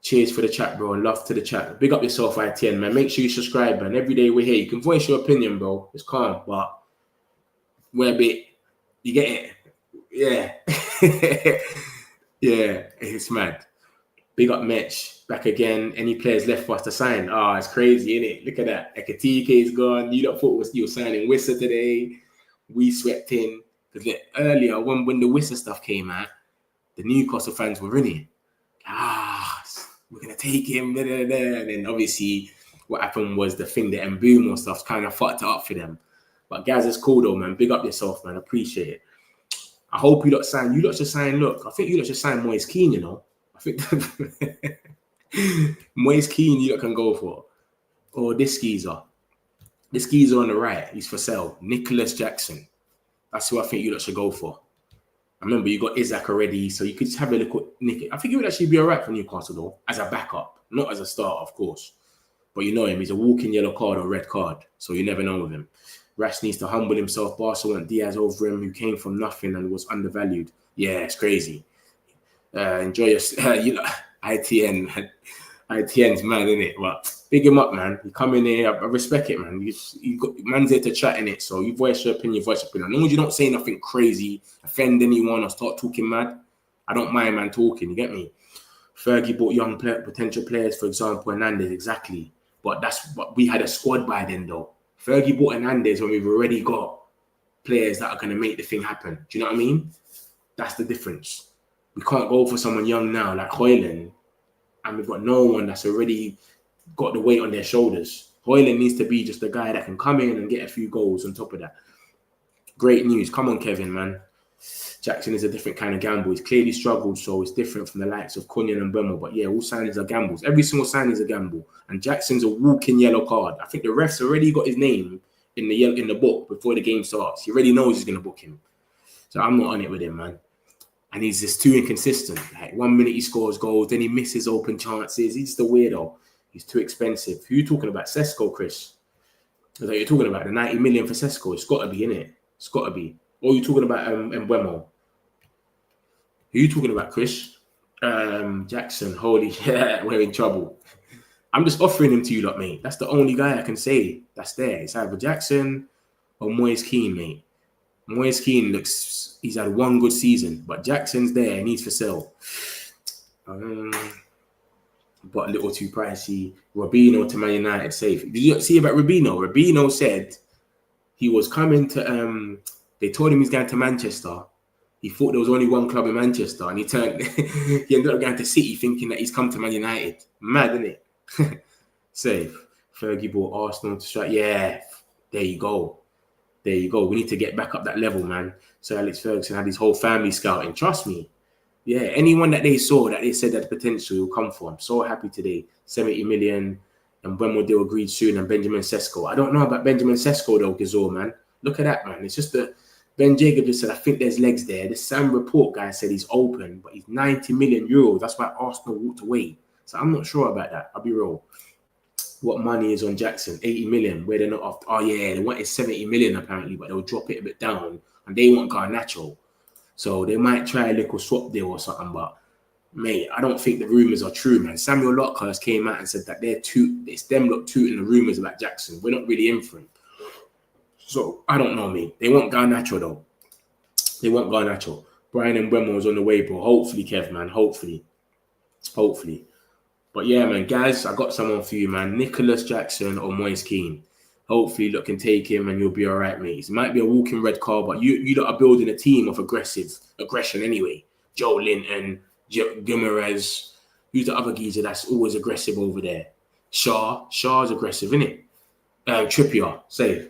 Cheers for the chat, bro. And love to the chat. Big up yourself, ITN, man. Make sure you subscribe, man. Every day we're here. You can voice your opinion, bro. It's calm, but we're a bit. You get it? Yeah. Yeah, it's mad. Big up Mitch, back again. Any players left for us to sign? Oh, it's crazy, isn't it? Look at that. Ekatike is gone. You lot thought you were signing Wissa today. We swept in. Because earlier, when the Wissa stuff came out, the Newcastle fans were in it. We're going to take him. Da, da, da. And then obviously what happened was the thing, the Mbeumo stuff kind of fucked it up for them. But guys, it's cool though, man. Big up yourself, man. Appreciate it. I hope you lot sign. You lot should sign. Look, I think you lot should sign Moise Kean, you know. I think Moise Kean you lot can go for. Or this geezer. This geezer on the right, he's for sale. Nicholas Jackson. That's who I think you lot should go for. I remember you got Isaac already, so you could just have a look at Nick. I think he would actually be all right for Newcastle, though, as a backup. Not as a starter, of course. But you know him. He's a walking yellow card or red card, so you never know with him. Rash needs to humble himself. Barca went Diaz over him, who came from nothing and was undervalued. Yeah, it's crazy. Enjoy your... you know, ITN's mad, isn't it? But big him up, man. You come in here, I respect it, man. You got man's there to chat in it, so you voice your opinion, As long as you don't say nothing crazy, offend anyone, or start talking mad, I don't mind, man, talking. You get me? Fergie bought young potential players, for example, Hernandez, exactly. But we had a squad by then, though. Fergie bought Hernandez when we've already got players that are going to make the thing happen. Do you know what I mean? That's the difference. We can't go for someone young now, like Hoyland, and we've got no one that's already got the weight on their shoulders. Hoyland needs to be just a guy that can come in and get a few goals on top of that. Great news. Come on, Kevin, man. Jackson is a different kind of gamble. He's clearly struggled, so it's different from the likes of Cunha and Mbeumo. But yeah, all signings are gambles. Every single signing is a gamble. And Jackson's a walking yellow card. I think the ref's already got his name in the book before the game starts. He already knows he's going to book him. So I'm not on it with him, man. And he's just too inconsistent. Like 1 minute he scores goals, then he misses open chances. He's just a weirdo. He's too expensive. Who are you talking about? SESKO, Chris? Is that you're talking about? The 90 million for SESKO? It's got to be, innit? It's got to be. Or are you talking about Mbeumo? Who are you talking about, Chris? Jackson. Holy shit, we're in trouble. I'm just offering him to you lot, mate. That's the only guy I can say that's there. It's either Jackson or Moise Kean, mate. Moise Kean he's had one good season, but Jackson's there and he's for sale. But a little too pricey. Robinho to Man United, safe. Did you see about Robinho? Robinho said he was coming to, they told him he's going to Manchester. He thought there was only one club in Manchester and he ended up going to City thinking that he's come to Man United. Mad, isn't it? Safe. Fergie bought Arsenal to strike. Yeah, there you go. There you go. We need to get back up that level, man. So Alex Ferguson had his whole family scouting. Trust me. Yeah, anyone that they saw that they said that potential will come for. I'm so happy today. 70 million. And Mbeumo deal agreed soon. And Benjamin SESKO. I don't know about Benjamin SESKO though, Gazor, man. Look at that, man. It's just that Ben Jacob just said, I think there's legs there. The Sam Report guy said he's open, but he's 90 million euros. That's why Arsenal walked away. So I'm not sure about that. I'll be real. What money is on Jackson? 80 million. Where they're not off. Oh, yeah. They wanted 70 million apparently, but they'll drop it a bit down. And they want Garnacho. So they might try a little swap deal or something. But, mate, I don't think the rumours are true, man. Samuel Lockhurst came out and said that it's them lot tooting the rumours about Jackson. We're not really in for him. So, I don't know, mate. They want Garnacho, though. They want Garnacho. Brian and Mbeumo is on the way, bro. Hopefully, Kev, man. Hopefully. But yeah, man, guys, I got someone for you, man. Nicholas Jackson or Moise Kean. Hopefully, look, can take him and you'll be all right, mate. It might be a walking red card, but you lot are building a team of aggression anyway. Joe Linton, Guimaraes. Who's the other geezer that's always aggressive over there? Shaw's aggressive, isn't it? Trippier, safe.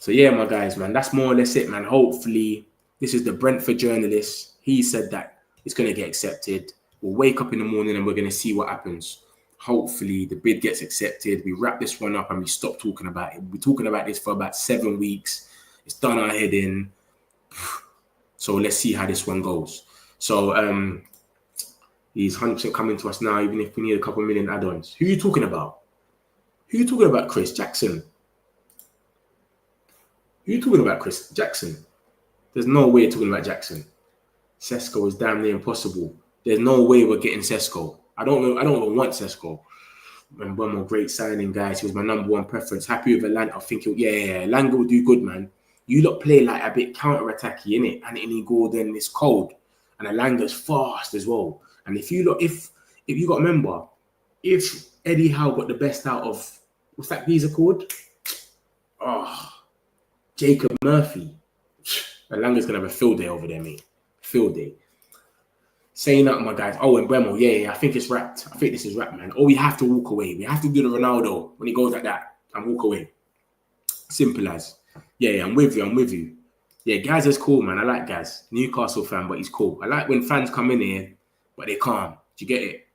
So yeah, my guys, man, that's more or less it, man. Hopefully, this is the Brentford journalist. He said that it's going to get accepted. We'll wake up in the morning and we're going to see what happens. Hopefully, the bid gets accepted. We wrap this one up and we stop talking about it. We're talking about this for about 7 weeks. It's done our head in. So let's see how this one goes. So he's 100% coming to us now, even if we need a couple million add-ons. Who are you talking about? Who are you talking about, Chris? Jackson? Who are you talking about, Chris? Jackson? There's no way you're talking about Jackson. SESKO is damn near impossible. There's no way we're getting SESKO. I don't even want SESKO. Mbeumo, great signing, guys. He was my number one preference. Happy with Atlanta. I think, Langa will do good, man. You lot play like a bit counter-attacky, innit? And Anthony Gordon is cold. And Alanga's fast as well. And if you got to remember, if Eddie Howe got the best out of, what's that geezer called? Oh, Jacob Murphy. Elanga's going to have a field day over there, mate. Field day. Saying that, my guys. Oh, and Mbeumo. Yeah, I think it's wrapped. I think this is wrapped, man. Oh, we have to walk away. We have to do the Ronaldo when he goes like that and walk away. Simple as. Yeah, I'm with you. Yeah, Gaz is cool, man. I like Gaz. Newcastle fan, but he's cool. I like when fans come in here, but they calm. Do you get it?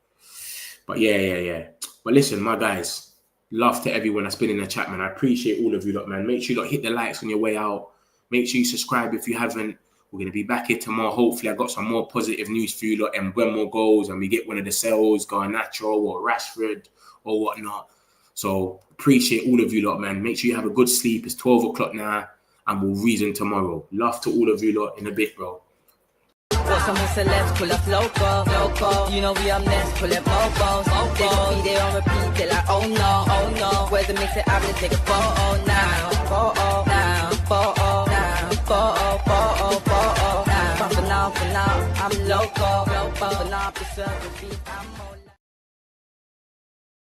But yeah. But listen, my guys, love to everyone that's been in the chat, man. I appreciate all of you lot, man. Make sure you lot hit the likes on your way out. Make sure you subscribe if you haven't. We're going to be back here tomorrow. Hopefully, I got some more positive news for you lot and Mbeumo goals and we get one of the sales going natural or Rashford or whatnot. So, appreciate all of you lot, man. Make sure you have a good sleep. It's 12 o'clock now and we'll reason tomorrow. Love to all of you lot in a bit, bro. What's some celebs pull up local? You know we are next, pull up mobos. They gon' be there on repeat, they're like, oh no. Where's the mix it up, let's take a photo now. But for now, I'm local. For now, preserve the beat, I'm more